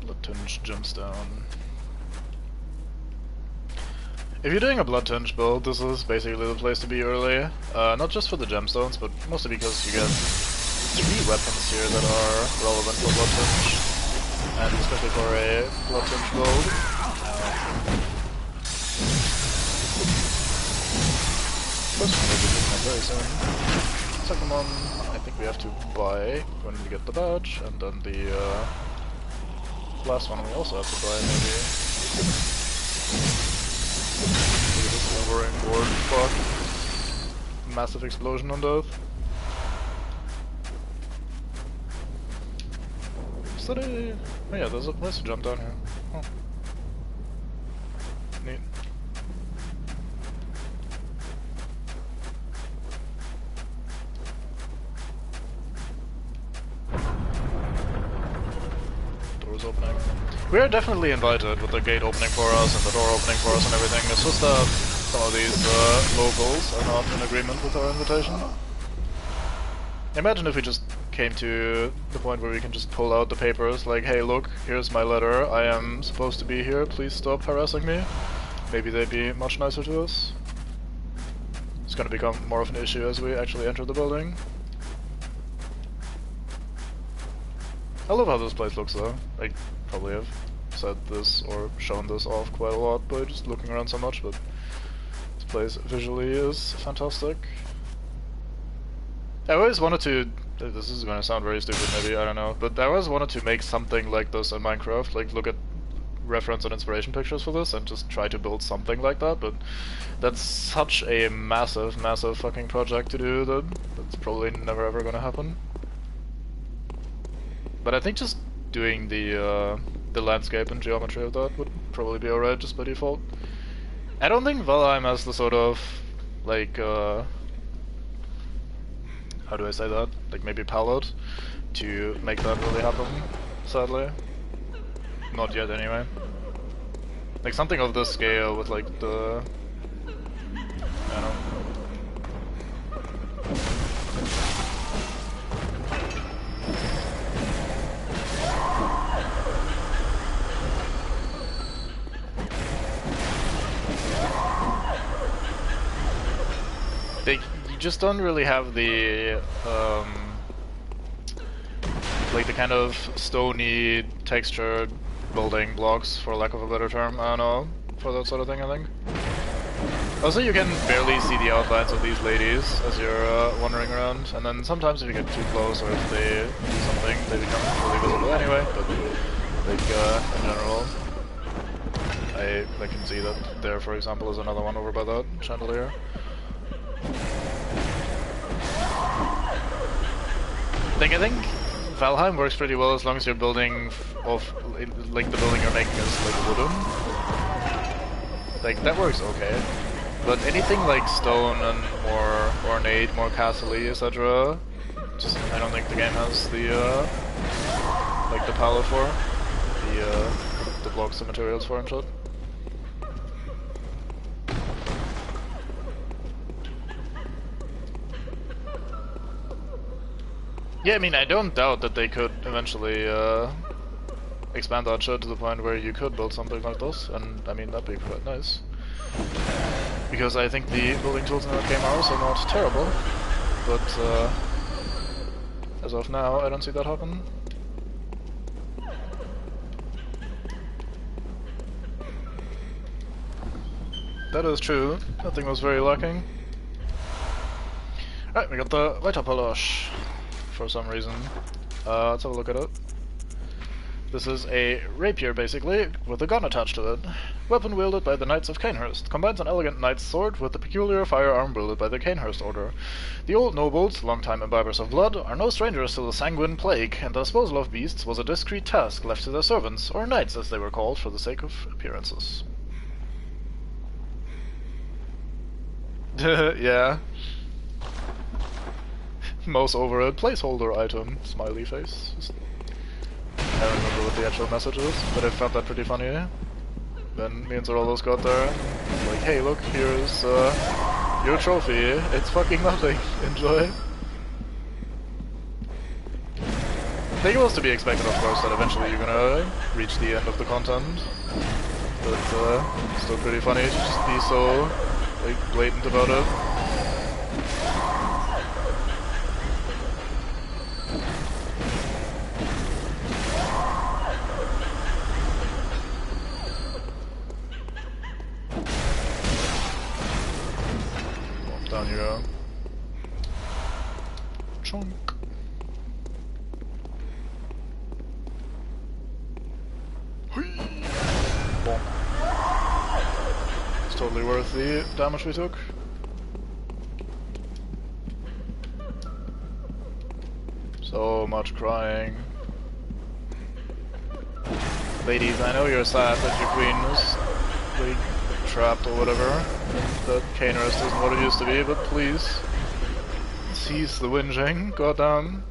Blood-tinged gemstone. If you're doing a blood-tinged build, this is basically the place to be early. Not just for the gemstones, but mostly because you get 3 weapons here that are relevant for blood-tinge, and especially for a blood-tinge build. First one will be doing that very soon. Second one, I think we have to buy when we get the badge, and then the last one we also have to buy, maybe. Look at this lowering board, fuck. Massive explosion on death. Is that a... oh yeah, there's a place to jump down here. Oh. Neat. Doors opening. We are definitely invited with the gate opening for us and the door opening for us and everything. It's just that some of these locals are not in agreement with our invitation. Imagine if we just came to the point where we can just pull out the papers, like, hey look, here's my letter, I am supposed to be here, please stop harassing me. Maybe they'd be much nicer to us. It's gonna become more of an issue as we actually enter the building. I love how this place looks though. I probably have said this or shown this off quite a lot by just looking around so much, but this place visually is fantastic. I always wanted to, this is gonna sound very stupid maybe, I don't know, but I always wanted to make something like this in Minecraft, like look at reference and inspiration pictures for this and just try to build something like that, but that's such a massive, massive fucking project to do that that's probably never ever gonna happen. But I think just doing the landscape and geometry of that would probably be alright just by default. I don't think Valheim has the sort of, like, how do I say that? Like, maybe palette to make that really happen, sadly. Not yet, anyway. Like, something of this scale with, like, the... I don't know. You just don't really have the, like the kind of stony textured building blocks, for lack of a better term, I don't know, for that sort of thing, I think. Also, you can barely see the outlines of these ladies as you're wandering around, and then sometimes if you get too close or if they do something, they become fully visible anyway, but like, in general, I can see that there, for example, is another one over by that chandelier. I think Valheim works pretty well as long as you're building like the building you're making is like wooden. Like that works okay. But anything like stone and more ornate, more castle-y, etc. Just I don't think the game has the like the palette for the blocks and materials for and shit. Yeah, I mean, I don't doubt that they could eventually expand that shit to the point where you could build something like this, and I mean, that'd be quite nice. Because I think the building tools in that game are also not terrible, but as of now, I don't see that happen. That is true, that thing was very lacking. Alright, we got the Weiter Polish. For some reason. Let's have a look at it. This is a rapier, basically, with a gun attached to it. Weapon wielded by the Knights of Cainhurst. Combines an elegant knight's sword with the peculiar firearm wielded by the Cainhurst order. The old nobles, long-time imbibers of blood, are no strangers to the sanguine plague, and the disposal of beasts was a discreet task left to their servants, or knights as they were called for the sake of appearances. Yeah. Mouse over a placeholder item, smiley face. I don't remember what the actual message is, but I found that pretty funny. Then me and Zorollos got there, it's like, hey look, here's your trophy, it's fucking nothing, enjoy. I think it was to be expected, of course, that eventually you're gonna reach the end of the content. But still pretty funny to just be so, like, blatant about it. Down you go. Chunk. Bonk. It's totally worth the damage we took. So much crying. Ladies, I know you're sad that your queen is like trapped or whatever, and that Cainhurst isn't what it used to be, but please cease the whinging, goddamn.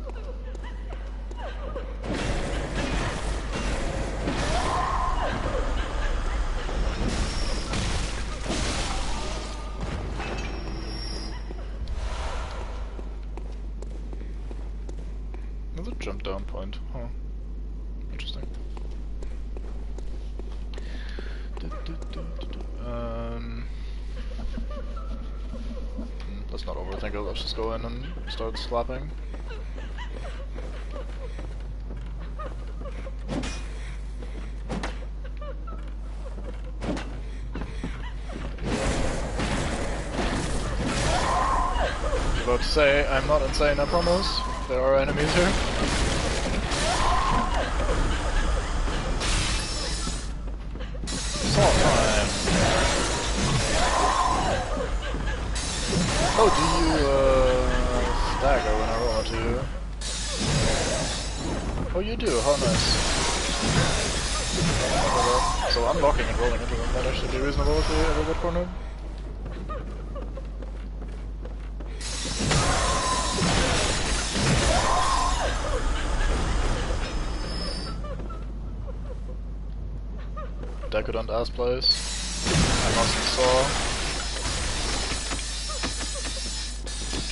Another jump down point, huh? Interesting. Let's not overthink it, let's just go in and start slapping. I was about to say, I'm not insane, I promise. There are enemies here. Saw time. Oh, do you stagger when I roll at you? Oh, you do. How nice. So unlocking and rolling into them might actually be reasonable if we ever get cornered. Decadent ass place. I must saw.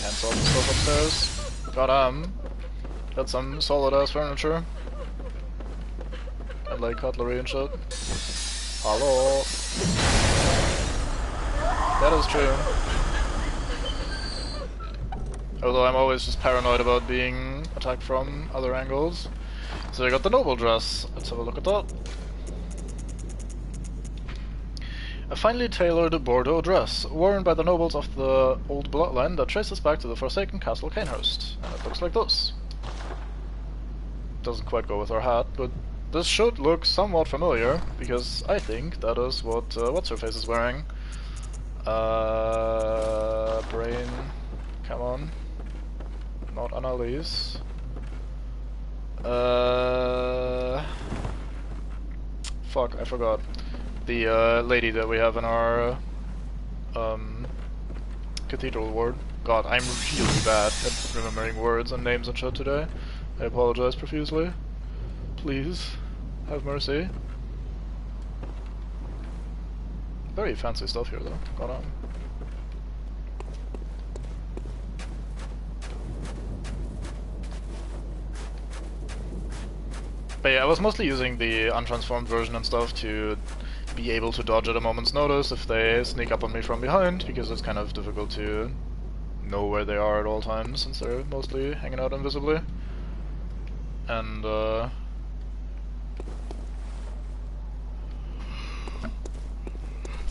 Can't solve the stuff upstairs. Got some solid ass furniture. And like cutlery and shit. Hello. That is true. Although I'm always just paranoid about being attacked from other angles. So I got the noble dress. Let's have a look at that. A finely tailored Bordeaux dress, worn by the nobles of the old bloodline that traces back to the forsaken castle Cainhurst. And it looks like this. Doesn't quite go with our hat, but this should look somewhat familiar, because I think that is what What's-Her-Face is wearing. Brain... come on. Not Annalise. Fuck, I forgot. The lady that we have in our cathedral ward. God, I'm really bad at remembering words and names and shit today. I apologize profusely. Please, have mercy. Very fancy stuff here though, God on. But yeah, I was mostly using the untransformed version and stuff to be able to dodge at a moment's notice if they sneak up on me from behind, because it's kind of difficult to know where they are at all times since they're mostly hanging out invisibly. And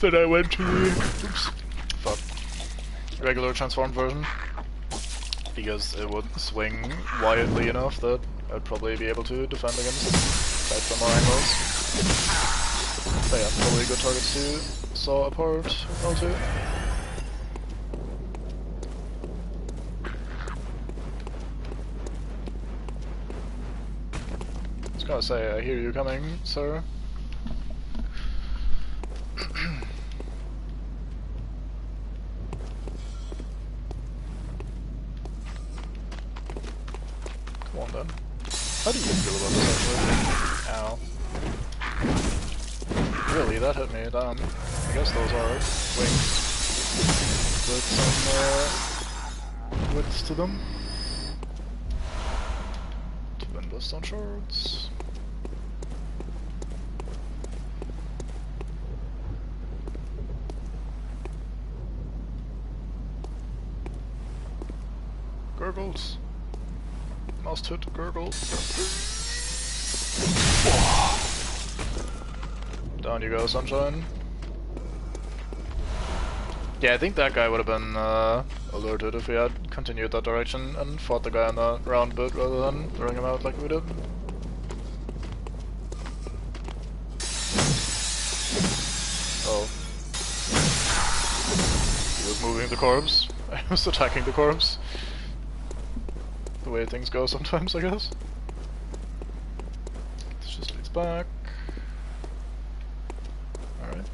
then I went to the regular transformed version because it would swing wildly enough that I'd probably be able to defend against it from more angles. But yeah, probably good targets to saw apart with L2. I was gonna say, I hear you coming, sir. Come on then. How do you feel about this actually? Ow. Really, that hit me, damn. I guess those are wings with some widths to them. Twin Bloodstone shards. Gurgles. Must hit gurgles. Down you go, sunshine. Yeah, I think that guy would have been alerted if we had continued that direction and fought the guy on the round bit rather than throwing him out like we did. Oh. He was moving the corpse. I was attacking the corpse. The way things go sometimes, I guess. This just leads back. Alright.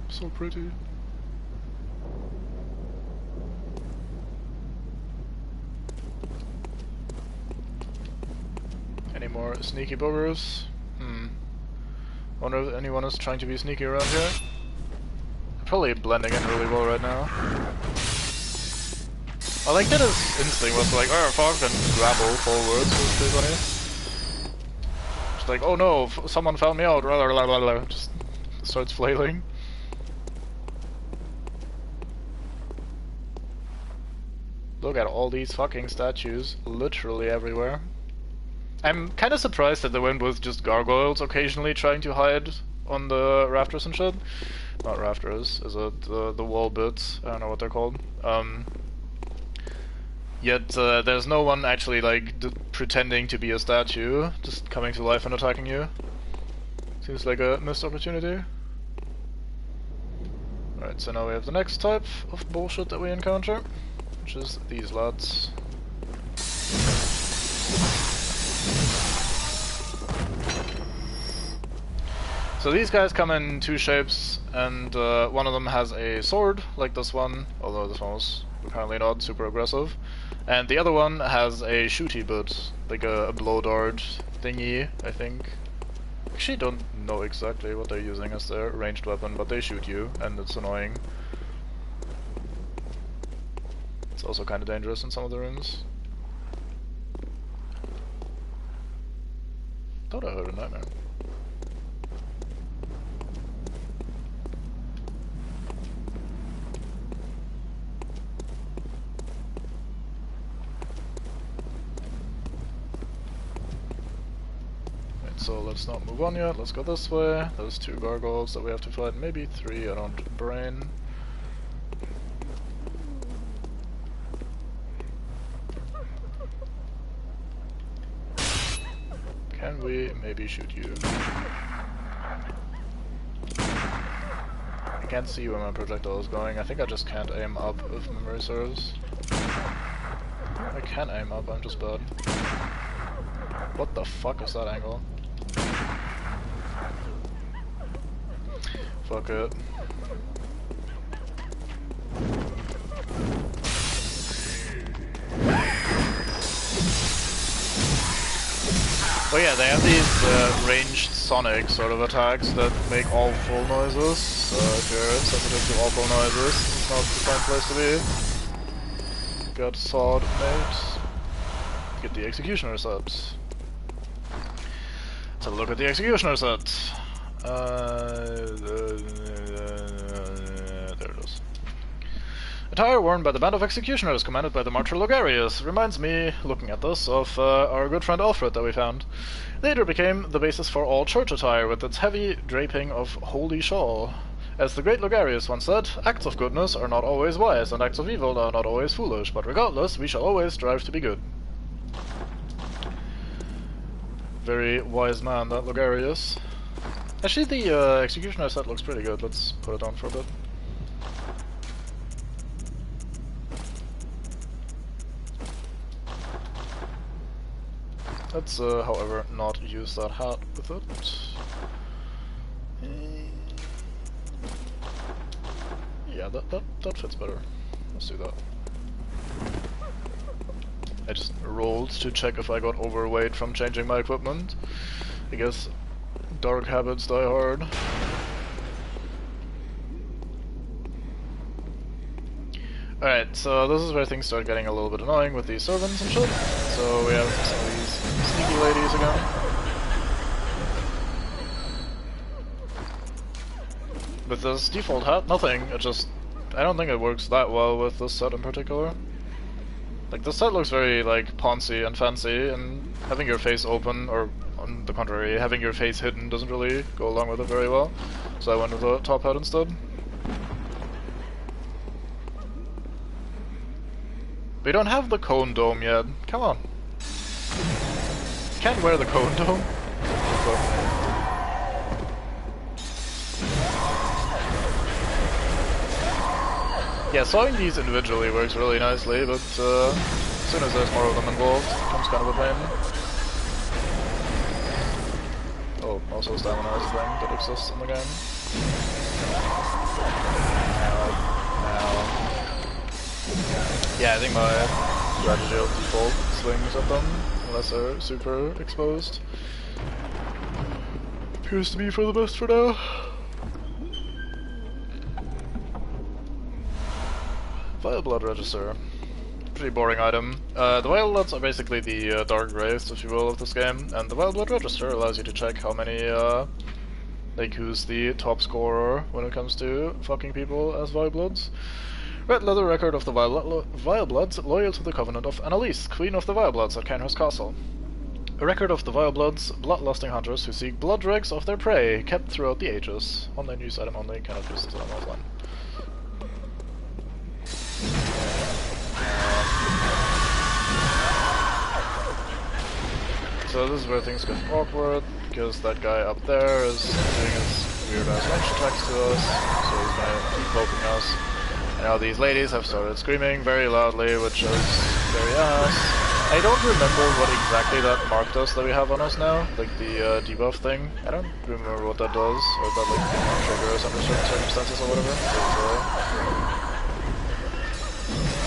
So pretty. Any more sneaky buggers? Wonder if anyone is trying to be sneaky around here. Probably blending in really well right now. I like that his instinct was like, oh fuck, and grapple forwards, it was pretty funny. Just like, oh no, someone found me out, just starts flailing. Look at all these fucking statues, literally everywhere. I'm kind of surprised that they went with just gargoyles occasionally trying to hide on the rafters and shit. Not rafters, is it the wall bits? I don't know what they're called. Yet there's no one actually like pretending to be a statue, just coming to life and attacking you. Seems like a missed opportunity. Alright, so now we have the next type of bullshit that we encounter, which is these lads. So these guys come in two shapes, and one of them has a sword, like this one, although this one was apparently not super aggressive. And the other one has a shooty bit, like a blow dart thingy, I think. Actually don't know exactly what they're using as their ranged weapon, but they shoot you, and it's annoying. It's also kind of dangerous in some of the rooms. Thought I heard a nightmare. So let's not move on yet, let's go this way. There's two gargoyles that we have to fight, maybe three, I don't brain. Can we maybe shoot you? I can't see where my projectile is going, I think I just can't aim up if memory serves. I can aim up, I'm just bad. What the fuck is that angle? Fuck it. Well, yeah, they have these ranged sonic sort of attacks that make awful noises. So if you're sensitive to awful noises, it's not the fun place to be. Got sword, mate. Get the executioner set. Let's have a look at the executioner set. There it is. Attire worn by the band of executioners commanded by the Martyr Logarius reminds me, looking at this, of our good friend Alfred that we found. Later became the basis for all church attire with its heavy draping of holy shawl. As the great Logarius once said, acts of goodness are not always wise and acts of evil are not always foolish, but regardless, we shall always strive to be good. Very wise man, that Logarius. Actually, the executioner set looks pretty good. Let's put it on for a bit. Let's, however, not use that hat with it. Yeah, that fits better. Let's do that. I just rolled to check if I got overweight from changing my equipment. I guess dark habits die hard. Alright, so this is where things start getting a little bit annoying with these servants and shit. So we have some of these sneaky ladies again. With this default hat, nothing. It just... I don't think it works that well with this set in particular. Like, this set looks very, like, poncy and fancy, and having your face open, or on the contrary, having your face hidden doesn't really go along with it very well. So I went with a top hat instead. We don't have the cone dome yet. Come on. Can't wear the cone dome. Yeah, sawing these individually works really nicely, but as soon as there's more of them involved, it becomes kind of a pain. Oh, also stamina is a thing that exists in the game. Yeah, I think my strategy of default swings at them, unless they're super exposed. Appears to be for the best for now. Vile Blood Register. Pretty boring item. The Vile Bloods are basically the dark race, if you will, of this game, and the Vile Blood Register allows you to check how many, like, who's the top scorer when it comes to fucking people as Vile Bloods. Red leather record of the Vile Bloods loyal to the Covenant of Annalise, Queen of the Vile Bloods at Cainhurst Castle. A record of the Vile Bloods, bloodlusting hunters who seek blood dregs of their prey, kept throughout the ages. Online use item only, cannot use this item offline. so this is where things get awkward, because that guy up there is doing his weird ass range attacks to us, so he's gonna keep poking us. And now these ladies have started screaming very loudly, which is very ass. I don't remember what exactly that mark does that we have on us now, like the debuff thing. I don't remember what that does, or if that like triggers under certain circumstances or whatever. But,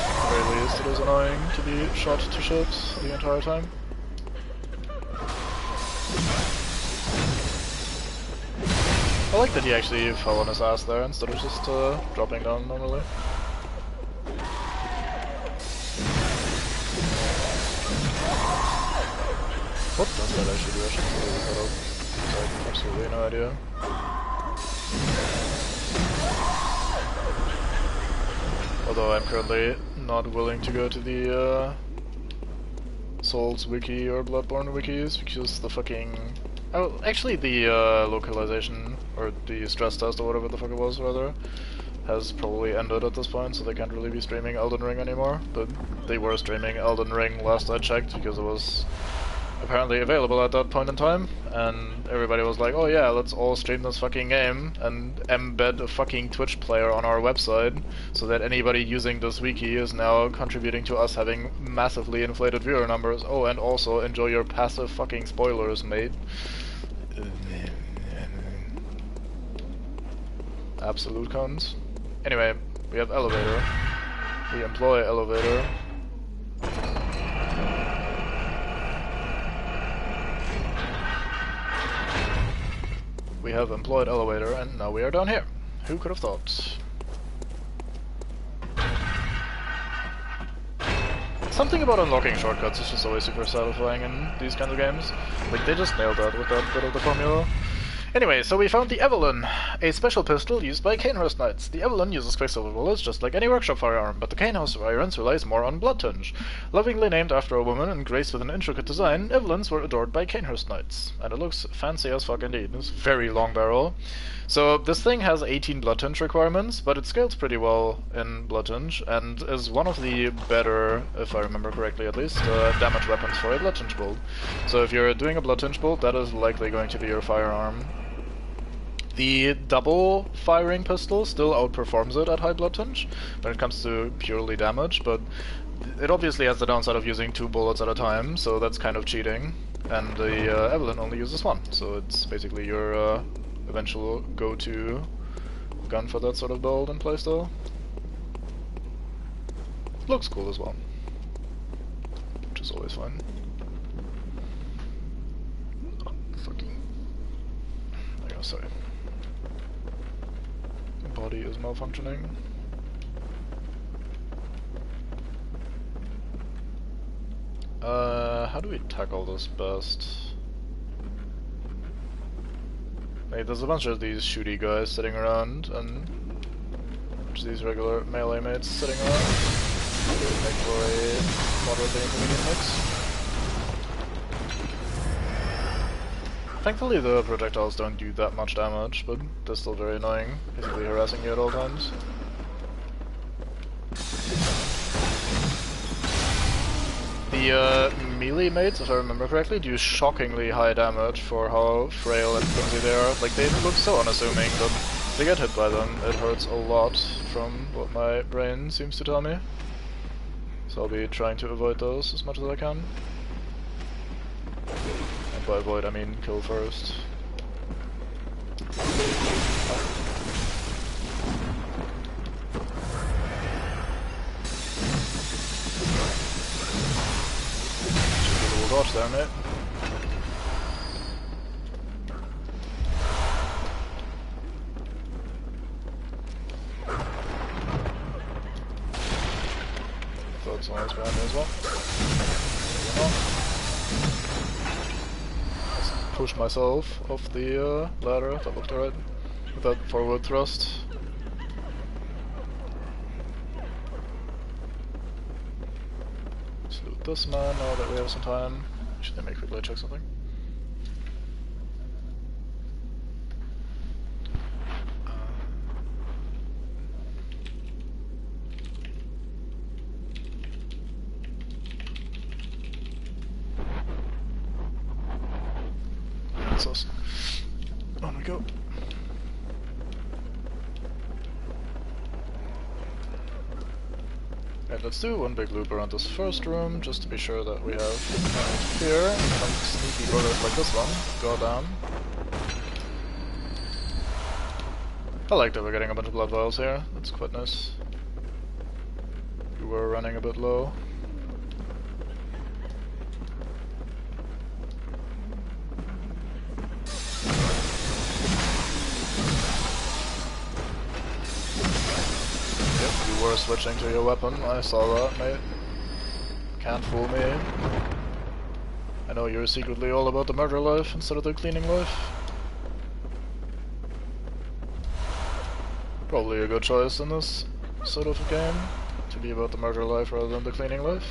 at the very least, it is annoying to be shot to shit the entire time. I like that he actually fell on his ass there instead of just dropping down normally. What does that actually do? I should probably look that up. I have absolutely no idea. Although I'm currently not willing to go to the Souls wiki or Bloodborne wikis because the fucking... Oh, actually the localization, or the stress test or whatever the fuck it was, rather, has probably ended at this point, so they can't really be streaming Elden Ring anymore. But they were streaming Elden Ring last I checked because it was apparently available at that point in time, and everybody was like, oh yeah, let's all stream this fucking game and embed a fucking Twitch player on our website so that anybody using this wiki is now contributing to us having massively inflated viewer numbers. Oh, and also enjoy your passive fucking spoilers, mate. Absolute cons. Anyway, we have elevator. We employ elevator. We have employed elevator, and now we are down here. Who could have thought? Something about unlocking shortcuts is just always super satisfying in these kinds of games. Like, they just nailed that with that bit of the formula. Anyway, so we found the Evelyn, a special pistol used by Cainhurst Knights. The Evelyn uses quicksilver bullets just like any workshop firearm, but the Cainhurst variants relies more on blood tinge. Lovingly named after a woman and graced with an intricate design, Evelyns were adored by Cainhurst Knights. And it looks fancy as fuck indeed. It's very long barrel. So this thing has 18 blood tinge requirements, but it scales pretty well in blood tinge, and is one of the better, if I remember correctly at least, damage weapons for a blood tinge build. So if you're doing a blood tinge build, that is likely going to be your firearm. The double firing pistol still outperforms it at high blood tinge when it comes to purely damage, but it obviously has the downside of using 2 bullets at a time, so that's kind of cheating. And the Evelyn only uses 1, so it's basically your eventual go-to gun for that sort of build and playstyle. Looks cool as well, which is always fun. Oh, fucking... Oh, sorry. Body is malfunctioning. How do we tackle this best? Like, there's a bunch of these shooty guys sitting around, and there's these regular melee mates sitting around. It would make for a moderately inconvenient mix. Thankfully the projectiles don't do that much damage, but they're still very annoying, basically harassing you at all times. The melee mates, if I remember correctly, do shockingly high damage for how frail and flimsy they are. Like, they look so unassuming, but if they get hit by them, it hurts a lot, from what my brain seems to tell me. So I'll be trying to avoid those as much as I can. And by avoid, I mean kill first. Dodge there, mate. Thought someone was behind me as well. Let's push myself off the ladder, that looked alright. With that forward thrust. Loot this man now that we have some time. Should let me quickly check something. go. Right, let's do one big loop around this first room, just to be sure that we have fear. Some sneaky buggers like this one. Go down. I like that we're getting a bunch of blood vials here. That's quite nice. We were running a bit low. You were switching to your weapon, I saw that, mate. Can't fool me. I know you're secretly all about the murder life instead of the cleaning life. Probably a good choice in this sort of a game, to be about the murder life rather than the cleaning life.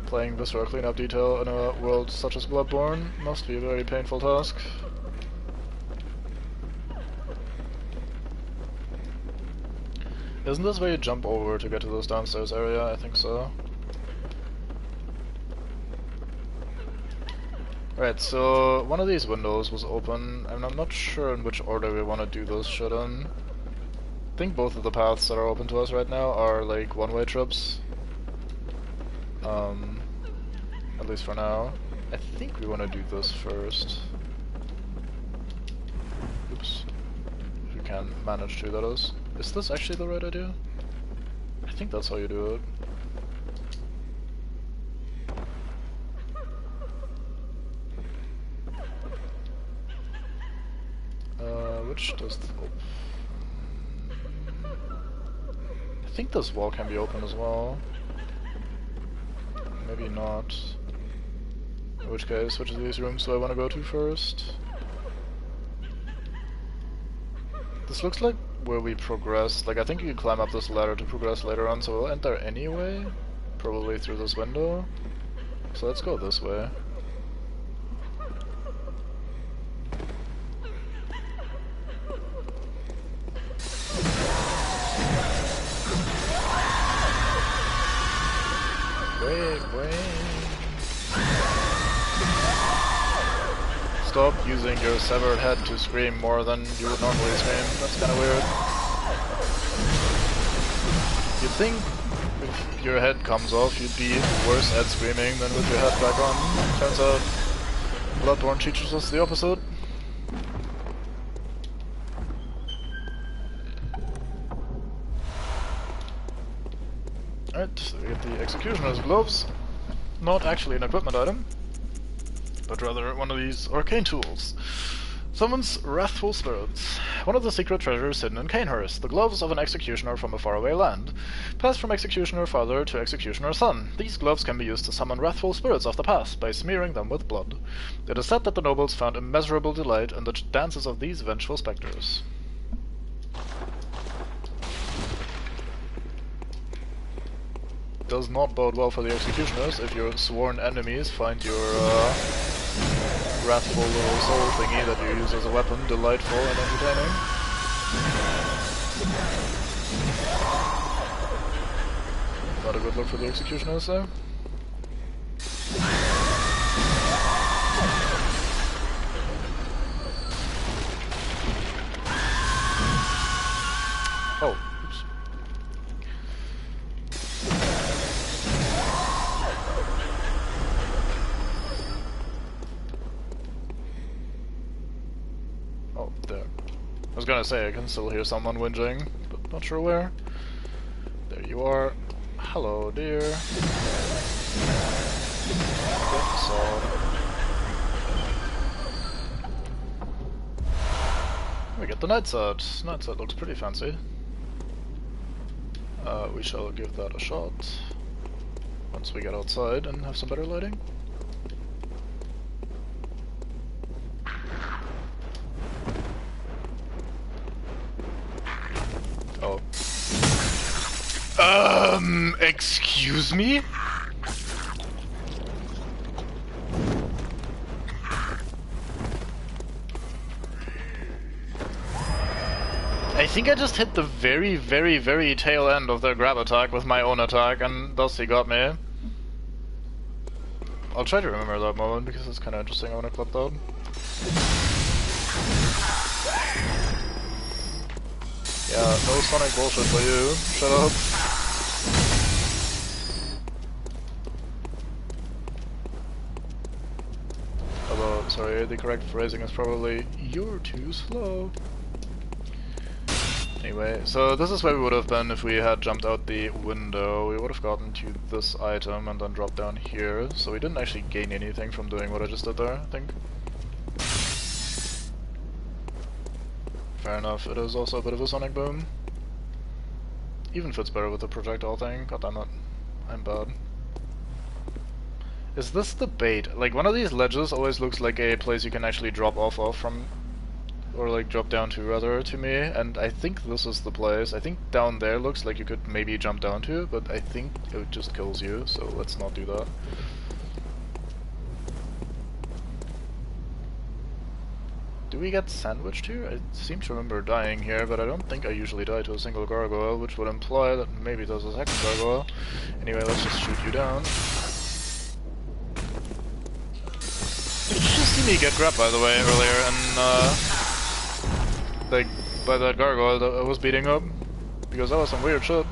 Playing visceral cleanup detail in a world such as Bloodborne must be a very painful task. Isn't this where you jump over to get to this downstairs area? I think so. Right, so one of these windows was open, and I'm not sure in which order we want to do this shit in. I think both of the paths that are open to us right now are like one-way trips. At least for now. I think we want to do this first. Oops. If we can manage to, that is. Is this actually the right idea? I think that's how you do it. Which does I think this wall can be open as well. Maybe not. In which case, which of these rooms do I want to go to first? This looks like where we progress. Like, I think you can climb up this ladder to progress later on, so we'll enter anyway. Probably through this window. So let's go this way. Stop using your severed head to scream more than you would normally scream. That's kinda weird. You'd think if your head comes off, you'd be worse at screaming than with your head back on. Turns out Bloodborne teaches us the opposite. Alright, so we get the Executioner's gloves. Not actually an equipment item, but rather one of these arcane tools. Summons wrathful spirits. One of the secret treasures hidden in Cainhurst, the gloves of an executioner from a faraway land. Passed from executioner father to executioner son. These gloves can be used to summon wrathful spirits of the past by smearing them with blood. It is said that the nobles found immeasurable delight in the dances of these vengeful specters. Does not bode well for the executioners if your sworn enemies find your wrathful little soul thingy that you use as a weapon delightful and entertaining. Not a good look for the executioners there. Oh. I was gonna say I can still hear someone whinging, but not sure where. There you are. Hello, dear. Get the sword. We get the night sight. Night sight looks pretty fancy. We shall give that a shot once we get outside and have some better lighting. Oh. Excuse me? I think I just hit the very, very, very tail end of their grab attack with my own attack, and thus he got me. I'll try to remember that moment because it's kind of interesting. I want to clip that. Yeah, no Sonic bullshit for you. Shut up. Although, sorry, the correct phrasing is probably "you're too slow." Anyway, so this is where we would have been if we had jumped out the window. We would have gotten to this item and then dropped down here. So we didn't actually gain anything from doing what I just did there, I think. Fair enough, it is also a bit of a sonic boom. Even fits better with the projectile thing. God damn it. I'm bad. Is this the bait? Like, one of these ledges always looks like a place you can actually drop off of from... or like drop down to rather to me, and I think this is the place. I think down there looks like you could maybe jump down to, but I think it just kills you, so let's not do that. Do we get sandwiched here? I seem to remember dying here, but I don't think I usually die to a single gargoyle, which would imply that maybe there's a second gargoyle. Anyway, let's just shoot you down. Did you just see me get grabbed, by the way, earlier, and like, by that gargoyle that I was beating up? Because that was some weird shit.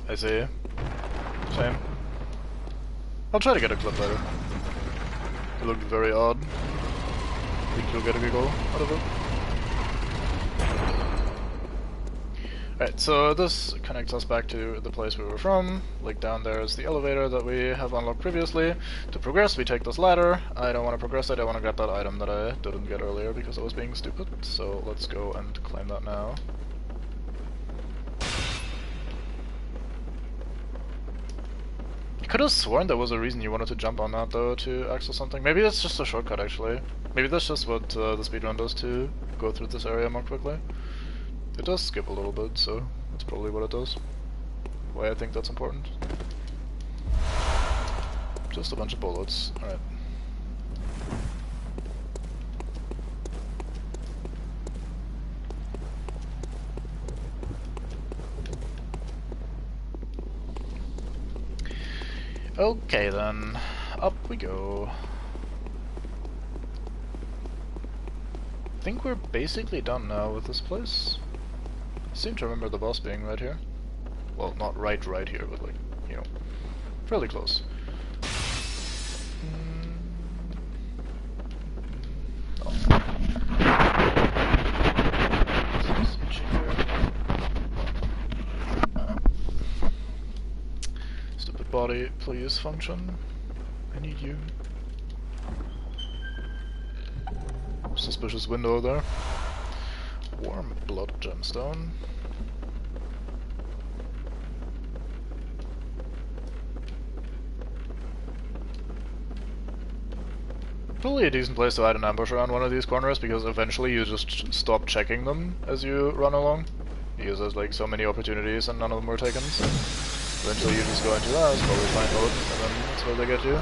I see. Shame. I'll try to get a clip later. It looked very odd. Think you'll get a giggle out of it. Alright, so this connects us back to the place we were from. Like, down there is the elevator that we have unlocked previously. To progress, we take this ladder. I don't want to progress it, I want to grab that item that I didn't get earlier because I was being stupid. So let's go and claim that now. I could have sworn there was a reason you wanted to jump on that, though, to access something. Maybe that's just a shortcut, actually. Maybe that's just what the speedrun does to go through this area more quickly. It does skip a little bit, so that's probably what it does. Why I think that's important. Just a bunch of bullets. Alright. Okay then, up we go. I think we're basically done now with this place. I seem to remember the boss being right here. Well, not right here, but like, you know, fairly close. Oh. Stupid body, please function. I need you. Suspicious window there. Warm blood gemstone. Probably a decent place to hide an ambush around one of these corners, because eventually you just stop checking them as you run along. Because there's like so many opportunities and none of them were taken, so eventually you just go into that, it's probably fine mode, and then that's where they get you.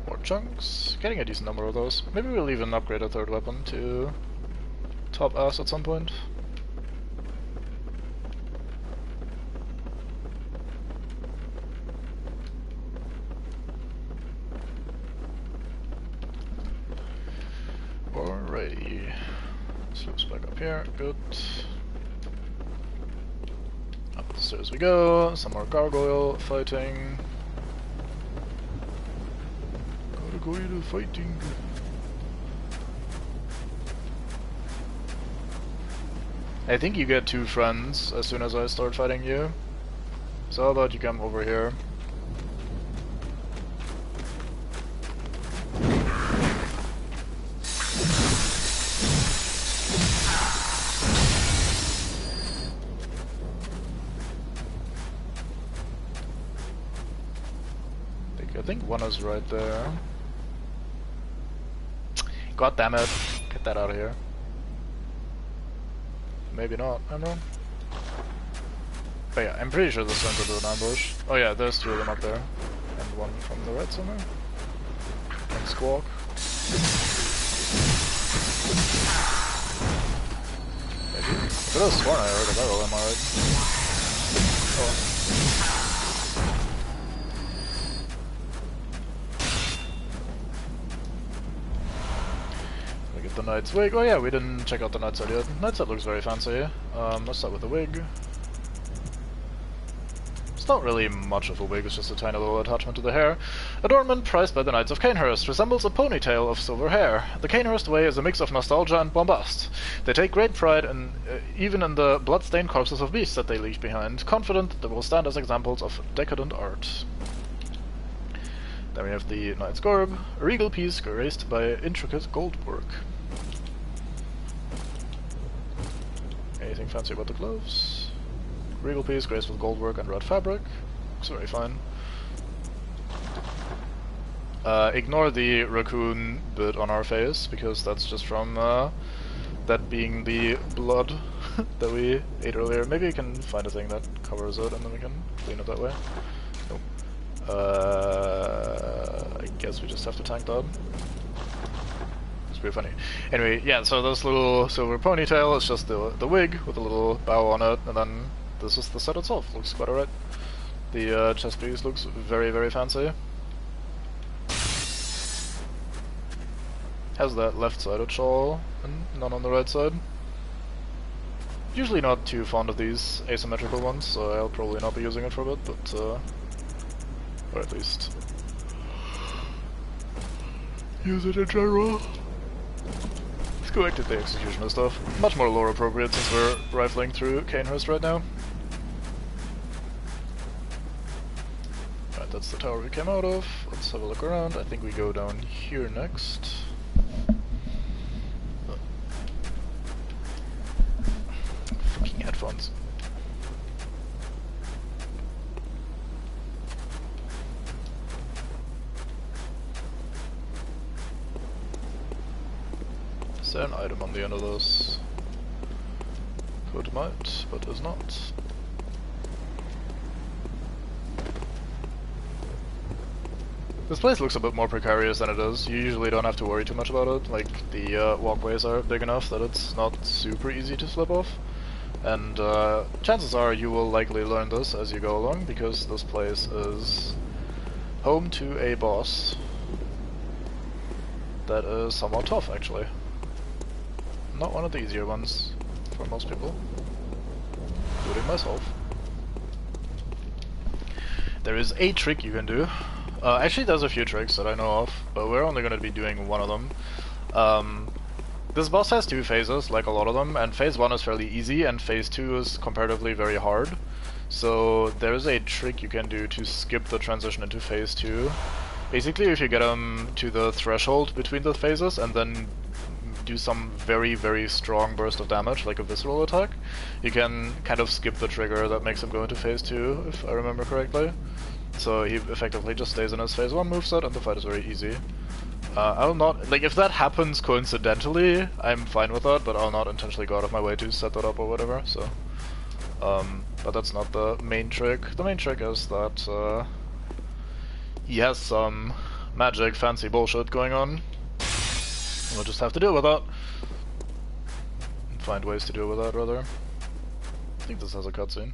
More chunks. Getting a decent number of those. Maybe we'll even upgrade a third weapon to top ass at some point. Alrighty. Slopes back up here. Good. Up the stairs we go. Some more gargoyle fighting. Gargoyle fighting. I think you get 2 friends as soon as I start fighting you. So how about you come over here? I think one is right there. God damn it. Get that out of here. Maybe not, I'm wrong. But yeah, I'm pretty sure this one's into an ambush. Oh yeah, there's 2 of them up there. And one from the right somewhere. And Squawk. Maybe. I could have sworn I heard a barrel, am I right? Oh. We get the knight's wig. Oh yeah, we didn't check out the knight's set yet. Knight's set looks very fancy. Let's start with the wig. It's not really much of a wig, it's just a tiny little attachment to the hair. Adornment prized by the Knights of Cainhurst resembles a ponytail of silver hair. The Cainhurst way is a mix of nostalgia and bombast. They take great pride in, even in the blood-stained corpses of beasts that they leave behind, confident that they will stand as examples of decadent art. Then we have the Knight's Garb, a regal piece graced by intricate gold work. Anything fancy about the gloves? Regal piece graced with gold work and red fabric. Looks very fine. Ignore the raccoon bit on our face, because that's just from that being the blood that we ate earlier. Maybe we can find a thing that covers it and then we can clean it that way. Nope. I guess we just have to tank that. It's pretty funny. Anyway, yeah, so this little silver ponytail is just the wig with a little bow on it, and then this is the set itself. Looks quite alright. The chest piece looks very, very fancy. Has that left-sided shawl and none on the right side. Usually not too fond of these asymmetrical ones, so I'll probably not be using it for a bit, but or at least use it in general. Let's go back to the executioner stuff. Much more lore appropriate since we're rifling through Cainhurst right now. Alright, that's the tower we came out of. Let's have a look around. I think we go down here next. Fucking headphones. Is there an item on the end of this? Could might, but is not. This place looks a bit more precarious than it is. You usually don't have to worry too much about it. Like, the walkways are big enough that it's not super easy to slip off. And chances are you will likely learn this as you go along, because this place is home to a boss that is somewhat tough, actually. Not one of the easier ones for most people, including myself. There is a trick you can do. Actually, there's a few tricks that I know of, but we're only going to be doing one of them. This boss has two phases, like a lot of them, and phase 1 is fairly easy, and phase 2 is comparatively very hard. So there's a trick you can do to skip the transition into phase 2. Basically, if you get them to the threshold between the phases, and then do some very, very strong burst of damage, like a visceral attack, you can kind of skip the trigger that makes him go into phase 2, if I remember correctly. So he effectively just stays in his phase 1 moveset, and the fight is very easy. I'll not, like, if that happens coincidentally, I'm fine with that, but I'll not intentionally go out of my way to set that up or whatever, so. But that's not the main trick. The main trick is that, he has some magic fancy bullshit going on. We'll just have to deal with that. Find ways to deal with that, rather. I think this has a cutscene.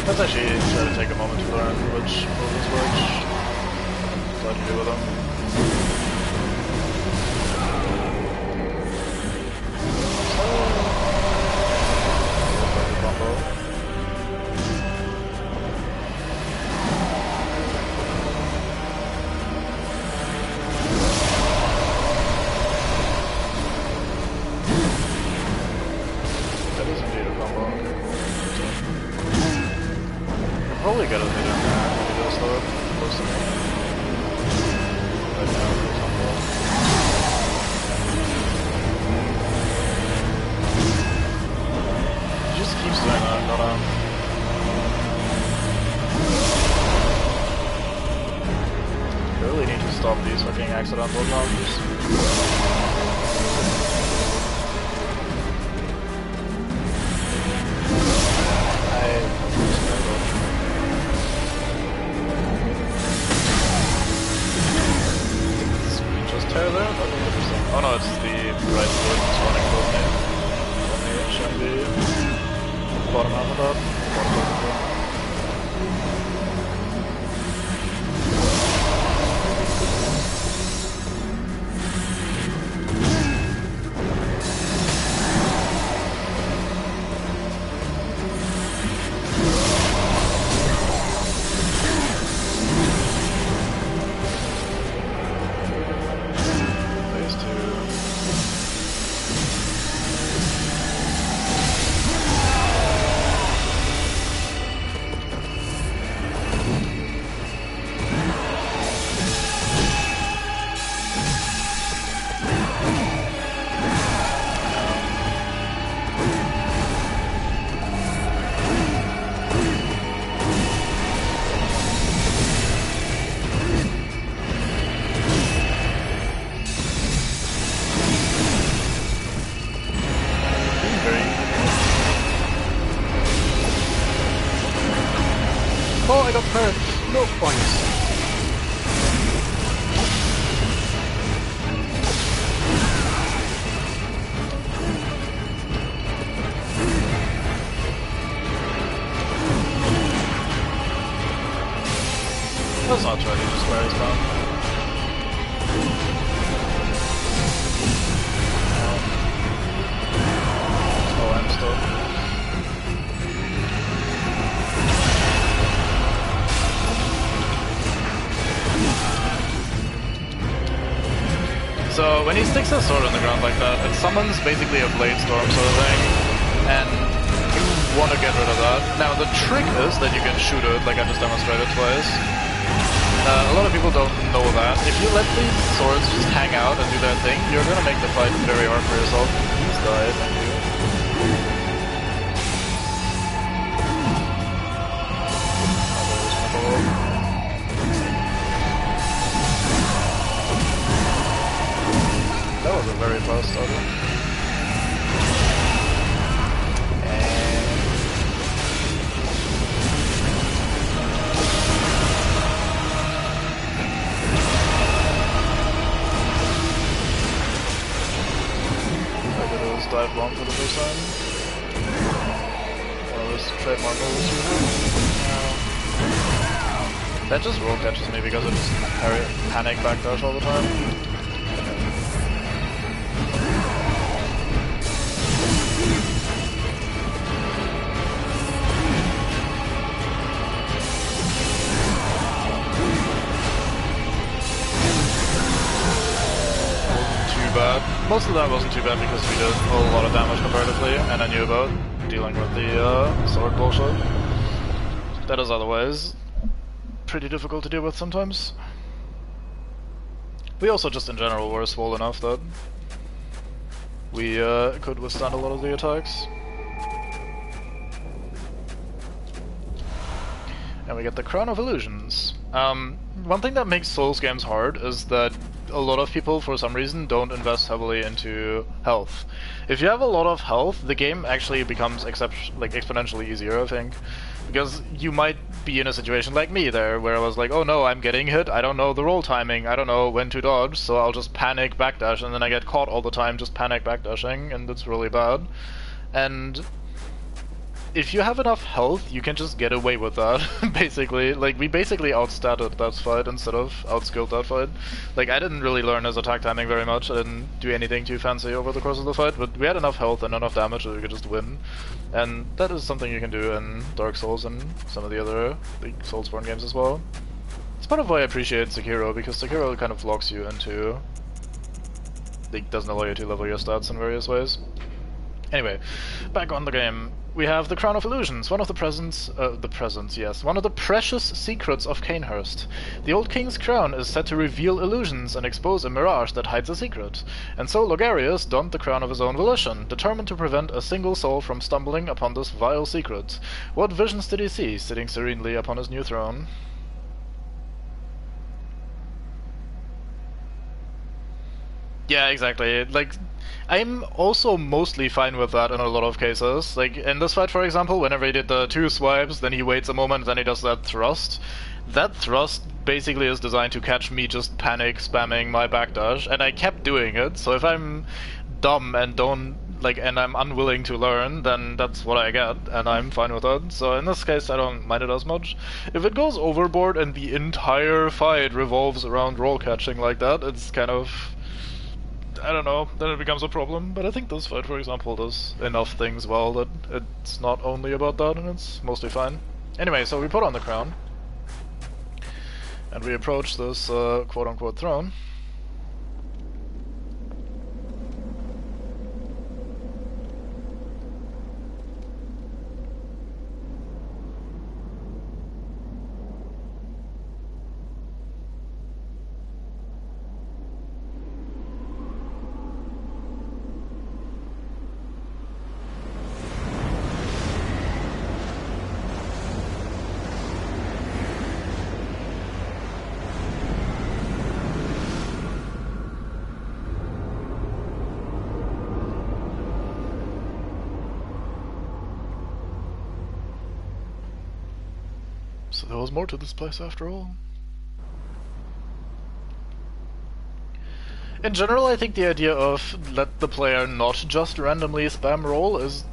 Let's actually try to take a moment to learn which moves which. So I can deal with them. That is indeed a combo. Probably get a hit in there, maybe they'll slow it close to me. Right now, for example. He just keeps doing that, gotta... really need to stop these fucking accidental jumps. There, that was interesting. Oh no, it's the right foot that's running above me. It shouldn't be bottom half of that. Bottom half of that. Oh, I got hurt. No points. Let's not try to just square his bomb. Oh, I'm still. So when he sticks his sword on the ground like that, it summons basically a blade storm sort of thing, and you want to get rid of that. Now the trick is that you can shoot it, like I just demonstrated twice. A lot of people don't know that. If you let these swords just hang out and do their thing, you're gonna make the fight very hard for yourself. Please die, thank you. That was a very fast auto. Dive bomb for the first time. One of those trademark moves. That just roll catches me because I just panic backdash all the time. Bad. Most of that wasn't too bad because we did a lot of damage comparatively, and I knew about dealing with the sword bullshit. That is otherwise pretty difficult to deal with sometimes. We also just in general were swole enough that we could withstand a lot of the attacks. And we get the Crown of Illusions. One thing that makes Souls games hard is that a lot of people, for some reason, don't invest heavily into health. If you have a lot of health, the game actually becomes exponentially easier, I think. Because you might be in a situation like me there, where I was like, oh no, I'm getting hit, I don't know the roll timing, I don't know when to dodge, so I'll just panic backdash, and then I get caught all the time just panic backdashing, and it's really bad. And if you have enough health, you can just get away with that, basically. Like, we basically outstatted that fight instead of outskilled that fight. Like, I didn't really learn his attack timing very much, I didn't do anything too fancy over the course of the fight, but we had enough health and enough damage that we could just win. And that is something you can do in Dark Souls and some of the other Soulsborne games as well. It's part of why I appreciate Sekiro, because Sekiro kind of locks you into... It doesn't allow you to level your stats in various ways. Anyway, back on the game. We have the Crown of Illusions, one of the one of the precious secrets of Cainhurst. The old king's crown is said to reveal illusions and expose a mirage that hides a secret. And so Logarius donned the crown of his own volition, determined to prevent a single soul from stumbling upon this vile secret. What visions did he see, sitting serenely upon his new throne? Yeah, exactly. Like, I'm also mostly fine with that in a lot of cases. Like, in this fight, for example, whenever he did the 2 swipes, then he waits a moment, then he does that thrust. That thrust basically is designed to catch me just panic spamming my backdash, and I kept doing it, so if I'm dumb and and I'm unwilling to learn, then that's what I get, and I'm fine with that. So in this case, I don't mind it as much. If it goes overboard and the entire fight revolves around roll catching like that, it's kind of... I don't know, then it becomes a problem, but I think this fight, for example, does enough things well that it's not only about that, and it's mostly fine. Anyway, so we put on the crown, and we approach this quote-unquote throne. So there was more to this place after all. In general, I think the idea of let the player not just randomly spam roll is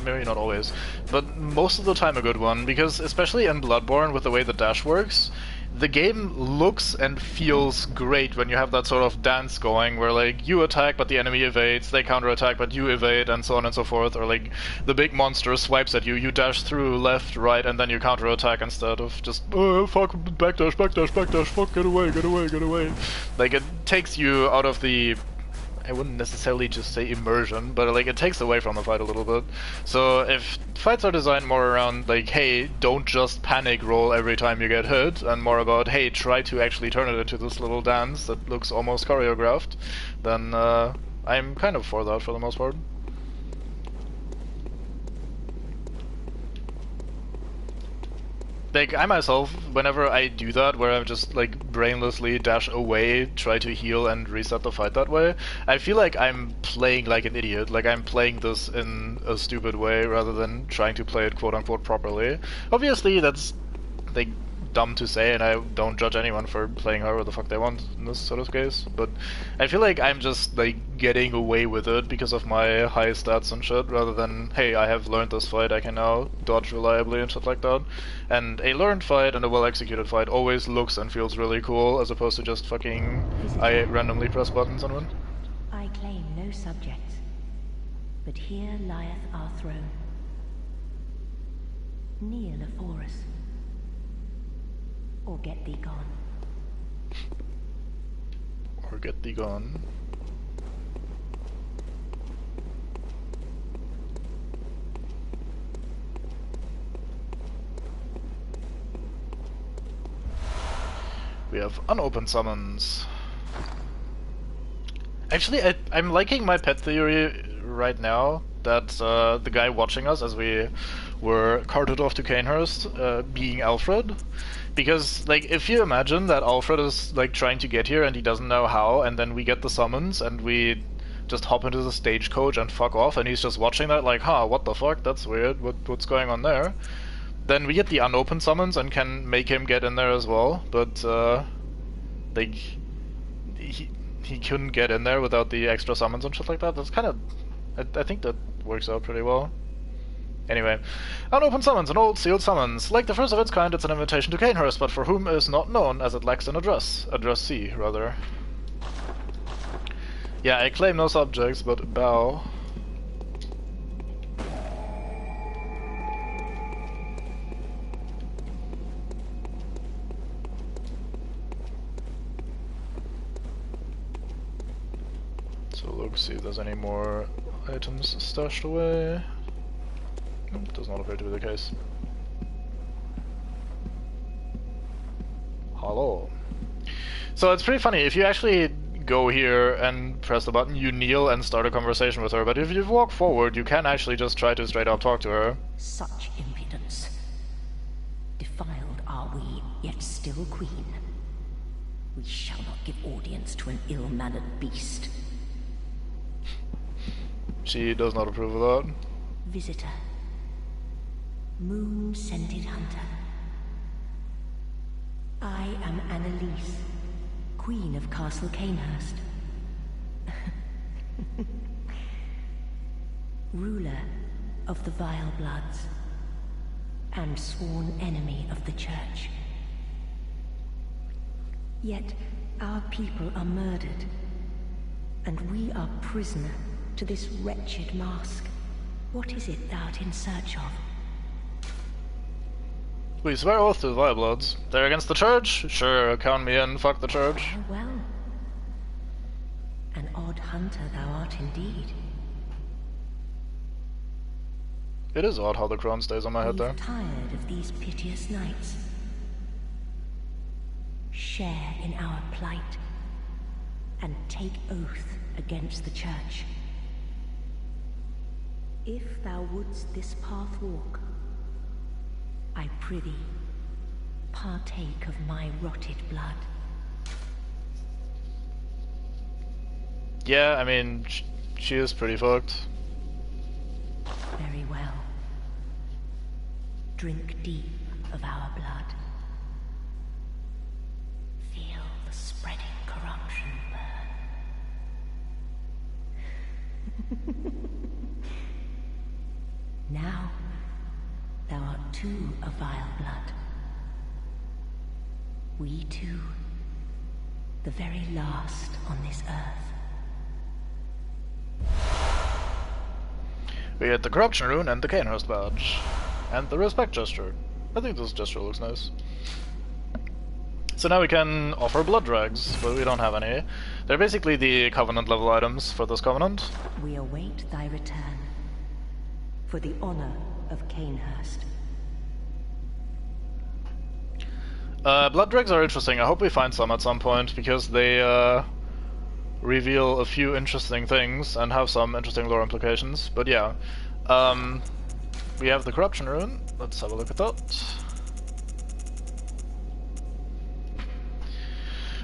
maybe not always, but most of the time a good one, because especially in Bloodborne with the way the dash works, the game looks and feels great when you have that sort of dance going where like you attack but the enemy evades, they counterattack but you evade, and so on and so forth, or like the big monster swipes at you, you dash through left, right, and then you counterattack instead of just fuck, backdash, backdash, backdash, fuck, get away, get away, get away. Like it takes you out of the, I wouldn't necessarily just say immersion, but like it takes away from the fight a little bit. So if fights are designed more around like, hey, don't just panic roll every time you get hit, and more about, hey, try to actually turn it into this little dance that looks almost choreographed, then I'm kind of for that for the most part. Like, I myself, whenever I do that, where I just, like, brainlessly dash away, try to heal and reset the fight that way, I feel like I'm playing like an idiot. Like, I'm playing this in a stupid way, rather than trying to play it quote-unquote properly. Obviously, that's, like, dumb to say, and I don't judge anyone for playing however the fuck they want in this sort of case, but I feel like I'm just, like, getting away with it because of my high stats and shit, rather than, hey, I have learned this fight, I can now dodge reliably and shit like that. And a learned fight and a well-executed fight always looks and feels really cool, as opposed to just fucking, I randomly press buttons and win. I claim no subjects, but here lieth our throne. Kneel afore us, or get thee gone. Or get thee gone. We have unopened summons. Actually, I'm liking my pet theory right now, that the guy watching us as we were carted off to Cainhurst, being Alfred. Because, like, if you imagine that Alfred is, like, trying to get here and he doesn't know how, and then we get the summons and we just hop into the stagecoach and fuck off, and he's just watching that like, huh, what the fuck, that's weird, what's going on there? Then we get the unopened summons and can make him get in there as well, but, like, he couldn't get in there without the extra summons and shit like that. That's kind of... I think that works out pretty well. Anyway, unopened summons, an old sealed summons. Like the first of its kind, it's an invitation to Cainhurst, but for whom is not known, as it lacks an address. Address C, rather. Yeah, I claim no subjects, but bow. So look, see if there's any more items stashed away. Does not appear to be the case. Hello. So it's pretty funny, if you actually go here and press the button, you kneel and start a conversation with her, but if you walk forward, you can actually just try to straight up talk to her. Such impudence. Defiled are we, yet still queen. We shall not give audience to an ill-mannered beast. She does not approve of that. Visitor. Moon-scented hunter. I am Annalise, Queen of Castle Cainhurst. Ruler of the Vile Bloods, and sworn enemy of the Church. Yet our people are murdered, and we are prisoner to this wretched mask. What is it thou art in search of? We swear oath to the Vile Bloods. They're against the Church? Sure, count me in, fuck the Church. Oh, well. An odd hunter thou art indeed. It is odd how the crown stays on my head there. Tired of these piteous nights. Share in our plight, and take oath against the Church. If thou wouldst this path walk, I prithee, partake of my rotted blood. Yeah, I mean, she is pretty fucked. Very well. Drink deep of our blood. Feel the spreading corruption burn. Now, thou art too a vile blood. We two, the very last on this earth. We get the corruption rune and the Cainhurst badge. And the respect gesture. I think this gesture looks nice. So now we can offer blood drags, but we don't have any. They're basically the Covenant level items for this Covenant. We await thy return, for the honor of Cainhurst. Blood drags are interesting. I hope we find some at some point, because they reveal a few interesting things and have some interesting lore implications. But yeah, we have the corruption rune. Let's have a look at that.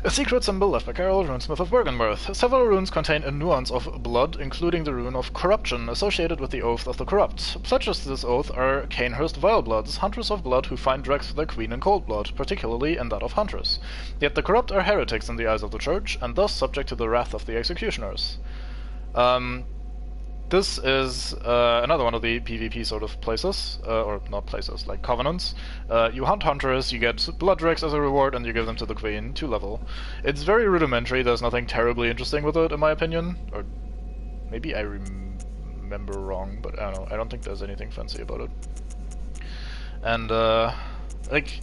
A secret symbol left by Carol, runesmith of Bergenworth. Several runes contain a nuance of blood, including the rune of corruption, associated with the oath of the corrupt. Such as this oath are Cainhurst Vile Bloods, hunters of blood who find dregs for their queen in cold blood, particularly in that of hunters. Yet the corrupt are heretics in the eyes of the Church, and thus subject to the wrath of the executioners. This is another one of the PvP sort of places, or not places, like covenants. You hunt hunters, you get blood dregs as a reward, and you give them to the queen, 2 level. It's very rudimentary, there's nothing terribly interesting with it, in my opinion. Or maybe I remember wrong, but I don't know, I don't think there's anything fancy about it. And, like,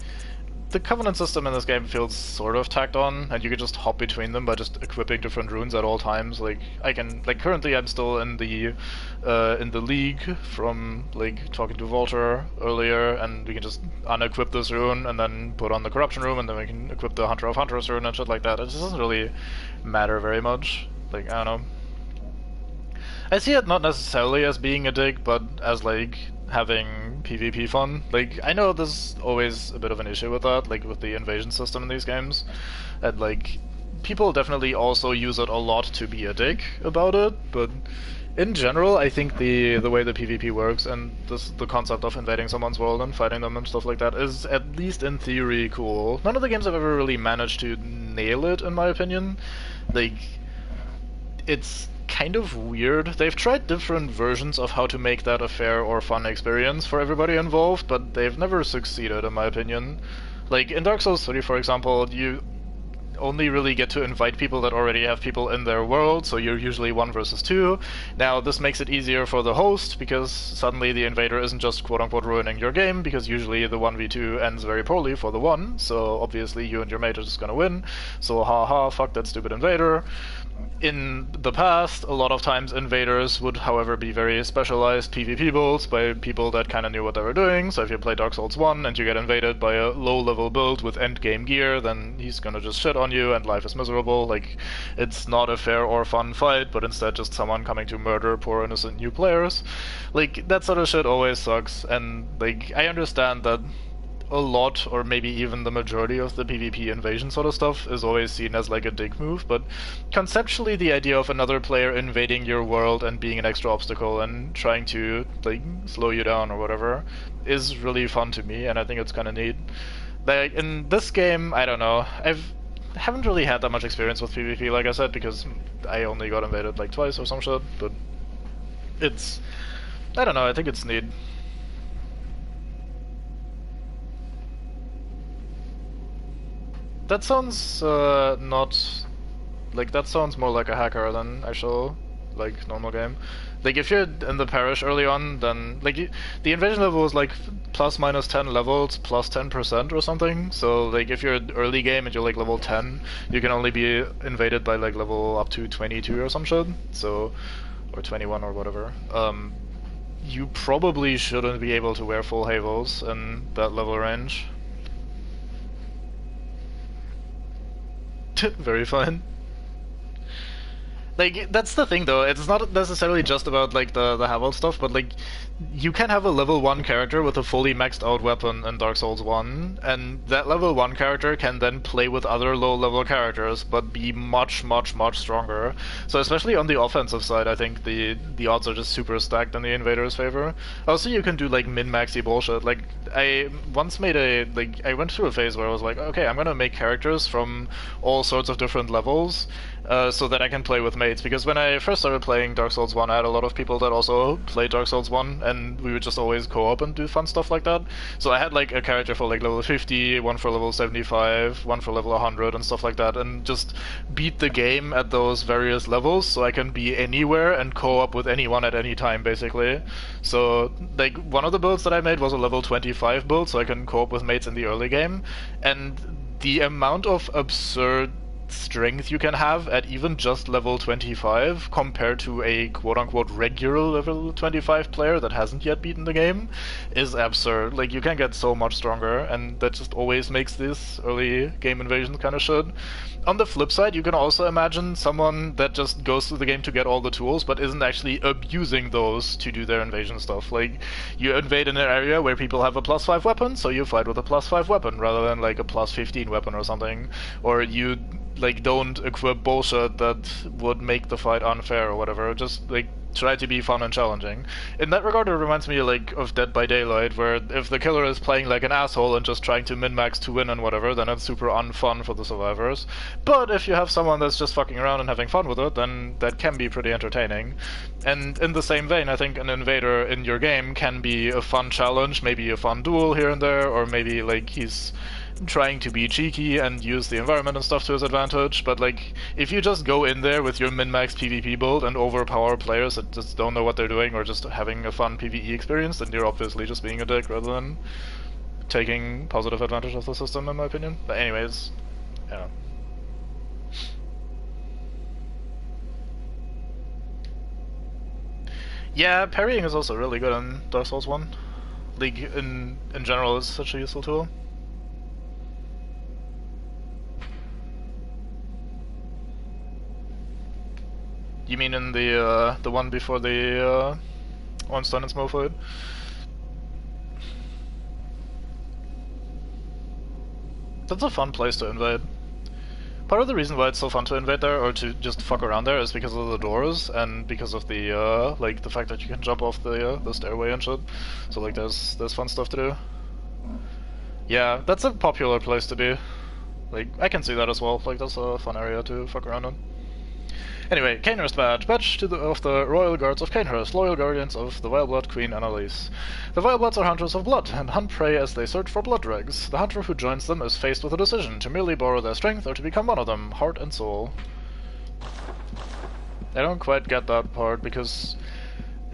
the Covenant system in this game feels sort of tacked on, and you can just hop between them by just equipping different runes at all times. Like, I can, like, currently I'm still in the League from, like, talking to Volter earlier, and we can just unequip this rune and then put on the Corruption rune, and then we can equip the Hunter of Hunters rune and shit like that. It just doesn't really matter very much. Like, I don't know. I see it not necessarily as being a dick, but as like having PvP fun. Like, I know there's always a bit of an issue with that, like with the invasion system in these games, and like people definitely also use it a lot to be a dick about it, but in general, I think the way the PvP works and the concept of invading someone's world and fighting them and stuff like that is, at least in theory, cool. None of the games have ever really managed to nail it, in my opinion. Like, it's kind of weird. They've tried different versions of how to make that a fair or fun experience for everybody involved, but they've never succeeded, in my opinion. Like, in Dark Souls 3, for example, you only really get to invite people that already have people in their world, so you're usually 1 versus 2. Now, this makes it easier for the host, because suddenly the invader isn't just quote-unquote ruining your game, because usually the 1v2 ends very poorly for the one, so obviously you and your mate are just gonna win, so haha, fuck that stupid invader. In the past, a lot of times invaders would, however, be very specialized PvP builds by people that kind of knew what they were doing. So if you play Dark Souls 1 and you get invaded by a low-level build with endgame gear, then he's gonna just shit on you and life is miserable. Like, it's not a fair or fun fight, but instead just someone coming to murder poor innocent new players. Like, that sort of shit always sucks, and like, I understand that a lot, or maybe even the majority of the PvP invasion sort of stuff is always seen as like a dick move, but conceptually the idea of another player invading your world and being an extra obstacle and trying to like slow you down or whatever is really fun to me, and I think it's kind of neat. Like, in this game, I don't know, haven't really had that much experience with PvP, like I said, because I only got invaded like twice or some shit, but it's, I don't know, I think it's neat. That sounds not like, that sounds more like a hacker than actual like normal game. Like, if you're in the parish early on, then like the invasion level is like plus minus 10 levels plus 10% or something. So like if you're early game and you're like level 10, you can only be invaded by like level up to 22 or some shit. So, or 21 or whatever. You probably shouldn't be able to wear full havels in that level range. Very fun. Like, that's the thing though, it's not necessarily just about like the Havel stuff, but like, you can have a level 1 character with a fully maxed out weapon in Dark Souls 1, and that level 1 character can then play with other low level characters, but be much, much, much stronger. So especially on the offensive side, I think the odds are just super stacked in the invader's favor. Also, you can do like min-maxy bullshit. Like, I once made I went through a phase where I was like, okay, I'm gonna make characters from all sorts of different levels, so that I can play with mates, because when I first started playing Dark Souls 1, I had a lot of people that also played Dark Souls 1, and we would just always co-op and do fun stuff like that. So I had like a character for like level 50, one for level 75, one for level 100 and stuff like that, and just beat the game at those various levels so I can be anywhere and co-op with anyone at any time, basically. So like, one of the builds that I made was a level 25 build, so I can co-op with mates in the early game, and the amount of absurd strength you can have at even just level 25 compared to a quote-unquote regular level 25 player that hasn't yet beaten the game is absurd. Like, you can get so much stronger, and that just always makes this early game invasion kind of shit. On the flip side, you can also imagine someone that just goes through the game to get all the tools but isn't actually abusing those to do their invasion stuff. Like, you invade in an area where people have a plus 5 weapon, so you fight with a plus 5 weapon rather than like a plus 15 weapon or something. Or you like don't equip bullshit that would make the fight unfair or whatever. Just like try to be fun and challenging. In that regard, it reminds me like of Dead by Daylight, where if the killer is playing like an asshole and just trying to min-max to win and whatever, then it's super unfun for the survivors. But if you have someone that's just fucking around and having fun with it, then that can be pretty entertaining. And in the same vein, I think an invader in your game can be a fun challenge, maybe a fun duel here and there, or maybe like he's trying to be cheeky and use the environment and stuff to his advantage, but like, if you just go in there with your min-max PvP build and overpower players that just don't know what they're doing or just having a fun PvE experience, then you're obviously just being a dick rather than taking positive advantage of the system, in my opinion. But anyways, yeah. Yeah, parrying is also really good in Dark Souls 1. Like, in general, it's such a useful tool. You mean in the one before the Ornstein and Smoke fight? That's a fun place to invade. Part of the reason why it's so fun to invade there, or to just fuck around there, is because of the doors, and because of the, like, the fact that you can jump off the stairway and shit. So, like, there's fun stuff to do. Yeah, that's a popular place to be. Like, I can see that as well. Like, that's a fun area to fuck around in. Anyway, Cainhurst badge. Badge of the Royal Guards of Cainhurst, loyal guardians of the Vileblood Queen Annalise. The Vilebloods are hunters of blood, and hunt prey as they search for blood dregs. The hunter who joins them is faced with a decision, to merely borrow their strength or to become one of them, heart and soul. I don't quite get that part, because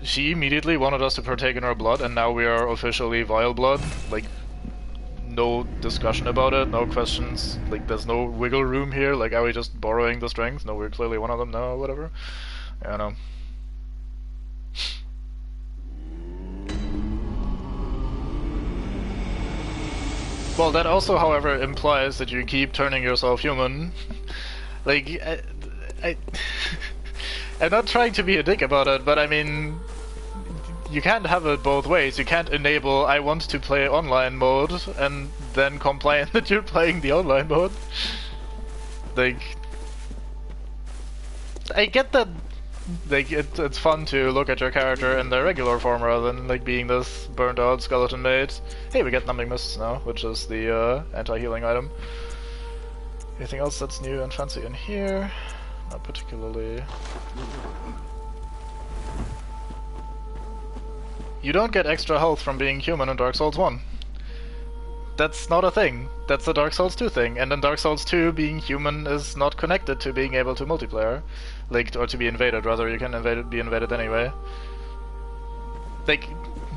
she immediately wanted us to partake in her blood, and now we are officially Vileblood. Like, no discussion about it, no questions, like there's no wiggle room here, like are we just borrowing the strength? No, we're clearly one of them now, whatever. I don't know. Well, that also, however, implies that you keep turning yourself human. Like, I'm not trying to be a dick about it, but I mean, you can't have it both ways. You can't enable I want to play online mode and then complain that you're playing the online mode. Like, I get that, like, it's fun to look at your character in their regular form rather than like being this burnt out skeleton mate. Hey, we get numbing mists now, which is the anti-healing item. Anything else that's new and fancy in here? Not particularly. You don't get extra health from being human in Dark Souls 1. That's not a thing. That's a Dark Souls 2 thing. And in Dark Souls 2, being human is not connected to being able to multiplayer. Like, or to be invaded, rather. You can be invaded anyway. Like,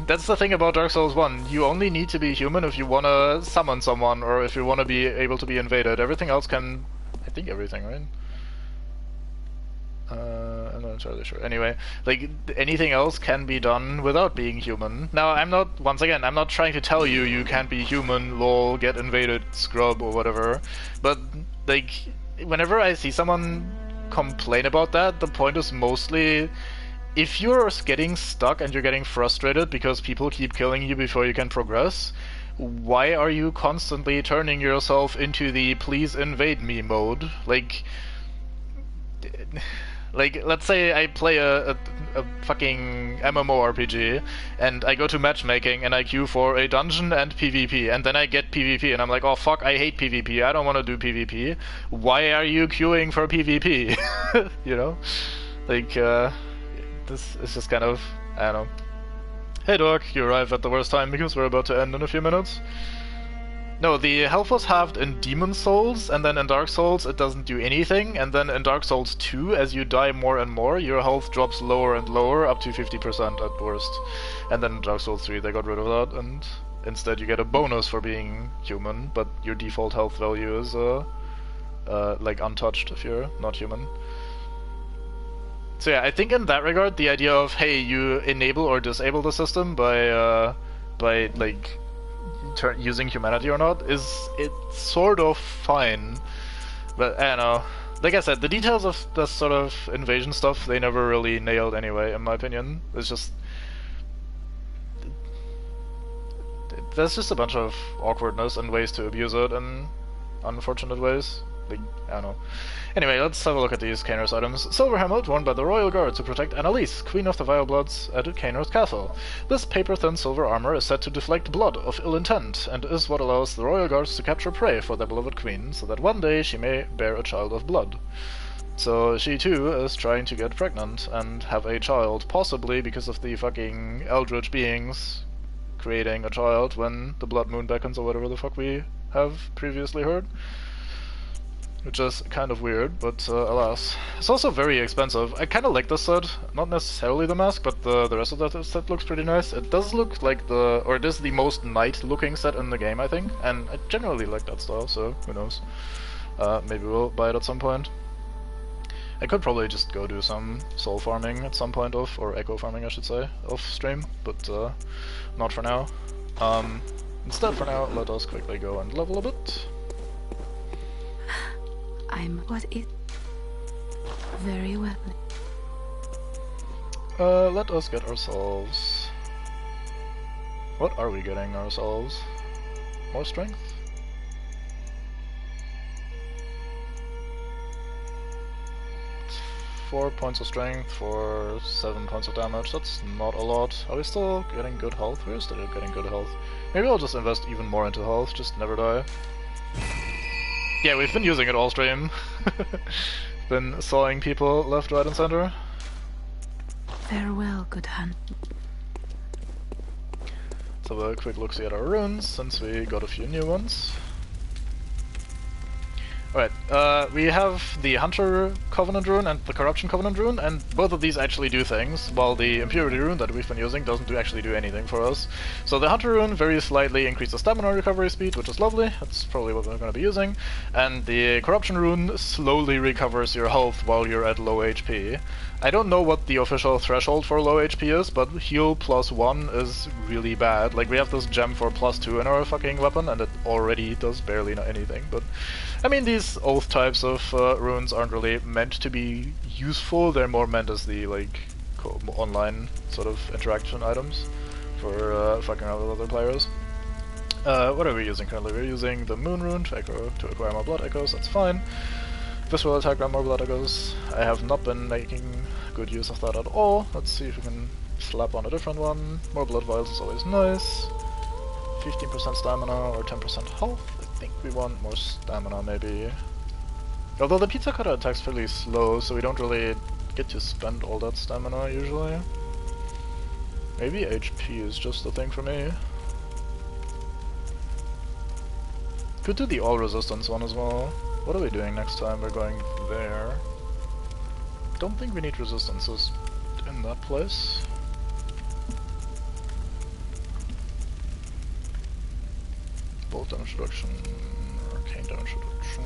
that's the thing about Dark Souls 1. You only need to be human if you wanna summon someone, or if you wanna be able to be invaded. Everything else can... I think everything, right? I'm not entirely sure. Anyway, like, anything else can be done without being human. Now, I'm not, once again, I'm not trying to tell you you can't be human, lol, get invaded, scrub, or whatever. But, like, whenever I see someone complain about that, the point is mostly, if you're getting stuck and you're getting frustrated because people keep killing you before you can progress, why are you constantly turning yourself into the please invade me mode? Like, let's say I play a fucking MMORPG, and I go to matchmaking, and I queue for a dungeon and PvP, and then I get PvP, and I'm like, oh fuck, I hate PvP, I don't want to do PvP. Why are you queuing for PvP? You know? Like, this is just kind of, I don't know. Hey Doc, you arrive at the worst time because we're about to end in a few minutes. No, the health was halved in Demon Souls, and then in Dark Souls it doesn't do anything, and then in Dark Souls 2, as you die more and more, your health drops lower and lower, up to 50% at worst. And then in Dark Souls 3 they got rid of that, and instead you get a bonus for being human, but your default health value is, like, untouched if you're not human. So yeah, I think in that regard, the idea of, hey, you enable or disable the system by like, using humanity or not, it's sort of fine. But I don't know. Like I said, the details of this sort of invasion stuff, they never really nailed anyway, in my opinion. It's just... there's just a bunch of awkwardness and ways to abuse it in unfortunate ways. Like, I don't know. Anyway, let's have a look at these Cainhurst items. Silver helmet worn by the Royal Guard to protect Annalise, Queen of the Vilebloods at Cainhurst Castle. This paper-thin silver armor is said to deflect blood of ill intent, and is what allows the Royal Guards to capture prey for their beloved queen, so that one day she may bear a child of blood. So she too is trying to get pregnant and have a child, possibly because of the fucking eldritch beings creating a child when the blood moon beckons, or whatever the fuck we have previously heard. Which is kind of weird, but alas. It's also very expensive. I kind of like this set, not necessarily the mask, but the rest of that set looks pretty nice. It does look like it is the most knight looking set in the game, I think, and I generally like that style, so who knows. Maybe we'll buy it at some point. I could probably just go do some soul farming at some point or echo farming I should say, off stream, but not for now. Instead for now, let us quickly go and level a bit. What is very well. let us get ourselves... What are we getting ourselves? More strength? It's 4 points of strength for 7 points of damage. That's not a lot. Are we still getting good health? We're still getting good health. Maybe I'll just invest even more into health, just never die. Yeah, we've been using it all stream. Been sawing people left, right and center. Farewell, good hunt. Let's have a quick look-see at our runes, since we got a few new ones. Alright, we have the Hunter Covenant rune and the Corruption Covenant rune, and both of these actually do things, while the Impurity rune that we've been using doesn't actually do anything for us. So the Hunter rune very slightly increases stamina recovery speed, which is lovely, that's probably what we're going to be using, and the Corruption rune slowly recovers your health while you're at low HP. I don't know what the official threshold for low HP is, but heal +1 is really bad. Like, we have this gem for +2 in our fucking weapon, and it already does barely anything, but... I mean, these oath types of runes aren't really meant to be useful, they're more meant as the, like, online sort of interaction items for fucking out with other players. What are we using currently? We're using the Moon rune to acquire more blood echoes, that's fine. Visceral attack and more blood echoes. I have not been making good use of that at all. Let's see if we can slap on a different one. More blood vials is always nice. 15% stamina or 10% health. I think we want more stamina maybe. Although the pizza cutter attack's fairly slow, so we don't really get to spend all that stamina usually. Maybe HP is just the thing for me. Could do the all resistance one as well. What are we doing next time? We're going there. Don't think we need resistances in that place. Bolt damage reduction, arcane damage reduction.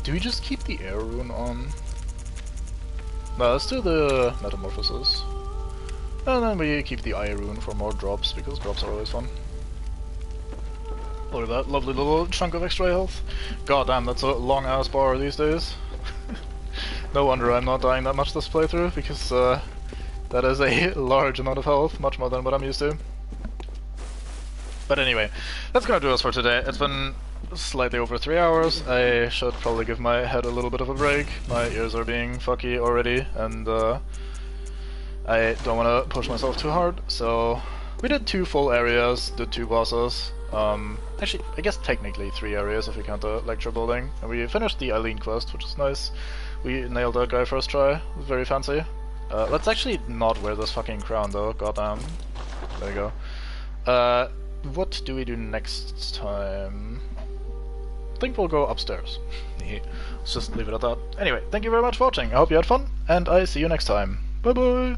Do we just keep the air rune on? No, let's do the metamorphosis. And then we keep the eye rune for more drops, because drops are always fun. Look at that lovely little chunk of extra health. God damn, that's a long ass bar these days. No wonder I'm not dying that much this playthrough, because that is a large amount of health, much more than what I'm used to. But anyway, that's gonna do us for today. It's been slightly over 3 hours. I should probably give my head a little bit of a break. My ears are being fucky already, and I don't want to push myself too hard, so we did 2 full areas, did 2 bosses. Actually, I guess technically 3 areas if we count the lecture building. And we finished the Eileen quest, which is nice. We nailed that guy first try. It was very fancy. Let's actually not wear this fucking crown though, goddamn. There you go. What do we do next time? I think we'll go upstairs. Let's just leave it at that. Anyway, thank you very much for watching. I hope you had fun, and I see you next time. Bye bye!